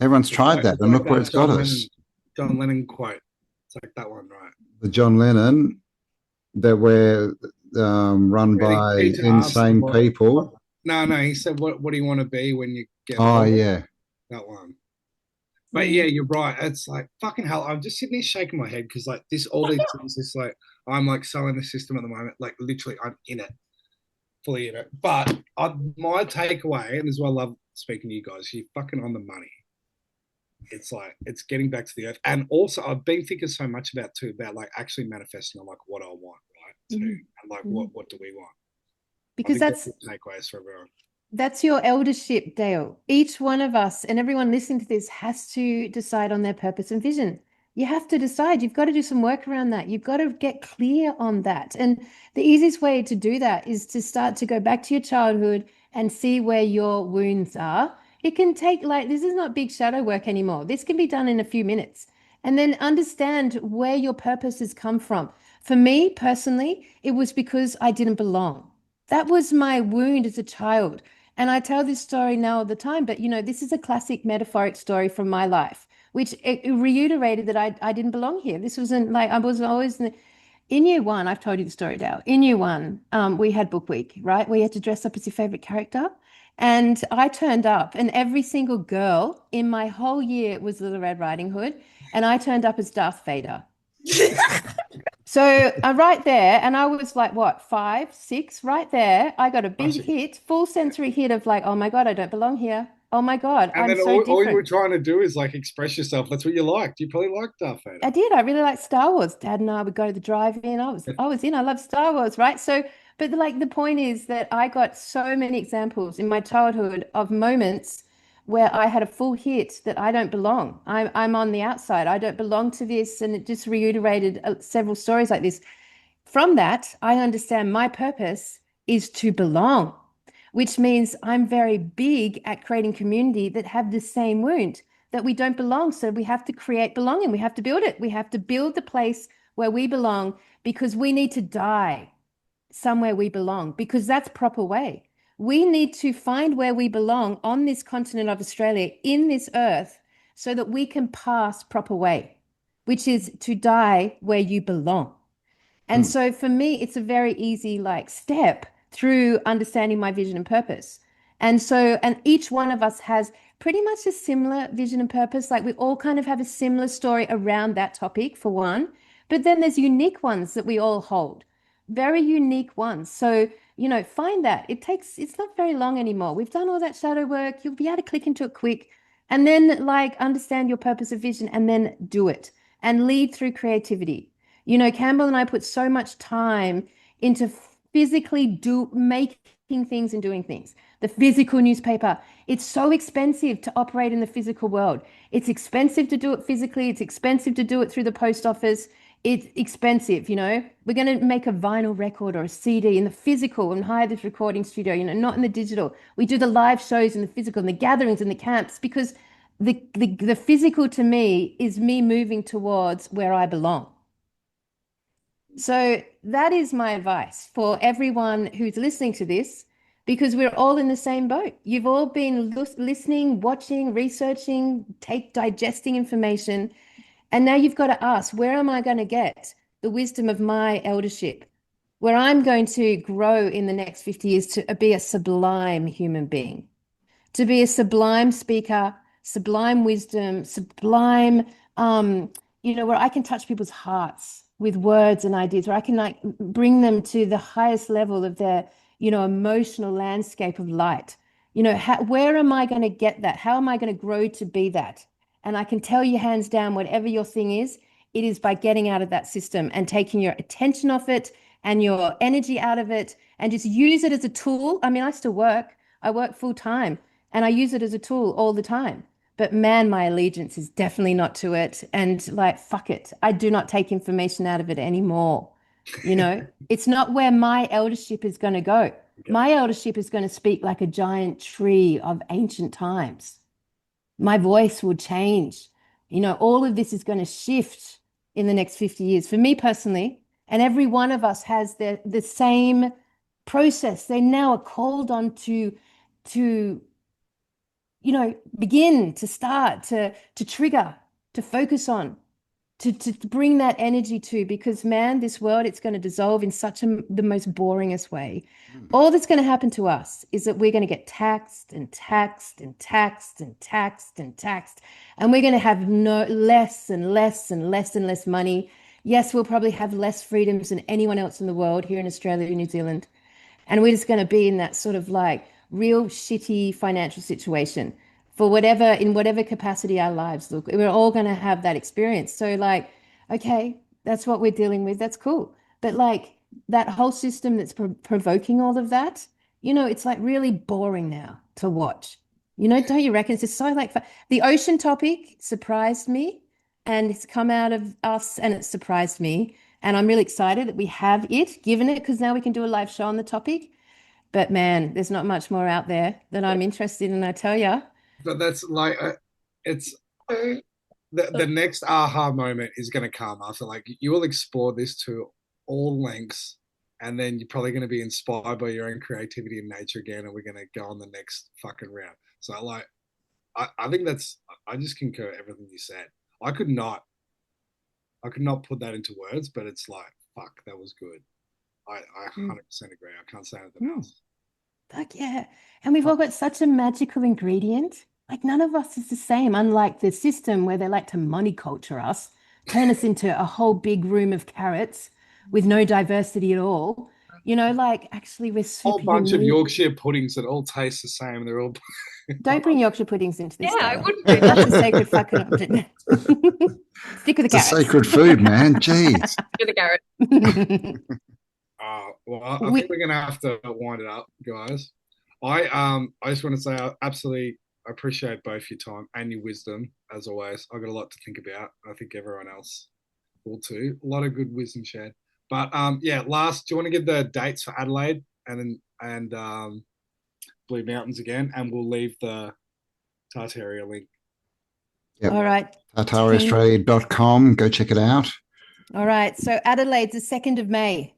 Everyone's tried that, and look where it's got us. John Lennon quote. It's like that one, right? The John Lennon that we're run by insane people. No, he said, "What do you want to be when you get Oh, older?" yeah. That one. But yeah, you're right. It's like fucking hell. I'm just sitting here shaking my head because like all these things. It's like I'm like selling the system at the moment. Like literally, I'm in it, fully in it. But my takeaway, and this is why I love speaking to you guys. You're fucking on the money. It's like it's getting back to the earth, and also I've been thinking so much about like actually manifesting on like what I want, right? Too, and like what do we want? Because that's takeaways for everyone. That's your eldership, Dale. Each one of us and everyone listening to this has to decide on their purpose and vision. You have to decide. You've got to do some work around that. You've got to get clear on that. And the easiest way to do that is to start to go back to your childhood and see where your wounds are. It can take this is not big shadow work anymore. This can be done in a few minutes. And then understand where your purpose has come from. For me personally, it was because I didn't belong. That was my wound as a child. And I tell this story now all the time, but this is a classic metaphoric story from my life, which it reiterated that I didn't belong here. This wasn't like I was always in year one. I've told you the story, Dale. In year one, we had book week, right? We had to dress up as your favorite character. And I turned up, and every single girl in my whole year was Little Red Riding Hood, and I turned up as Darth Vader. So right there, and I was like, what, 5, 6, right there. I got a big hit, full sensory hit of like, oh my God, I don't belong here. Oh my God, and I'm then so all you were different. trying to do is like express yourself. That's what you liked. You probably liked Darth Vader. I did. I really liked Star Wars. Dad and I would go to the drive-in. I was in. I love Star Wars, right? So, but like the point is that I got so many examples in my childhood of moments where I had a full hit that I don't belong. I'm on the outside. I don't belong to this, and it just reiterated several stories like this. From that, I understand my purpose is to belong, which means I'm very big at creating community that have the same wound, that we don't belong. So we have to create belonging. We have to build it. We have to build the place where we belong because we need to die somewhere we belong, because that's proper way. We need to find where we belong on this continent of Australia, in this earth, so that we can pass proper way, which is to die where you belong. And so for me, it's a very easy step through understanding my vision and purpose. And each one of us has pretty much a similar vision and purpose. Like we all kind of have a similar story around that topic for one, but then there's unique ones that we all hold, very unique ones. So, find that. It's not very long anymore. We've done all that shadow work. You'll be able to click into it quick and then understand your purpose of vision and then do it and lead through creativity. Campbell and I put so much time into physically making things and doing things. The physical newspaper. It's so expensive to operate in the physical world. It's expensive to do it physically. It's expensive to do it through the post office. It's expensive, you know. We're going to make a vinyl record or a CD in the physical and hire this recording studio, you know, not in the digital. We do the live shows in the physical and the gatherings and the camps because the physical to me is me moving towards where I belong. So that is my advice for everyone who's listening to this, because we're all in the same boat. You've all been listening, watching, researching, digesting information. And now you've got to ask, where am I going to get the wisdom of my eldership? Where I'm going to grow in the next 50 years to be a sublime human being, to be a sublime speaker, sublime wisdom, sublime, where I can touch people's hearts with words and ideas, where I can like bring them to the highest level of their, emotional landscape of light. Where am I going to get that? How am I going to grow to be that? And I can tell you hands down, whatever your thing is, it is by getting out of that system and taking your attention off it and your energy out of it and just use it as a tool. I mean, I work full time and I use it as a tool all the time. But man, my allegiance is definitely not to it. And like, fuck it. I do not take information out of it anymore. It's not where my eldership is going to go. My eldership is going to speak like a giant tree of ancient times. My voice will change. All of this is going to shift in the next 50 years for me personally. And every one of us has the same process. They now are called on to begin, to start, to trigger, to focus on, to bring that energy to, because man, this world, it's going to dissolve in the most boringest way. All that's going to happen to us is that we're going to get taxed and taxed and taxed and taxed and taxed, and we're going to have less and less and less and less money. Yes, we'll probably have less freedoms than anyone else in the world here in Australia and New Zealand. And we're just going to be in that sort of like real shitty financial situation in whatever capacity our lives look. We're all going to have that experience. So like, okay, that's what we're dealing with. That's cool. But like that whole system that's provoking all of that, it's like really boring now to watch. Don't you reckon? It's just so like the ocean topic surprised me, and it's come out of us and it surprised me. And I'm really excited that we have given it, because now we can do a live show on the topic. But man, there's not much more out there that I'm interested in, I tell you. But that's like, it's the next aha moment is going to come after, like, you will explore this to all lengths, and then you're probably going to be inspired by your own creativity and nature again, and we're going to go on the next fucking round. So like, I think I just concur everything you said. I could not put that into words, but it's like, fuck, that was good. I 100% agree. I can't say anything else. Fuck yeah. And we've all got such a magical ingredient. Like none of us is the same, unlike the system where they like to money culture us, turn us into a whole big room of carrots with no diversity at all. Like actually we're super Whole bunch unique. of Yorkshire puddings that all taste the same. They're all Don't bring Yorkshire puddings into this. Yeah, I Darla. wouldn't do That's that. a sacred fucking object. Stick with the It's a carrots. sacred food, man. Jeez. Do the carrot. well, I think we're gonna have to wind it up, guys. I just want to say I absolutely appreciate both your time and your wisdom, as always. I've got a lot to think about. I think everyone else will too. A lot of good wisdom shared. But yeah, last, do you want to give the dates for Adelaide and Blue Mountains again? And we'll leave the Tartaria link. Yep. All right. TartariaAustralia.com. Go check it out. All right. So Adelaide's the 2nd of May.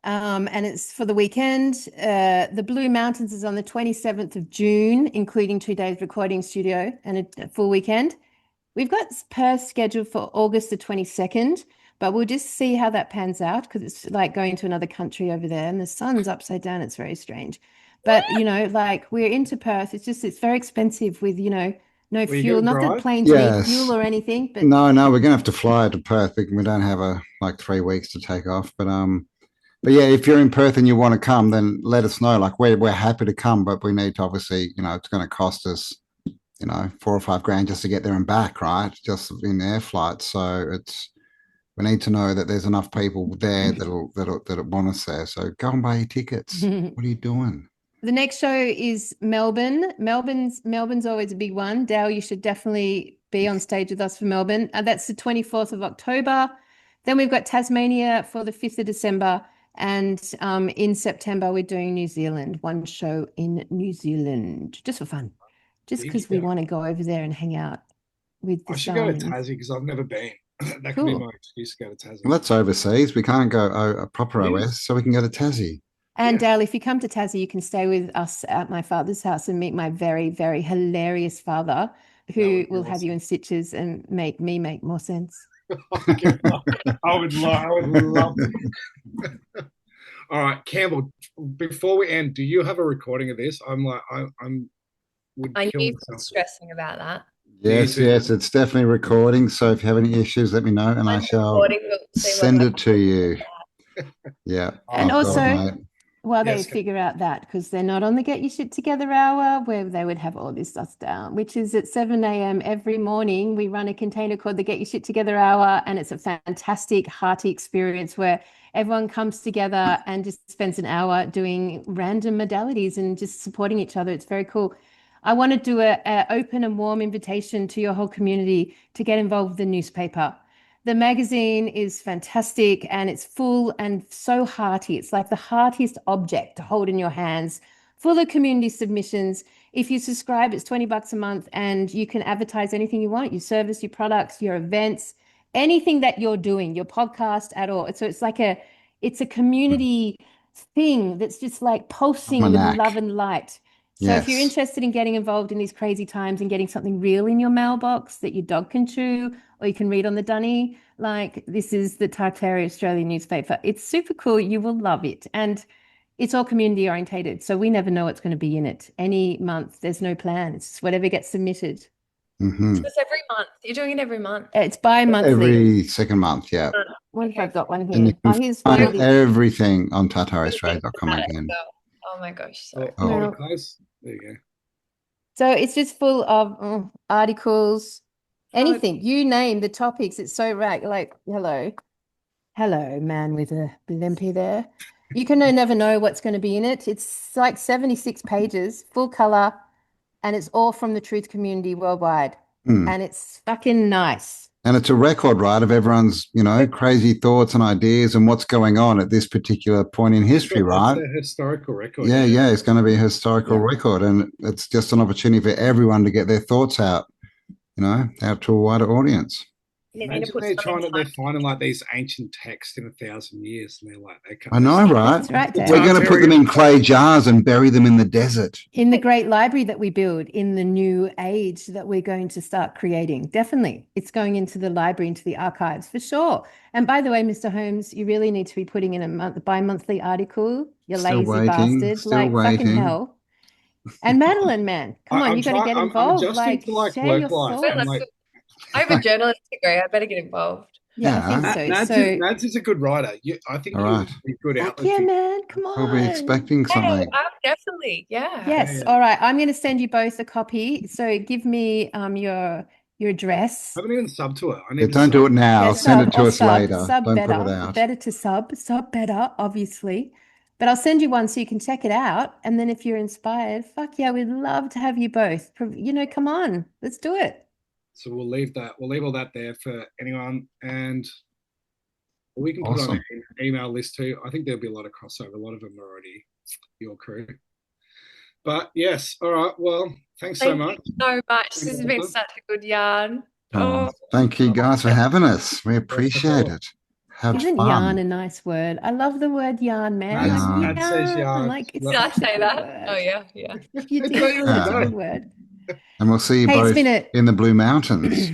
And it's for the weekend. The Blue Mountains is on the 27th of June, including 2 days recording studio and a full weekend. We've got Perth scheduled for August the 22nd, but we'll just see how that pans out, because it's like going to another country over there and the sun's upside down. It's very strange. But, like we're into Perth. It's very expensive with, no fuel. Not that planes need fuel or anything. But no, we're going to have to fly to Perth. We don't have 3 weeks to take off. But yeah, if you're in Perth and you want to come, then let us know. Like we're happy to come, but we need to obviously, it's going to cost us, $4 or $5 grand just to get there and back, right? Just in air flights. So we need to know that there's enough people there that want us there. So go and buy your tickets. What are you doing? The next show is Melbourne. Melbourne's always a big one. Dale, you should definitely be on stage with us for Melbourne. That's the 24th of October. Then we've got Tasmania for the 5th of December. And in September, we're doing New Zealand, one show in New Zealand, just for fun, just because we want to go over there and hang out with the I should go to Starlings. Tassie because I've never been. That could be Cool. my excuse to go to Tassie. Well, that's overseas. We can't go a proper It OS, is. so we can go to Tassie. And Yeah. Dale, if you come to Tassie, you can stay with us at my father's house and meet my very, very hilarious father, who will have you in stitches and make me make more sense. I would love to. All right, Campbell, before we end, do you have a recording of this? I'm would I kill knew you were myself. stressing about that. Yes, yes, it's definitely recording. So if you have any issues, let me know, and I shall Recording, we'll see send whether it to you. Yeah. And I've got also, it, mate. while Yes, they figure out that, because they're not on the Get Your Shit Together hour, where they would have all this stuff down, which is at 7 a.m. every morning. We run a container called the Get Your Shit Together hour, and it's a fantastic, hearty experience where everyone comes together and just spends an hour doing random modalities and just supporting each other. It's very cool. I want to do a open and warm invitation to your whole community to get involved with the newspaper. The magazine is fantastic and it's full and so hearty. It's like the heartiest object to hold in your hands, full of community submissions. If you subscribe, it's $20 a month and you can advertise anything you want, your service, your products, your events, anything that you're doing, your podcast at all. So it's like it's a community thing that's just like pulsing with Almanac. love and light. So if you're Yes. interested in getting involved in these crazy times and getting something real in your mailbox that your dog can chew or you can read on the dunny, like this is the Tartaria Australia newspaper. It's super cool. You will love it. And it's all community orientated. So we never know what's going to be in it. Any month, there's no plan. It's whatever gets submitted. Mm-hmm. So it's every month. You're doing it every month. It's bi-monthly. Every second month, yeah. What if I've got one And here? you can Here's one of find these. everything on tartariaustralia.com again. Oh my gosh. Oh, Sorry. hold Well, it close. There you go. So it's just full of articles, Oh, anything, you name the topics. It's so right. Like, hello, man with a blimpy there. You can never know what's going to be in it. It's like 76 pages, full color, and it's all from the truth community worldwide. Mm. And it's fucking nice. And it's a record, right, of everyone's, crazy thoughts and ideas and what's going on at this particular point in history, right? It's a historical record. Yeah, it's going to be a historical record, and it's just an opportunity for everyone to get their thoughts out, out to a wider audience. Imagine they're finding like these ancient texts in 1,000 years, and they're like, I know, right? That's right, Dave. We're going to put them in clay jars and bury them in the desert. In the great library that we build in the new age that we're going to start creating. Definitely. It's going into the library, into the archives for sure. And by the way, Mr. Holmes, you really need to be putting in a bi-monthly article. You lazy bastard. Like fucking hell. And Madeline, man, come on, you got to get involved. I'm like share your work life. thoughts. I have a journalist degree. I better get involved. Yeah, I think so. Mads is a good writer. I think you'll be good out. Yeah, man, come on. We'll be expecting something. Definitely, yeah. Yes, all right. I'm going to send you both a copy. So give me your address. I haven't even subbed to it. Don't do it now. Yeah, send it to us later. Sub Don't better. put it out. Better to sub better, obviously. But I'll send you one so you can check it out. And then if you're inspired, fuck yeah, we'd love to have you both. Come on, let's do it. So we'll leave that. We'll leave all that there for anyone, and we can put on an email list too. I think there'll be a lot of crossover. A lot of them are already your crew. But yes, all right. Well, thanks so much. Thank you so much. This has been such a good yarn. Thank you guys for having us. We appreciate it. Isn't yarn a nice word? I love the word yarn, man. Matt says yarn. Did I say that? Oh yeah. You did. It's a good word. And we'll see you both in the Blue Mountains.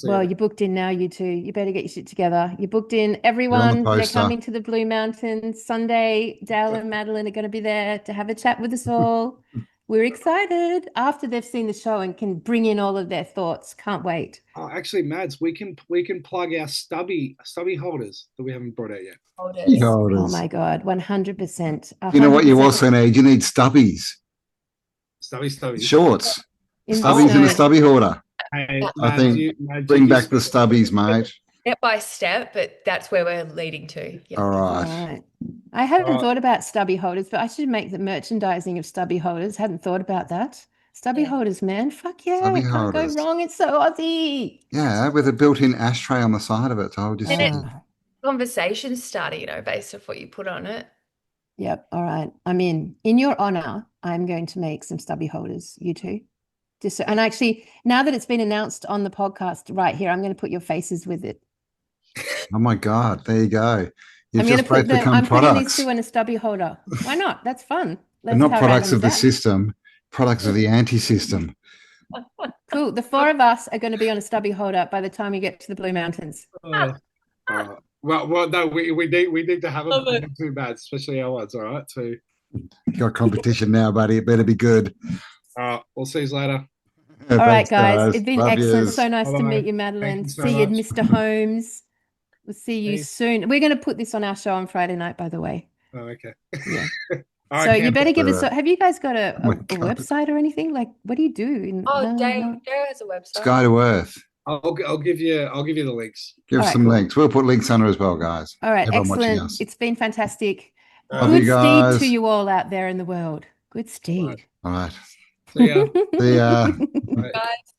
Well, you're booked in now, you two. You better get your shit together. You're booked in. Everyone, they're coming to the Blue Mountains Sunday. Dale and Madeline are going to be there to have a chat with us all. We're excited after they've seen the show and can bring in all of their thoughts. Can't wait. Oh, actually, Mads, we can plug our stubby holders that we haven't brought out yet. Holders. Oh my God, 100%. You know what you also need? You need stubbies. Stubbies. Shorts. Stubbies in the stubby hoarder. Hey, I think bring back the stubbies, mate. step by step, but that's where we're leading to. Yeah. All All right. right. I hadn't Right. thought about stubby holders, but I should make the merchandising of stubby holders. Hadn't thought about that. Stubby Yeah. holders, man. Fuck yeah. Stubby Can't go holders. wrong. It's so Aussie. Yeah, with a built-in ashtray on the side of it. So I'll just And it's Ah, conversation starter, based off what you put on it. yep. All right. I'm in. In your honor, I'm going to make some stubby holders, you two. Just and actually, now that it's been announced on the podcast right here, I'm going to put your faces with it. oh my God, there you go. You've I'm going to just both put them. become I'm putting these products. two in a stubby holder. Why not? That's fun. They're Let's not how products random of the is that? system, products of the anti-system. Cool. The four of us are going to be on a stubby holder by the time we get to the Blue Mountains. All right. Well, no, we need to have them. Not too bad, especially our ones. All right. So, Got competition now, buddy. It better be good. we'll see you later. All right, Thanks, guys. It's been Love excellent. yous. So nice to Bye-bye. meet you, Thank Madeline. you so See you, much. Mr. Holmes. We'll see you Peace. soon. We're going to put this on our show on Friday night, by the way. Oh, okay. Yeah. All So right, you Cam. better give us. Have you guys got Oh my a God. website or anything? Like, what do you do? Oh, Dale has a website. Sky to Earth. I'll give you the links. Give All us right, some cool. links. We'll put links under as well, guys. All right, Everyone watching excellent. us. It's been fantastic. Love Good you steed guys. to you all out there in the world. Good steed. All right. See ya. See ya. Bye. Guys.